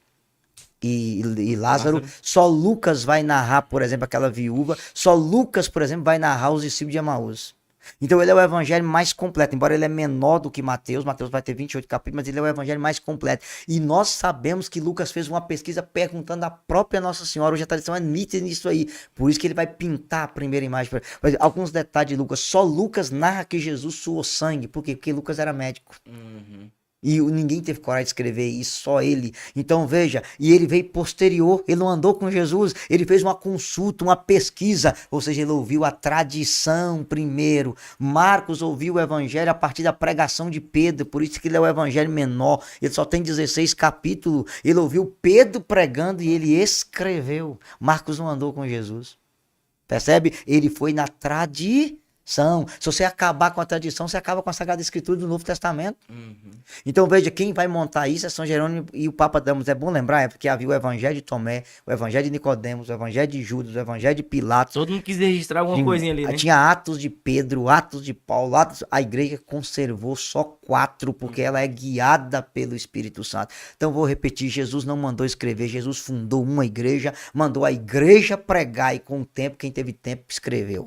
Lázaro, só Lucas vai narrar, por exemplo, aquela viúva, só Lucas, por exemplo, vai narrar os discípulos de Emaús. Então ele é o evangelho mais completo, embora ele é menor do que Mateus vai ter 28 capítulos, mas ele é o evangelho mais completo. E nós sabemos que Lucas fez uma pesquisa perguntando à própria Nossa Senhora, hoje a tradição é nítida nisso aí, por isso que ele vai pintar a primeira imagem. Mas alguns detalhes de Lucas, só Lucas narra que Jesus suou sangue, por quê? Porque Lucas era médico. E ninguém teve coragem de escrever isso, só ele. Então veja, e ele veio posterior, ele não andou com Jesus, ele fez uma consulta, uma pesquisa, ou seja, ele ouviu a tradição primeiro. Marcos ouviu o evangelho a partir da pregação de Pedro, por isso que ele é o evangelho menor, ele só tem 16 capítulos, ele ouviu Pedro pregando e ele escreveu. Marcos não andou com Jesus, percebe? Ele foi na tradição. Se você acabar com a tradição, você acaba com a Sagrada Escritura do Novo Testamento. Então veja, quem vai montar isso é São Jerônimo e o Papa Damos. É bom lembrar, porque havia o Evangelho de Tomé, o Evangelho de Nicodemos, o Evangelho de Judas, o Evangelho de Pilatos. Todo mundo quis registrar alguma coisinha ali, né? Tinha Atos de Pedro, Atos de Paulo, a igreja conservou só 4, porque ela é guiada pelo Espírito Santo. Então vou repetir, Jesus não mandou escrever, Jesus fundou uma igreja, mandou a igreja pregar e com o tempo, quem teve tempo escreveu.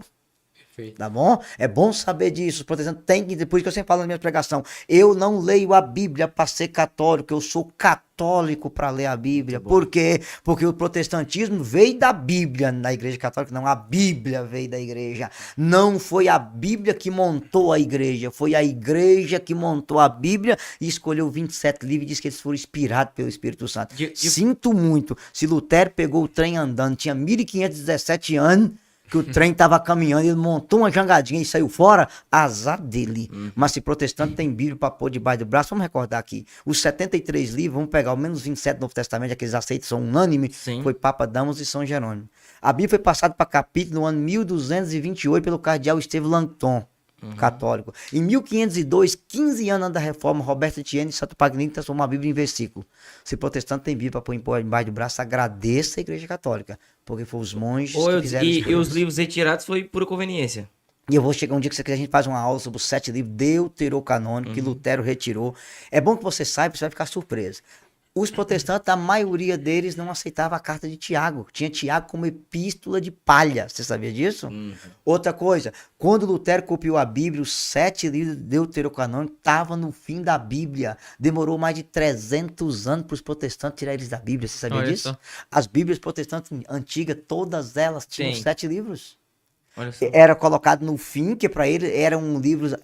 Tá bom? É bom saber disso. Os protestantes têm que, depois que eu sempre falo na minha pregação, eu não leio a Bíblia para ser católico, eu sou católico para ler a Bíblia. Por quê? Porque o protestantismo veio da Bíblia, na igreja católica não, a Bíblia veio da igreja. Não foi a Bíblia que montou a igreja, foi a igreja que montou a Bíblia e escolheu 27 livros e disse que eles foram inspirados pelo Espírito Santo. Sinto muito, se Lutero pegou o trem andando, tinha 1517 anos, que o trem estava caminhando, ele montou uma jangadinha e saiu fora, azar dele. Mas se protestante tem Bíblia para pôr debaixo do braço, vamos recordar aqui, os 73 livros, vamos pegar ao menos 27 do Novo Testamento, aqueles aceitos são unânimes, foi Papa Damos e São Jerônimo. A Bíblia foi passada para capítulo no ano 1228 pelo cardeal Estevão Langton, católico. Em 1502, 15 anos antes da reforma, Roberto Etienne e Santo Pagnini transformou a Bíblia em versículo. Se protestante tem Bíblia para pôr embaixo do braço, agradeça a igreja católica, porque foi os monges que fizeram isso. E os livros retirados foi pura conveniência. E eu vou chegar um dia que você quiser, a gente faz uma aula sobre os 7 livros deuterocanônicos que Lutero retirou. É bom que você saiba, você vai ficar surpreso. Os protestantes, a maioria deles não aceitava a carta de Tiago. Tinha Tiago como epístola de palha. Você sabia disso? Outra coisa, quando Lutero copiou a Bíblia, os 7 livros deuterocanônicos estavam no fim da Bíblia. Demorou mais de 300 anos para os protestantes tirar eles da Bíblia. Você sabia disso? Só. As Bíblias protestantes antigas, todas elas tinham 7 livros. Era colocado no fim, que para ele eram livros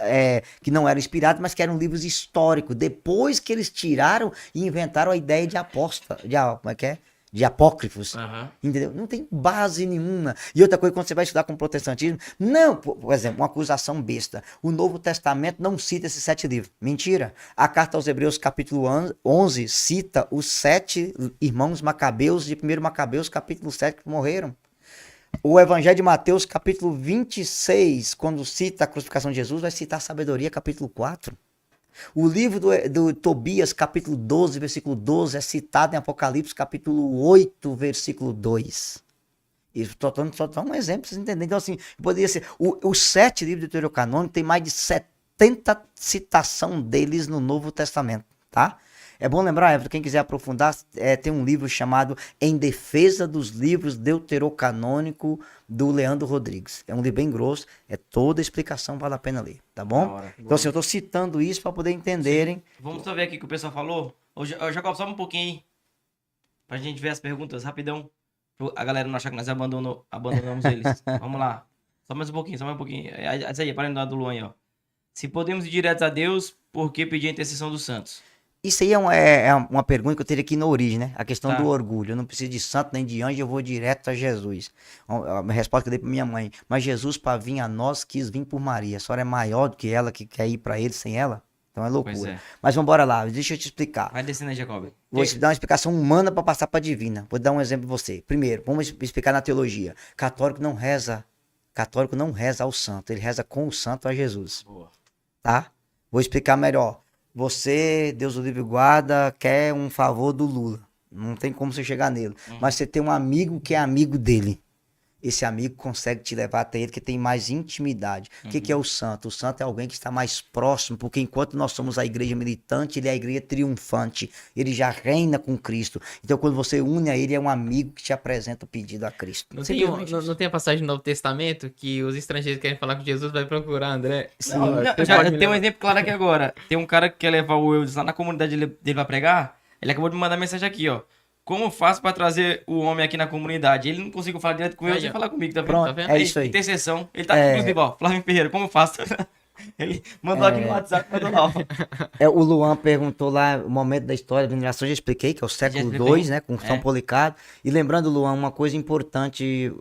que não eram inspirados, mas que eram livros históricos. Depois que eles tiraram e inventaram a ideia de apóstolo, de apócrifos. Entendeu? Não tem base nenhuma. E outra coisa, quando você vai estudar com o protestantismo, não, por exemplo, uma acusação besta. O Novo Testamento não cita esses 7 livros. Mentira. A carta aos Hebreus, capítulo 11, cita os 7 irmãos macabeus de 1 Macabeus, capítulo 7, que morreram. O Evangelho de Mateus, capítulo 26, quando cita a crucificação de Jesus, vai citar a sabedoria, capítulo 4. O livro do Tobias, capítulo 12, versículo 12, é citado em Apocalipse, capítulo 8, versículo 2. Isso só dá um exemplo para vocês entenderem. Então, assim, poderia ser. Os 7 livros do Deuterocanônico tem mais de 70 citação deles no Novo Testamento, tá? É bom lembrar, Everton, quem quiser aprofundar, tem um livro chamado Em Defesa dos Livros Deuterocanônico, do Leandro Rodrigues. É um livro bem grosso, toda a explicação vale a pena ler, tá bom? Então, assim, eu tô citando isso para poder entenderem. Vamos só ver aqui o que o pessoal falou. Ô, Jacob, só um pouquinho aí, pra gente ver as perguntas, rapidão. A galera não achar que nós abandonamos eles. Vamos lá. Só mais um pouquinho. Isso aí, para lembrar do Luan aí, ó. Se podemos ir diretos a Deus, por que pedir a intercessão dos santos? Isso aí é uma pergunta que eu teria aqui na origem, né? A questão Tá. do orgulho. Eu não preciso de santo nem de anjo, eu vou direto a Jesus. A minha resposta que eu dei para minha mãe. Mas Jesus, para vir a nós, quis vir por Maria. A senhora é maior do que ela, que quer ir para ele sem ela? Então é Pois loucura. é. Mas vamos embora lá, deixa eu te explicar. Vai descendo aí, Jacob. Vou te dar uma explicação humana para passar para divina. Vou dar um exemplo para você. Primeiro, vamos explicar na teologia. Católico não reza ao santo, ele reza com o santo a Jesus. Boa. Tá? Vou explicar melhor. Você, Deus o livre e guarda, quer um favor do Lula. Não tem como você chegar nele. Mas você tem um amigo que é amigo dele. Esse amigo consegue te levar até ele, que tem mais intimidade. O que é o santo? O santo é alguém que está mais próximo, porque enquanto nós somos a igreja militante, ele é a igreja triunfante. Ele já reina com Cristo. Então, quando você une a ele, é um amigo que te apresenta o pedido a Cristo. Não tem a passagem do Novo Testamento que os estrangeiros querem falar com Jesus, vai procurar André? Não, tem um exemplo claro aqui agora. Tem um cara que quer levar o Eudes lá na comunidade dele pra pregar. Ele acabou de me mandar mensagem aqui, ó. Como faço pra trazer o homem aqui na comunidade? Ele não conseguiu falar direto com ele, sem falar comigo, tá vendo? Pronto, Tá vendo? é isso aí. Intercessão. Ele tá inclusive, ó, Flávio Ferreira, como eu faço? Ele mandou aqui no WhatsApp, mandou lá, ó. O Luan perguntou lá o momento da história da veneração, já expliquei, que é o século II, né, com São Policarpo. E lembrando, Luan, uma coisa importante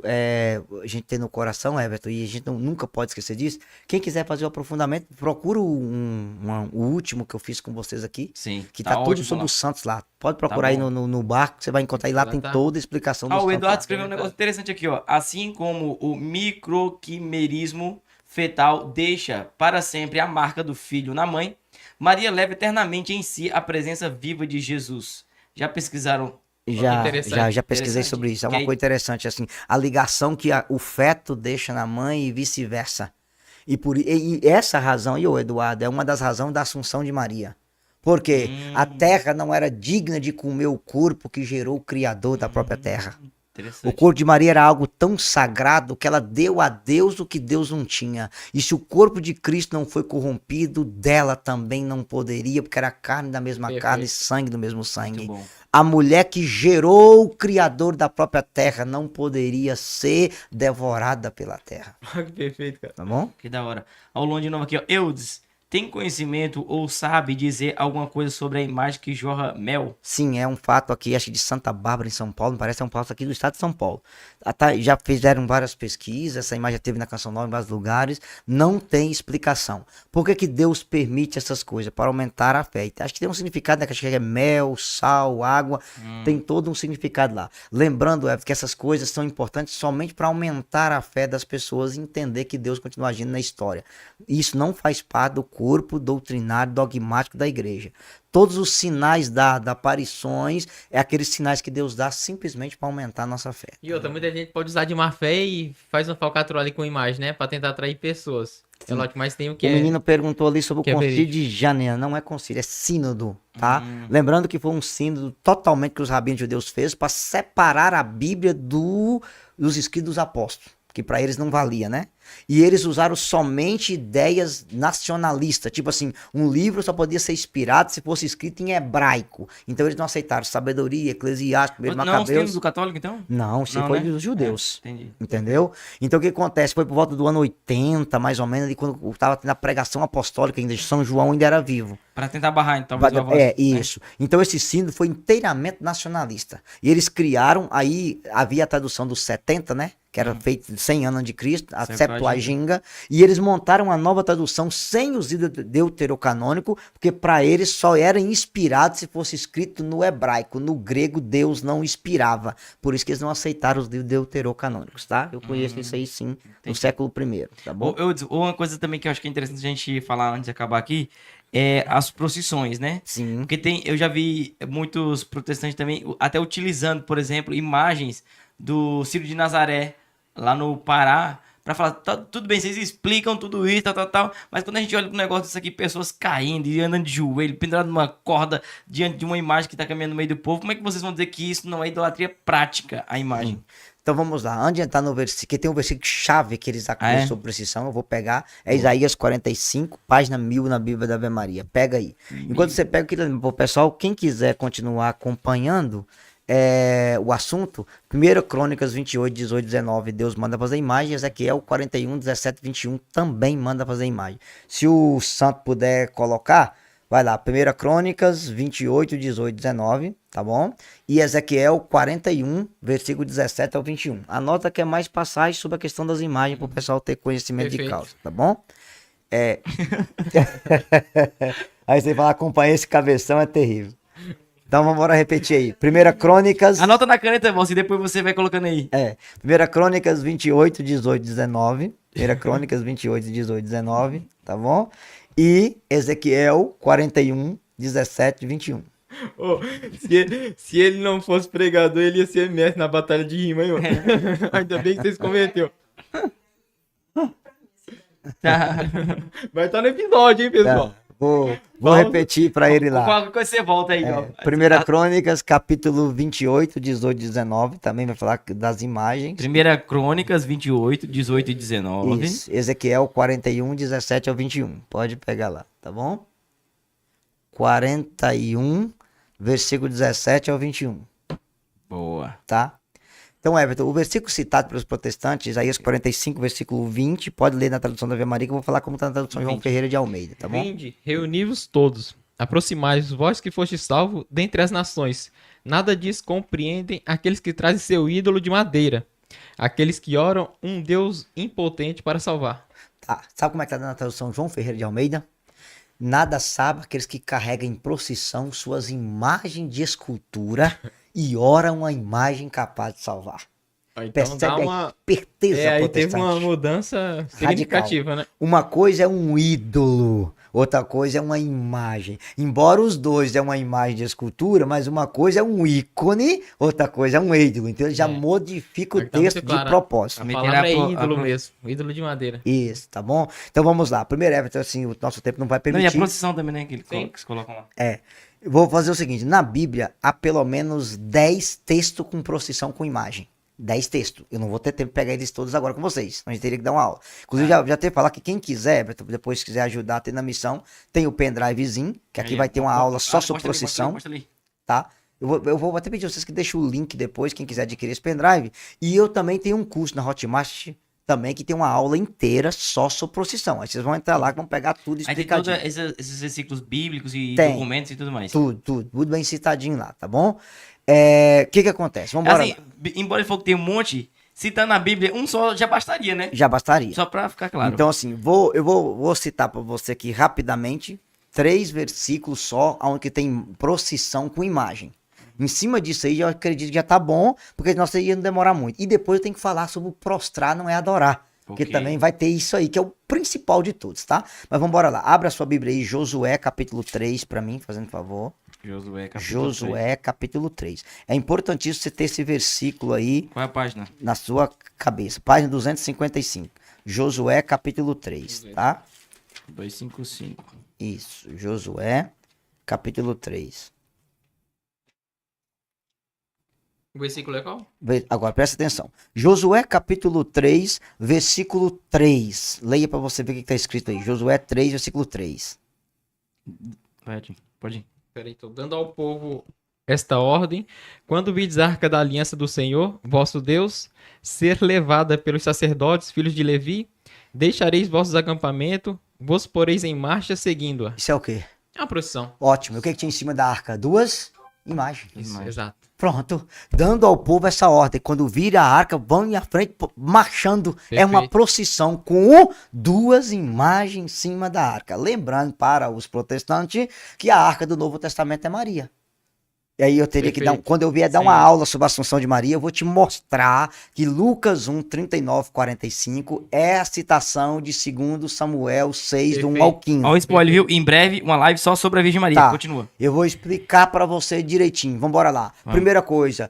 a gente ter no coração, Everton, e a gente nunca pode esquecer disso. Quem quiser fazer o aprofundamento, procura o último que eu fiz com vocês aqui. Sim, que tá tudo sobre os santos lá. Pode procurar aí no barco, você vai encontrar aí lá, tem toda a explicação dos o santos. Eduardo escreveu um negócio interessante aqui, ó. Assim como o microquimerismo fetal deixa para sempre a marca do filho na mãe, Maria leva eternamente em si a presença viva de Jesus. Já pesquisaram? Já pesquisei sobre isso. É uma coisa interessante, assim, a ligação que o feto deixa na mãe e vice-versa. E essa razão, Eduardo, é uma das razões da Assunção de Maria. Porque a terra não era digna de comer o corpo que gerou o Criador da própria terra. O corpo de Maria era algo tão sagrado que ela deu a Deus o que Deus não tinha. E se o corpo de Cristo não foi corrompido, dela também não poderia, porque era carne da mesma carne e sangue do mesmo sangue. A mulher que gerou o Criador da própria terra não poderia ser devorada pela terra. Que perfeito, cara. Tá bom? Que da hora. Ao longe de novo aqui, ó. Eudes, tem conhecimento ou sabe dizer alguma coisa sobre a imagem que jorra mel? Sim, é um fato aqui, acho que de Santa Bárbara, em São Paulo, me parece que é um fato aqui do estado de São Paulo. Já fizeram várias pesquisas, essa imagem já teve na Canção Nova em vários lugares, não tem explicação. Por que Deus permite essas coisas? Para aumentar a fé. Acho que tem um significado, né? Acho que é mel, sal, água, tem todo um significado lá. Lembrando, que essas coisas são importantes somente para aumentar a fé das pessoas e entender que Deus continua agindo na história. Isso não faz parte do corpo doutrinário, dogmático da igreja. Todos os sinais da aparições é aqueles sinais que Deus dá simplesmente para aumentar a nossa fé. E outra, muita gente pode usar de má fé e faz uma falcatrua ali com imagem, né? Para tentar atrair pessoas. É lógico, mas tem o que O menino perguntou ali sobre o concílio verídico. de Janeiro. Não é concílio, é sínodo, tá? Lembrando que foi um sínodo totalmente que os rabinos judeus fez para separar a Bíblia dos escritos dos apóstolos, que para eles não valia, né? E eles usaram somente ideias nacionalistas. Tipo assim, um livro só podia ser inspirado se fosse escrito em hebraico. Então eles não aceitaram sabedoria, eclesiástico, Não, os Macabeus. termos do católico, então? Não, isso foi dos judeus. Entendi. Entendeu? Então o que acontece? Foi por volta do ano 80, mais ou menos, ali, quando estava tendo a pregação apostólica ainda, São João ainda era vivo. Para tentar barrar, então. Talvez, Isso. Então esse sínodo foi inteiramente nacionalista. E eles criaram, aí havia a tradução dos 70, né? Que era feito 100 anos de Cristo, a Septuaginta, e eles montaram uma nova tradução sem os deuterocanônico, porque para eles só era inspirado se fosse escrito no hebraico. No grego, Deus não inspirava. Por isso que eles não aceitaram os deuterocanônicos, tá? Eu conheço isso aí sim, no século I, tá bom? Uma coisa também que eu acho que é interessante a gente falar antes de acabar aqui, é as procissões, né? Sim. Porque eu já vi muitos protestantes também, até utilizando, por exemplo, imagens do Ciro de Nazaré, lá no Pará, pra falar, tudo bem, vocês explicam tudo isso, tal, mas quando a gente olha pro negócio disso aqui, pessoas caindo e andando de joelho, pendurado numa corda diante de uma imagem que tá caminhando no meio do povo, como é que vocês vão dizer que isso não é idolatria prática, a imagem? Então vamos lá, antes de entrar no versículo, que tem um versículo chave que eles acusam sobre precisão, eu vou pegar, é Isaías 45, página 1000 na Bíblia da Ave Maria, pega aí. Enquanto você pega, eu queria lembrar pro pessoal, quem quiser continuar acompanhando, o assunto, 1 Crônicas 28, 18, 19, Deus manda fazer imagem, Ezequiel 41, 17, 21 também manda fazer imagem. Se o santo puder colocar, vai lá, 1 Crônicas 28, 18, 19, tá bom? E Ezequiel 41, versículo 17 ao 21. Anota que é mais passagem sobre a questão das imagens para o pessoal ter conhecimento de Perfeito. causa, tá bom? Aí você fala, acompanhar esse cabeção é terrível. Então vamos embora repetir aí. 1 Crônicas... Anota na caneta, você, e depois você vai colocando aí. 1 Crônicas 28, 18, 19. 1 Crônicas 28, 18, 19, tá bom? E Ezequiel 41, 17, 21. Ô, se ele não fosse pregador, ele ia ser mestre na batalha de rima, hein, mano? Ainda bem que você se converteu. Vai estar no episódio, hein, pessoal? Vou Vamos. repetir para ele lá. Qualquer coisa você volta aí, ó. 1 Crônicas, capítulo 28, 18, 19. Também vai falar das imagens. 1 Crônicas 28, 18 e 19. Isso. Ezequiel 41, 17 ao 21. Pode pegar lá, tá bom? 41, versículo 17 ao 21. Boa. Tá? Então, Everton, o versículo citado pelos protestantes, Isaías 45, versículo 20, pode ler na tradução da Ave Maria, que eu vou falar como está na tradução João 20. Ferreira de Almeida, tá bom? Vinde, reuni-vos todos, aproximai-vos, vós que foste salvo dentre as nações. Nada disso compreendem aqueles que trazem seu ídolo de madeira, aqueles que oram um Deus impotente para salvar. Tá. Sabe como é que tá na tradução João Ferreira de Almeida? Nada sabe aqueles que carregam em procissão suas imagens de escultura e oram a imagem capaz de salvar. Então Percebe dá a uma... esperteza aí teve protestante. uma mudança significativa, né? Uma coisa é um ídolo, outra coisa é uma imagem. Embora os dois é uma imagem de escultura, mas uma coisa é um ícone, outra coisa é um ídolo. Então ele já modifica o Então, texto muito claro, de propósito. A Meter palavra é a pro- ídolo a- mesmo, ídolo de madeira. Isso, tá bom? Então vamos lá. Primeiro, Everton, assim, o nosso tempo não vai Não, e a permitir. procissão também, né? Que Sim. eles colocam lá. Eu vou fazer o seguinte: na Bíblia há pelo menos 10 textos com procissão com imagem. 10 textos. Eu não vou ter tempo de pegar eles todos agora com vocês. A gente teria que dar uma aula. Inclusive, já até falar que quem quiser, depois quiser ajudar, tem na missão, tem o pendrivezinho, que aqui Aí, vai ter uma aula só sobre mostra ali, procissão, mostra ali. tá? Eu vou até pedir vocês que deixem o link depois, quem quiser adquirir esse pendrive. E eu também tenho um curso na Hotmart também, que tem uma aula inteira só sobre procissão. Aí vocês vão entrar lá, que vão pegar tudo Aí tem todos explicadinho. esses versículos bíblicos e Tem. documentos e tudo mais. Tudo bem citadinho lá, tá bom? O que acontece? Vamos embora Assim, lá. embora ele falou que tem um monte, se tá na Bíblia, um só já bastaria, né? Já bastaria. Só pra ficar claro. Então, assim, eu vou citar para você aqui rapidamente 3 versículos só, onde tem procissão com imagem. Em cima disso aí, eu acredito que já tá bom, porque nós ia não demorar muito. E depois eu tenho que falar sobre o prostrar, não é adorar. Porque Ok. também vai ter isso aí, que é o principal de todos, tá? Mas vamos embora lá. Abra sua Bíblia aí, Josué, capítulo 3, para mim, fazendo favor. Josué, capítulo 3. Josué, capítulo 3. É importantíssimo você ter esse versículo aí Qual é a página? na sua cabeça. Página 255. Josué, capítulo 3, tá? 255. Isso, Josué, capítulo 3. O versículo é qual? Agora, presta atenção. Josué, capítulo 3, versículo 3. Leia para você ver o que está escrito aí. Josué 3, versículo 3. Vai, Tim, pode ir. Peraí, tô dando ao povo esta ordem. Quando vides a arca da aliança do Senhor, vosso Deus, ser levada pelos sacerdotes, filhos de Levi, deixareis vossos acampamentos, vos poreis em marcha seguindo-a. Isso é o quê? É uma procissão. Ótimo. O que tinha em cima da arca? 2 imagens. Imagem. Exato. Pronto. Dando ao povo essa ordem. Quando vira a arca, vão à frente, marchando. É uma Perfeito. procissão com 2 imagens em cima da arca. Lembrando para os protestantes que a arca do Novo Testamento é Maria. E aí eu teria que dar, Perfeito. quando eu vier dar uma aula sobre a Assunção de Maria, eu vou te mostrar que Lucas 1, 39, 45 é a citação de 2 Samuel 6, do 1 ao 15. Ó, o spoiler, viu? Em breve, uma live só sobre a Virgem Maria. Tá. Continua. Eu vou explicar para você direitinho. Vamos lá. Vamos. Primeira coisa,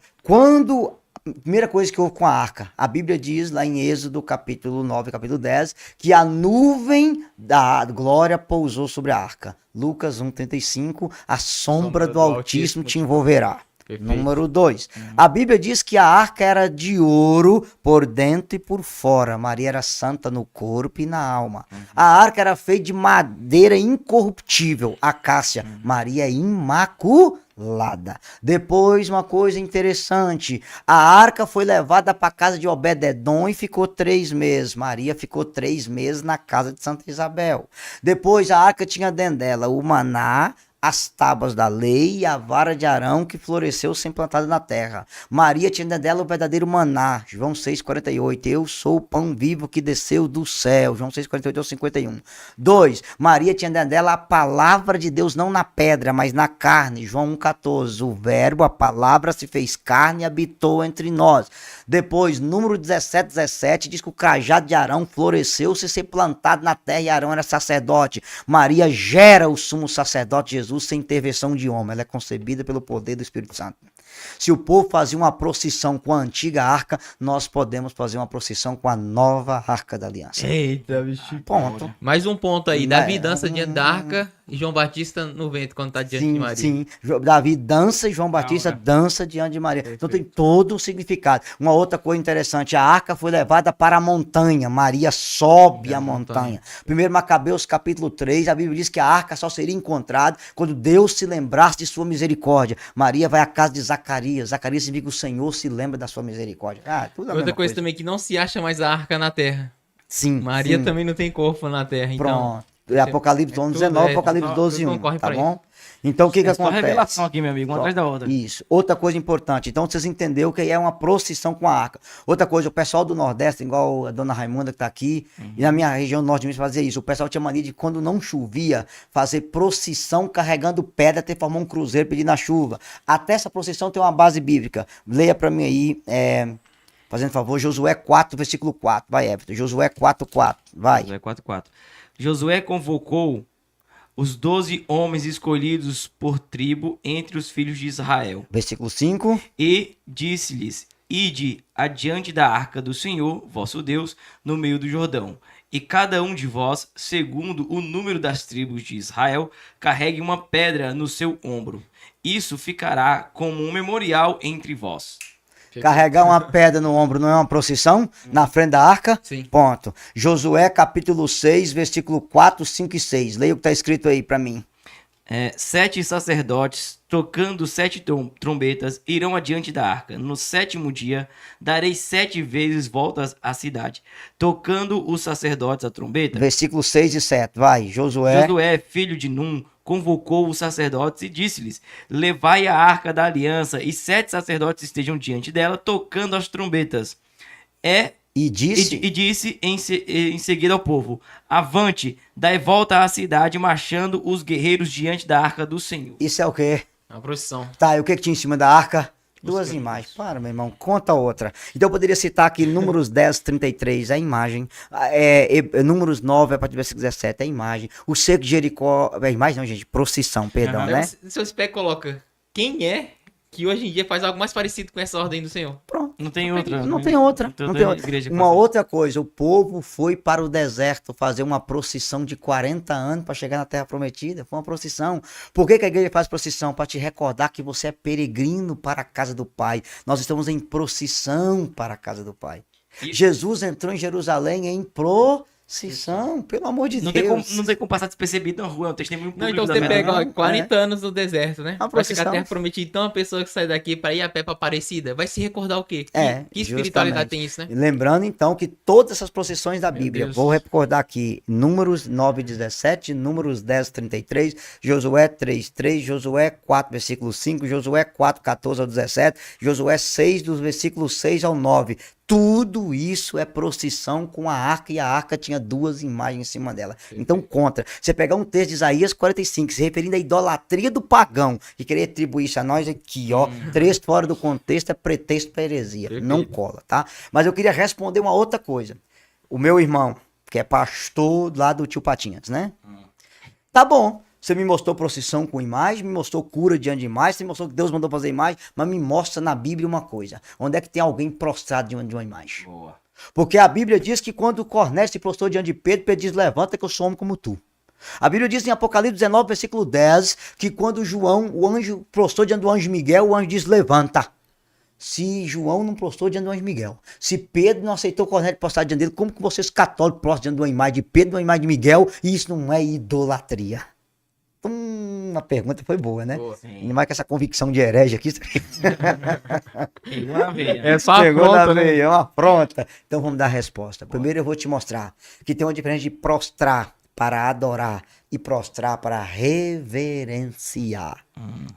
primeira coisa que houve com a arca, a Bíblia diz lá em Êxodo capítulo 9, capítulo 10, que a nuvem da glória pousou sobre a arca. Lucas 1:35, a sombra do Altíssimo te envolverá. Perfeito. Número 2. A Bíblia diz que a arca era de ouro por dentro e por fora. Maria era santa no corpo e na alma. A arca era feita de madeira incorruptível, acácia. Maria é imaculada. Depois, uma coisa interessante. A arca foi levada para a casa de Obed-edom e ficou 3 meses. Maria ficou 3 meses na casa de Santa Isabel. Depois, a arca tinha dentro dela o maná, as tábuas da lei e a vara de Arão que floresceu sem plantada na terra. Maria tinha dentro dela o verdadeiro maná. João 6,48. Eu sou o pão vivo que desceu do céu. João 6,48 ao 51. 2. Maria tinha dentro dela a palavra de Deus, não na pedra, mas na carne. João 1,14. O verbo, a palavra, se fez carne e habitou entre nós. Depois, número 17 diz que o cajado de Arão floresceu sem ser plantado na terra e Arão era sacerdote. Maria gera o sumo sacerdote Jesus sem intervenção de homem. Ela é concebida pelo poder do Espírito Santo. Se o povo fazia uma procissão com a antiga arca, nós podemos fazer uma procissão com a nova arca da aliança. Eita, bicho. Ponto. Mais um ponto aí. Davi dança diante da arca e João Batista no vento quando tá diante de Maria. Sim. Davi dança e João Batista dança diante de Maria. Então tem todo um significado. Uma outra coisa interessante, a arca foi levada para a montanha. Maria sobe a montanha. 1 Macabeus capítulo 3, a Bíblia diz que a arca só seria encontrada quando Deus se lembrasse de sua misericórdia. Maria vai à casa de Zacarias. Zacarias significa que o Senhor se lembra da sua misericórdia. Tudo a Outra mesma coisa também que não se acha mais a arca na terra. Sim. Maria sim. também não tem corpo na terra, então. Pronto. Apocalipse 11, tudo, 19, Apocalipse 12, 1. concorre Tá pra bom? Então o que É só acontece? revelação aqui, meu amigo, uma atrás da outra. Isso. Outra coisa importante. Então vocês entenderam que é uma procissão com a arca. Outra coisa, o pessoal do Nordeste, igual a dona Raimunda que tá aqui, e na minha região do Norte de Minas fazia isso. O pessoal tinha mania de, quando não chovia, fazer procissão carregando pedra até formar um cruzeiro pedindo a chuva. Até essa procissão tem uma base bíblica. Leia pra mim aí, fazendo favor, Josué 4, versículo 4. Vai, Everton. Josué 4:4. Vai. Josué 4:4. Josué convocou os 12 homens escolhidos por tribo entre os filhos de Israel. Versículo 5. E disse-lhes: Ide adiante da arca do Senhor, vosso Deus, no meio do Jordão. E cada um de vós, segundo o número das tribos de Israel, carregue uma pedra no seu ombro. Isso ficará como um memorial entre vós. Carregar uma pedra no ombro não é uma procissão? Na frente da arca? Sim. Ponto. Josué capítulo 6, versículo 4, 5 e 6. Leia o que está escrito aí para mim. 7 sacerdotes, tocando 7 trombetas, irão adiante da arca. No 7º dia, darei 7 vezes voltas à cidade, tocando os sacerdotes a trombeta. Versículo 6 e 7. Vai, Josué. Josué, filho de Num, convocou os sacerdotes e disse-lhes: Levai a arca da aliança, e 7 sacerdotes estejam diante dela, tocando as trombetas. E disse. E disse em seguida ao povo: Avante, dai volta à cidade, marchando os guerreiros diante da arca do Senhor. Isso é o quê? Uma procissão. Tá, e o que tinha em cima da arca? Duas imagens. Para, meu irmão, conta outra. Então eu poderia citar aqui Números 10, 33, é a imagem. Números 9, a partir do versículo 17, é a imagem. O seco de Jericó. É imagem, não, gente. Procissão, perdão, né? Se você pega e coloca quem é que hoje em dia faz algo mais parecido com essa ordem do Senhor. Pronto. Não tem outra. Não tem outra. Toda Não tem outra. igreja Uma faz isso. outra coisa, o povo foi para o deserto fazer uma procissão de 40 anos para chegar na Terra Prometida. Foi uma procissão. Por que a igreja faz procissão? Para te recordar que você é peregrino para a casa do Pai. Nós estamos em procissão para a casa do Pai. Jesus entrou em Jerusalém em procissão, pelo amor de Não Deus. tem como passar despercebido na rua, é um testemunho Não, público então da você minha pega vida. ó, 40 anos no deserto, né? Uma Vai ficar procissão. terra prometida. Então a pessoa que sai daqui para ir a pé pra Aparecida vai se recordar o quê? Que espiritualidade justamente. tem isso, né? E lembrando então que todas essas procissões da Bíblia, Deus. vou recordar aqui, Números 9, 17, Números 10, 33, Josué 3, 3, Josué 4, versículo 5, Josué 4, 14 ao 17, Josué 6, dos versículos 6 ao 9. Tudo isso é procissão com a arca, e a arca tinha 2 imagens em cima dela. Então contra. Você pegar um texto de Isaías 45, se referindo à idolatria do pagão, e querer atribuir isso a nós aqui, ó, trecho fora do contexto é pretexto para heresia. Perfeito. Não cola, tá? Mas eu queria responder uma outra coisa. O meu irmão, que é pastor lá do Tio Patinhas, né? Tá bom. Você me mostrou procissão com imagem, me mostrou cura diante de imagem, você me mostrou que Deus mandou fazer imagem, mas me mostra na Bíblia uma coisa. Onde é que tem alguém prostrado diante de uma imagem? Boa. Porque a Bíblia diz que quando Cornélio se prostrou diante de Pedro, Pedro diz: levanta que eu sou homem como tu. A Bíblia diz em Apocalipse 19, versículo 10, que quando João, o anjo prostrou diante do anjo Miguel, o anjo diz, levanta. Se João não prostrou diante do anjo Miguel, se Pedro não aceitou Cornélio prostrar diante dele, como que vocês católicos prostram diante de uma imagem de Pedro, de uma imagem de Miguel, e isso não é idolatria? A pergunta foi boa, né? Boa. Ainda mais com essa convicção de herege aqui. Pegou na veia. É só Pegou na afronta, né? veia, é uma afronta. Então vamos dar a resposta. Primeiro eu vou te mostrar que tem uma diferença de prostrar para adorar e prostrar para reverenciar.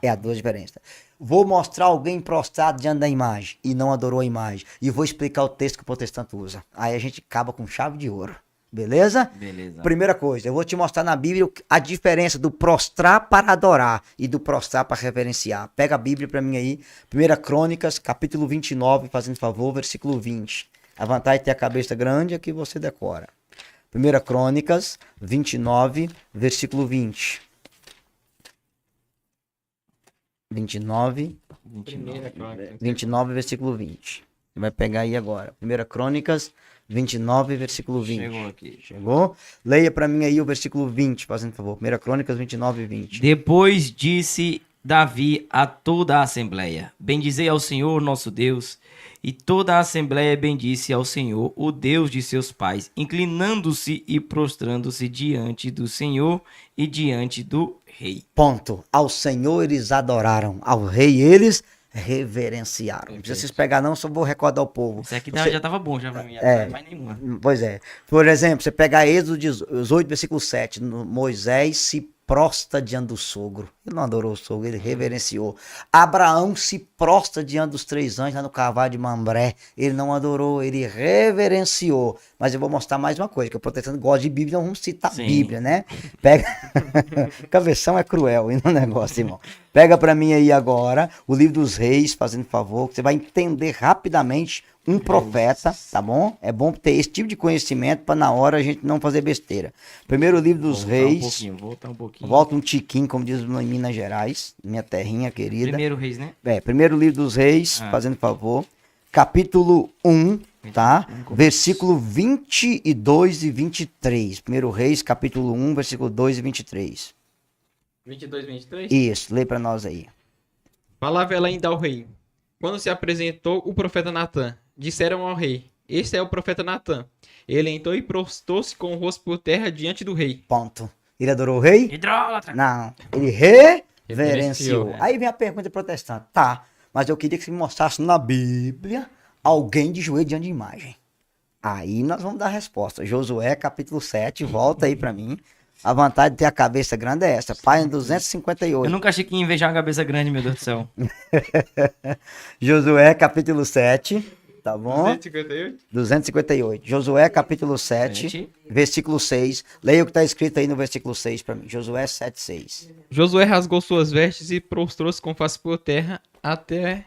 É a duas diferenças. Vou mostrar alguém prostrado diante da imagem e não adorou a imagem. E vou explicar o texto que o protestante usa. Aí a gente acaba com chave de ouro. Beleza? Beleza. Primeira coisa, eu vou te mostrar na Bíblia a diferença do prostrar para adorar e do prostrar para reverenciar. Pega a Bíblia para mim aí. 1 Crônicas, capítulo 29, fazendo favor, versículo 20. A vantagem de ter a cabeça grande é que você decora. 1 Crônicas 29, versículo 20. 29, versículo 20. Você vai pegar aí agora. 1 Crônicas 29, versículo 20. Chegou aqui. Chegou? Leia para mim aí o versículo 20, fazendo favor. 1 Crônicas 29, 20. Depois disse Davi a toda a assembleia: Bendizei ao Senhor nosso Deus. E toda a assembleia bendisse ao Senhor, o Deus de seus pais, inclinando-se e prostrando-se diante do Senhor e diante do rei. Ponto. Ao Senhor eles adoraram, ao rei eles reverenciaram. Não precisa se pegar não, só vou recordar o povo. Isso aqui Você- já tava bom já pra mim, É. mais nenhuma. Pois é. Por exemplo, você pegar Êxodo 18, versículo 7, Moisés se prostra diante do sogro. Ele não adorou o sogro, ele reverenciou. Abraão se prostra diante dos 3 anjos lá no cavalo de Mambré. Ele não adorou, ele reverenciou. Mas eu vou mostrar mais uma coisa, que o protestante gosta de Bíblia, então vamos citar Sim. Bíblia, né? Pega. Cabeção é cruel, e no negócio, irmão. Pega pra mim aí agora o livro dos reis, fazendo favor, que você vai entender rapidamente um profeta, tá bom? É bom ter esse tipo de conhecimento para na hora a gente não fazer besteira. Primeiro livro dos reis, Voltar um pouquinho. volta um tiquinho, como diz em Minas Gerais, minha terrinha querida. Primeiro reis, né? Primeiro livro dos reis, Ah. fazendo favor, capítulo 1, tá? Versículo 22 e 23. Primeiro reis, capítulo 1, versículo 2 e 23. 22, 23. Isso, lê para nós aí. Falava ela ainda ao rei. Quando se apresentou o profeta Natã, disseram ao rei: Este é o profeta Natã. Ele entrou e prostou-se com o rosto por terra diante do rei. Ponto. Ele adorou o rei? Idólatra. Não. Ele reverenciou. Reverenciou. Aí vem a pergunta protestante. Tá, mas eu queria que você me mostrasse na Bíblia alguém de joelho diante de imagem. Aí nós vamos dar a resposta. Josué, capítulo 7, volta aí pra mim. A vantagem de ter a cabeça grande é essa. Página 258. Eu nunca achei que ia invejar uma cabeça grande, meu Deus do céu. Josué, capítulo 7, tá bom? 258. 258. Josué, capítulo 7, 7. versículo 6. Leia o que tá escrito aí no versículo 6 pra mim. Josué 7, 6. Josué rasgou suas vestes e prostrou-se com face por terra até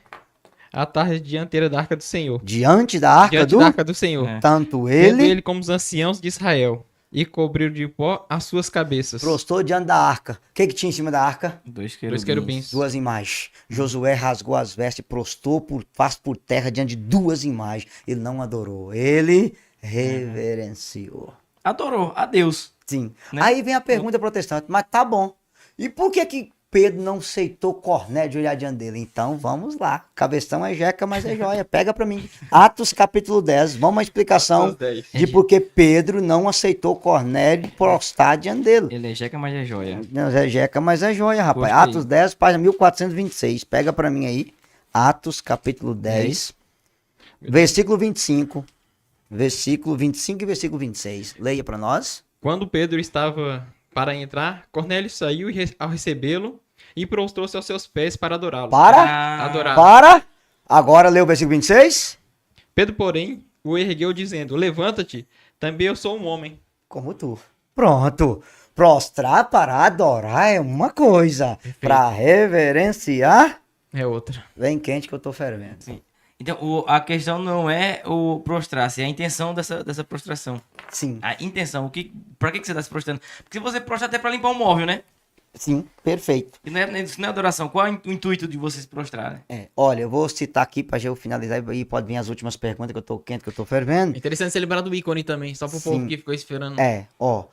a tarde dianteira da arca do Senhor. Diante da arca Diante do... da arca do Senhor. É. Tanto Vendo ele... ele como os anciãos de Israel, e cobriu de pó as suas cabeças. Prostou diante da arca. O que tinha em cima da arca? Dois Dois querubins. Duas imagens. Josué rasgou as vestes e prostou face por terra diante de 2 imagens. Ele não adorou. Ele reverenciou. Adorou a Deus. Sim. Né? Aí vem a pergunta protestante. Mas tá bom. E por que Pedro não aceitou Cornélio de olhar diante dele? Então vamos lá. Cabeção é jeca, mas é joia. Pega pra mim. Atos capítulo 10. Vamos à explicação Atos 10. de por que Pedro não aceitou Cornélio prostrar diante dele. Ele é jeca, mas é joia. Não, é jeca, mas é joia, rapaz. Gostei. Atos 10, página 1426. Pega pra mim aí. Atos, capítulo 10, versículo 25. Versículo 25 e versículo 26. Leia pra nós. Quando Pedro estava para entrar, Cornélio saiu ao recebê-lo e prostrou-se aos seus pés para adorá-lo. Para, Adorar. para. Agora lê o versículo 26. Pedro, porém, o ergueu dizendo: Levanta-te, também eu sou um homem. Como tu. Pronto. Prostrar para adorar é uma coisa. Pra reverenciar, É outra. vem quente que eu tô fervendo. Então, a questão não é o prostrar-se, é a intenção dessa prostração. Sim, A intenção, pra que você tá se prostrando? Porque você prostra até pra limpar um móvel, né? sim, perfeito. E isso não é adoração. Qual é o intuito de você se prostrar? Né? Olha, eu vou citar aqui pra eu finalizar e aí pode vir as últimas perguntas que eu tô quente, que eu tô fervendo. É interessante você lembrar do ícone também, só pro Sim. povo que ficou esperando. Ó.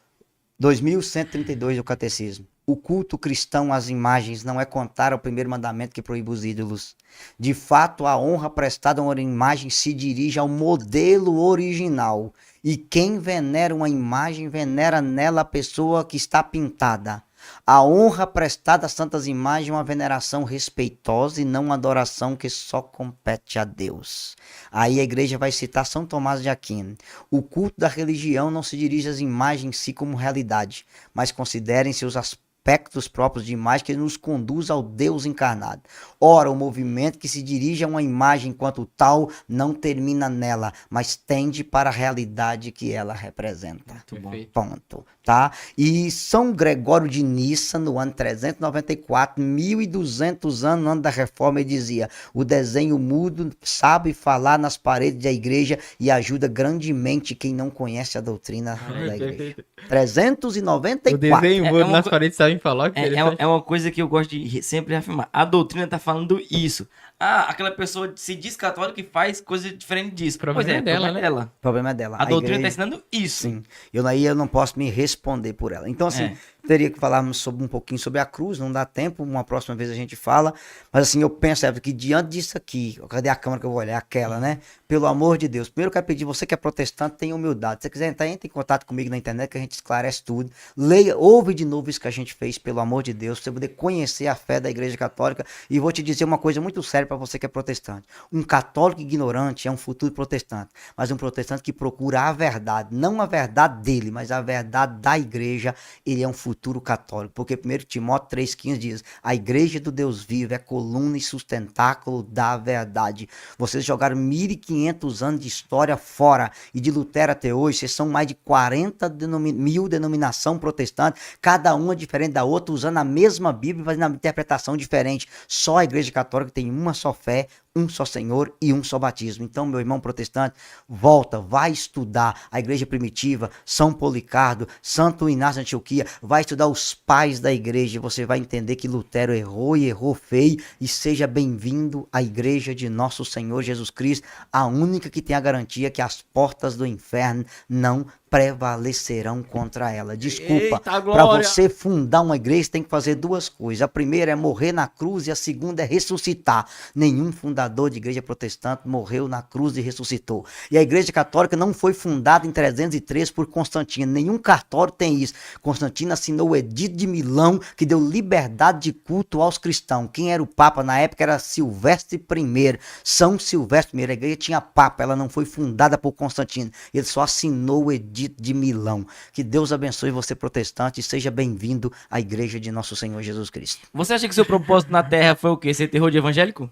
2132 do Catecismo. O culto cristão às imagens não é contar ao primeiro mandamento que proíbe os ídolos. De fato, a honra prestada a uma imagem se dirige ao modelo original. E quem venera uma imagem, venera nela a pessoa que está pintada. A honra prestada a santas imagens é uma veneração respeitosa e não uma adoração que só compete a Deus. Aí a igreja vai citar São Tomás de Aquino. O culto da religião não se dirige às imagens em si como realidade, mas considerem-se os aspectos próprios de imagem que nos conduz ao Deus encarnado. Ora, o movimento que se dirige a uma imagem enquanto tal não termina nela, mas tende para a realidade que ela representa. Perfeito. Ponto. Tá? E São Gregório de Nissa, no ano 394, 1200 anos, no ano da reforma, ele dizia: o desenho mudo sabe falar nas paredes da igreja e ajuda grandemente quem não conhece a doutrina da igreja. 394. O desenho mudo uma nas paredes sabem falar. Que É uma coisa que eu gosto de sempre reafirmar. A doutrina tá falando isso. Ah, aquela pessoa se diz católica e faz coisa diferente disso. Problema é dela, né? O problema é dela. A doutrina igreja... tá ensinando isso. Sim. Eu não posso me responder por ela. Então, assim, teria que falarmos um pouquinho sobre a cruz, não dá tempo, uma próxima vez a gente fala. Mas, assim, eu penso, que diante disso aqui, cadê a câmera que eu vou olhar? Aquela, né? Pelo amor de Deus. Primeiro eu quero pedir, você que é protestante, tenha humildade. Se você quiser entrar, entre em contato comigo na internet que a gente esclarece tudo. Leia, ouve de novo isso que a gente fez, pelo amor de Deus, pra você poder conhecer a fé da Igreja Católica. E vou te dizer uma coisa muito séria para você que é protestante. Um católico ignorante é um futuro protestante, mas um protestante que procura a verdade, não a verdade dele, mas a verdade da igreja, ele é um futuro católico, porque 1 Timóteo 3,15 diz: a igreja do Deus vivo é coluna e sustentáculo da verdade. Vocês jogaram 1500 anos de história fora, e de Lutero até hoje, vocês são mais de 40 mil denominações protestantes, cada uma diferente da outra, usando a mesma Bíblia, fazendo uma interpretação diferente. Só a igreja católica tem uma só fé, um só Senhor e um só batismo. Então, meu irmão protestante, volta, vai estudar a igreja primitiva, São Policardo, Santo Inácio de Antioquia, vai estudar os pais da igreja, você vai entender que Lutero errou e errou feio, e seja bem-vindo à igreja de nosso Senhor Jesus Cristo, a única que tem a garantia que as portas do inferno não prevalecerão contra ela. Desculpa, para você fundar uma igreja tem que fazer duas coisas. A primeira é morrer na cruz e a segunda é ressuscitar. Nenhum fundador de igreja protestante morreu na cruz e ressuscitou. E a igreja católica não foi fundada em 303 por Constantino. Nenhum católico tem isso. Constantino assinou o Edito de Milão, que deu liberdade de culto aos cristãos. Quem era o papa na época era Silvestre I. São Silvestre I. A igreja tinha papa, ela não foi fundada por Constantino. Ele só assinou o Edito de Milão. Que Deus abençoe você, protestante, e seja bem-vindo à igreja de nosso Senhor Jesus Cristo. Você acha que seu propósito na Terra foi o quê? Ser terror de evangélico?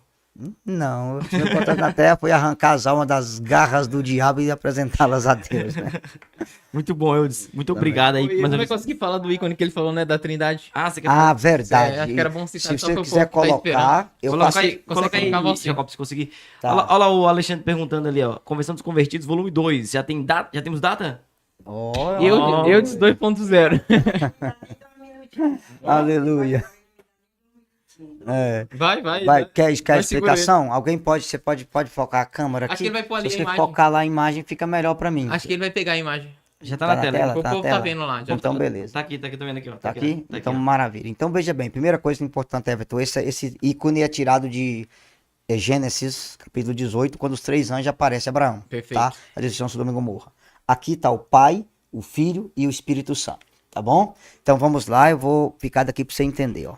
Não, o meu propósito na Terra foi arrancar as almas das garras do diabo e apresentá-las a Deus, né? Muito bom, Eudes. Muito obrigado aí. Eu não vai conseguir falar do ícone que ele falou, né? Da Trindade. Ah, você quer falar? Verdade. Acho que era bom citar. Se você quiser colocar, eu Coloca aí, consegue colocar você. Jacob, se conseguir. Tá. Olha lá o Alexandre perguntando ali, ó. Conversão dos Convertidos, volume 2. Já temos data? Eu disse 2.0. Aleluia. Vai. Quer explicação? Você pode focar a câmera aqui? Acho que ele vai pôr ali Se a você imagem. focar lá a imagem, fica melhor pra mim. Acho que ele vai pegar a imagem. Já tá na tela. O povo tá vendo lá. Então, beleza. Tá aqui, tô vendo aqui, ó. Tá aqui? Tá Então, ó. maravilha. Então, veja bem. Primeira coisa importante, Everton, esse ícone é tirado de Gênesis, capítulo 18, quando os 3 anjos aparecem a Abraão. Perfeito. Tá? A decisão de Sodoma e Gomorra. Aqui tá o Pai, o Filho e o Espírito Santo. Tá bom? Então, vamos lá. Eu vou ficar daqui pra você entender, ó.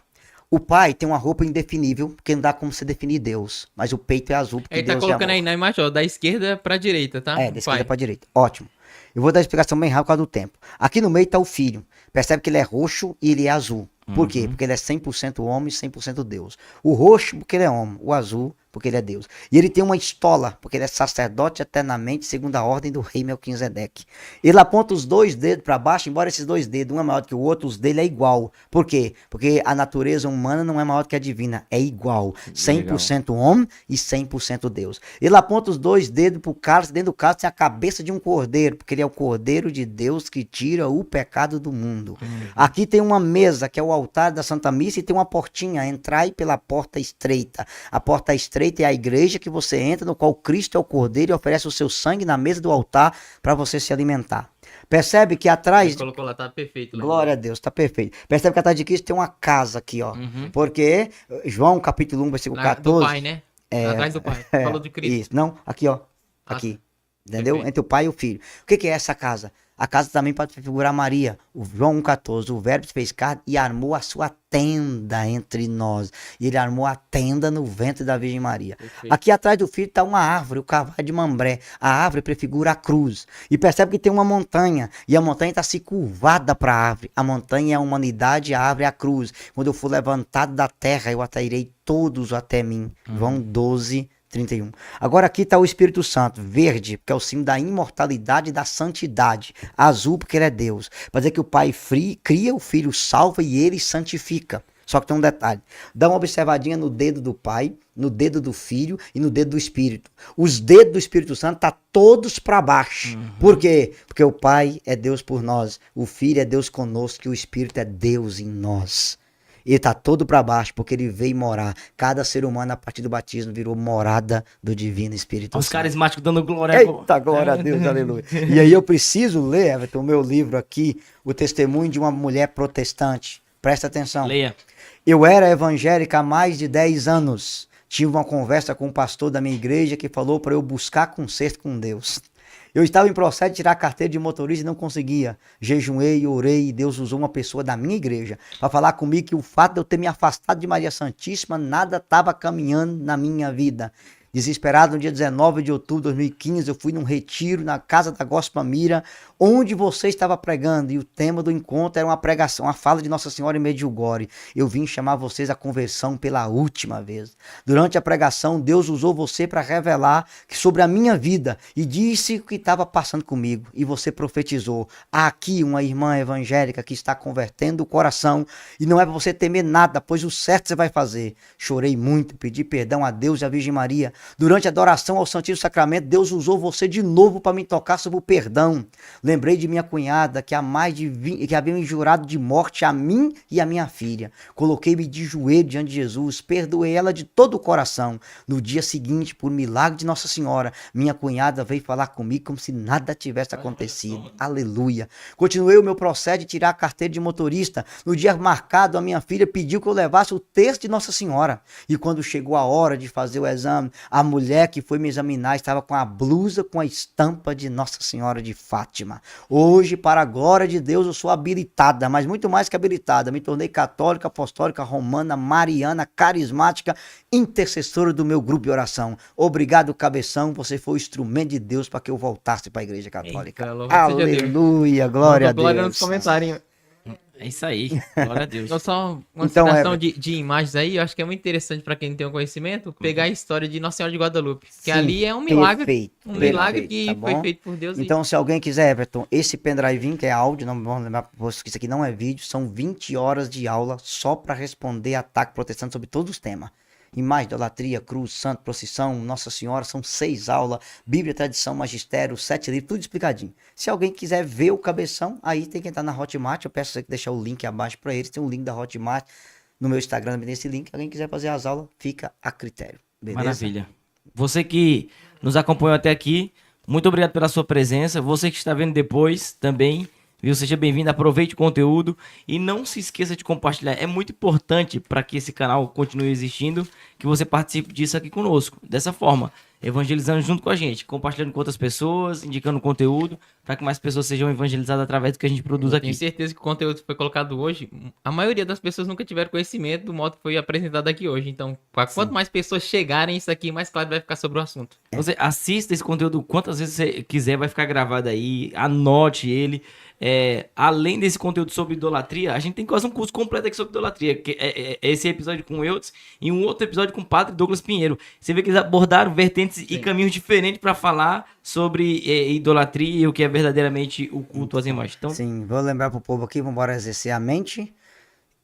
O pai tem uma roupa indefinível, porque não dá como você definir Deus. Mas o peito é azul, porque Ele tá Deus é colocando amor. aí na imagem, ó, da esquerda pra direita, tá? Da esquerda pra direita. Ótimo. Eu vou dar a explicação bem rápido por causa do tempo. Aqui no meio tá o filho. Percebe que ele é roxo e ele é azul. Por quê? Porque ele é 100% homem e 100% Deus. O roxo, porque ele é homem. O azul, porque ele é Deus. E ele tem uma estola, porque ele é sacerdote eternamente, segundo a ordem do rei Melquisedeque. Ele aponta os 2 dedos para baixo, embora esses 2 dedos, um é maior que o outro, os dele é igual. Por quê? Porque a natureza humana não é maior que a divina, é igual. 100% homem e 100% Deus. Ele aponta os 2 dedos pro cálice, dentro do cálice tem a cabeça de um cordeiro, porque ele é o cordeiro de Deus que tira o pecado do mundo. Aqui tem uma mesa, que é o altar da Santa Missa, e tem uma portinha, entrai pela porta estreita. A porta estreita estreita é a igreja que você entra, no qual Cristo é o Cordeiro e oferece o seu sangue na mesa do altar para você se alimentar. Percebe que atrás... Ele colocou lá, tá perfeito. Né? Glória a Deus, tá perfeito. Percebe que atrás de Cristo tem uma casa aqui, ó. Porque João capítulo 1, versículo 14... Do pai, né? Atrás do pai. Falou de Cristo. Isso, não, aqui, ó. Aqui. Entendeu? Perfeito. Entre o pai e o filho. O que é essa casa? A casa também pode figurar Maria. O João 1,14. O verbo se fez carne e armou a sua tenda entre nós. E ele armou a tenda no ventre da Virgem Maria. Perfeito. Aqui atrás do filho está uma árvore, o carvalho de Mambré. A árvore prefigura a cruz. E percebe que tem uma montanha. E a montanha está se curvada para a árvore. A montanha é a humanidade, a árvore é a cruz. Quando eu for levantado da terra, eu atrairei todos até mim. João 12, 31. Agora aqui está o Espírito Santo, verde, porque é o símbolo da imortalidade e da santidade. Azul, porque ele é Deus. Para dizer que o Pai cria, o Filho salva e ele santifica. Só que tem um detalhe. Dá uma observadinha no dedo do Pai, no dedo do Filho e no dedo do Espírito. Os dedos do Espírito Santo tá todos para baixo. Por quê? Porque o Pai é Deus por nós, o Filho é Deus conosco e o Espírito é Deus em nós. Ele tá todo para baixo, porque ele veio morar. Cada ser humano, a partir do batismo, virou morada do Divino Espírito Os Santo. carismáticos dando glória. Eita, glória a Deus, aleluia. E aí eu preciso ler, Everton, o meu livro aqui, o testemunho de uma mulher protestante. Presta atenção. Leia. Eu era evangélica há mais de 10 anos. Tive uma conversa com um pastor da minha igreja que falou para eu buscar conserto com Deus. Eu estava em processo de tirar a carteira de motorista e não conseguia. Jejuei, orei e Deus usou uma pessoa da minha igreja para falar comigo que o fato de eu ter me afastado de Maria Santíssima, nada estava caminhando na minha vida. Desesperado, no dia 19 de outubro de 2015, eu fui num retiro na casa da Gospel Mira, onde você estava pregando, e o tema do encontro era uma pregação, uma fala de Nossa Senhora em Medjugorje. Eu vim chamar vocês à conversão pela última vez. Durante a pregação, Deus usou você para revelar sobre a minha vida e disse o que estava passando comigo. E você profetizou. Há aqui uma irmã evangélica que está convertendo o coração e não é para você temer nada, pois o certo você vai fazer. Chorei muito, pedi perdão a Deus e à Virgem Maria. Durante a adoração ao Santíssimo Sacramento, Deus usou você de novo para me tocar sobre o perdão. Lembrei de minha cunhada que que havia me jurado de morte a mim e a minha filha. Coloquei-me de joelho diante de Jesus, perdoei ela de todo o coração. No dia seguinte, por milagre de Nossa Senhora, minha cunhada veio falar comigo como se nada tivesse acontecido. Aleluia. Continuei o meu processo de tirar a carteira de motorista. No dia marcado, a minha filha pediu que eu levasse o texto de Nossa Senhora. E quando chegou a hora de fazer o exame, a mulher que foi me examinar estava com a blusa com a estampa de Nossa Senhora de Fátima. Hoje, para a glória de Deus, eu sou habilitada, mas muito mais que habilitada. Me tornei católica, apostólica, romana, mariana, carismática, intercessora do meu grupo de oração. Obrigado, Cabeção, você foi o instrumento de Deus para que eu voltasse para a Igreja Católica. Eita, louvado seja Deus. Aleluia, glória a Glória nos Deus. comentários. É isso aí. Glória a Deus. Então, só uma Então, citação de imagens aí, eu acho que é muito interessante para quem não tem um conhecimento, pegar a história de Nossa Senhora de Guadalupe. Que Sim, ali é um milagre. perfeito, Milagre que tá foi bom? feito por Deus. Então, se alguém quiser, Everton, esse pendrive que é áudio, não vamos lembrar que isso aqui não é vídeo, são 20 horas de aula só para responder ataque protestante sobre todos os temas. Imagem, idolatria, cruz, santo, procissão, Nossa Senhora, são 6 aulas, Bíblia, tradição, magistério, 7 livros, tudo explicadinho. Se alguém quiser ver o Cabeção, aí tem que entrar na Hotmart, eu peço você que deixar o link abaixo para eles, tem um link da Hotmart no meu Instagram, também tem esse link, alguém quiser fazer as aulas, fica a critério, beleza? Maravilha. Você que nos acompanhou até aqui, muito obrigado pela sua presença. Você que está vendo depois também, viu? Seja bem-vindo, aproveite o conteúdo e não se esqueça de compartilhar. É muito importante para que esse canal continue existindo, que você participe disso aqui conosco, dessa forma, evangelizando junto com a gente, compartilhando com outras pessoas, indicando conteúdo, para que mais pessoas sejam evangelizadas através do que a gente produz aqui. Tenho certeza que o conteúdo que foi colocado hoje, a maioria das pessoas nunca tiveram conhecimento do modo que foi apresentado aqui hoje. Então, quanto mais pessoas chegarem isso aqui, mais claro vai ficar sobre o assunto. Você assista esse conteúdo quantas vezes você quiser, vai ficar gravado aí, anote ele. Além desse conteúdo sobre idolatria, a gente tem quase um curso completo aqui sobre idolatria, que é esse episódio com o Eudes e um outro episódio com o Padre Douglas Pinheiro. Você vê que eles abordaram vertentes e caminhos diferentes para falar sobre idolatria e o que é verdadeiramente o culto às imagens. Então, Sim, vou lembrar pro povo aqui, vamos embora exercer a mente.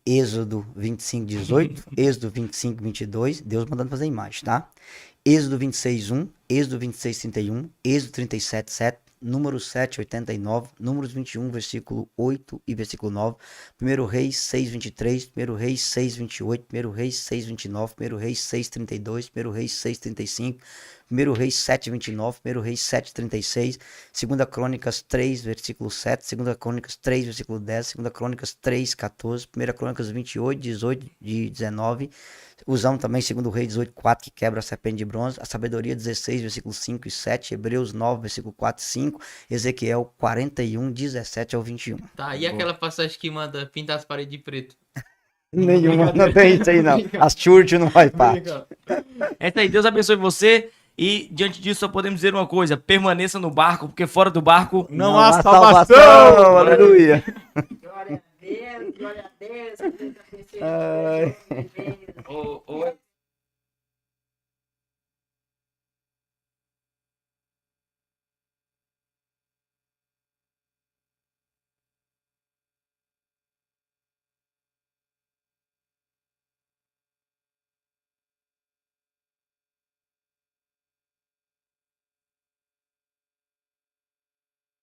Êxodo 25, 18, Êxodo 25, 22, Deus mandando fazer imagem, tá? Êxodo 26, 1, Êxodo 26, 31, Êxodo 37, 7, Número 7, 89. Números 21, versículo 8 e versículo 9. 1 Reis 6, 23. 1 Reis 6, 28. 1 Reis 6, 29. 1 Reis 6, 32. 1 Reis 6, 35. 1 Reis 7, 29. 1 Reis 7, 36. 2 Crônicas 3, versículo 7. 2 Crônicas 3, versículo 10. 2 Crônicas 3, 14. 1 Crônicas 28, 18 e 19. Usamos também 2 Reis 18, 4, que quebra a serpente de bronze. A sabedoria 16, versículo 5 e 7. Hebreus 9, versículo 4 e 5. Ezequiel 41, 17 ao 21. Tá, e aquela passagem que manda pintar as paredes de preto? Nenhuma, não tem isso aí não. As church não vai parte. É isso aí, Deus abençoe você. E diante disso só podemos dizer uma coisa: permaneça no barco, porque fora do barco Não há salvação! Aleluia. Glória a Deus, glória a Deus. Ai. Ô,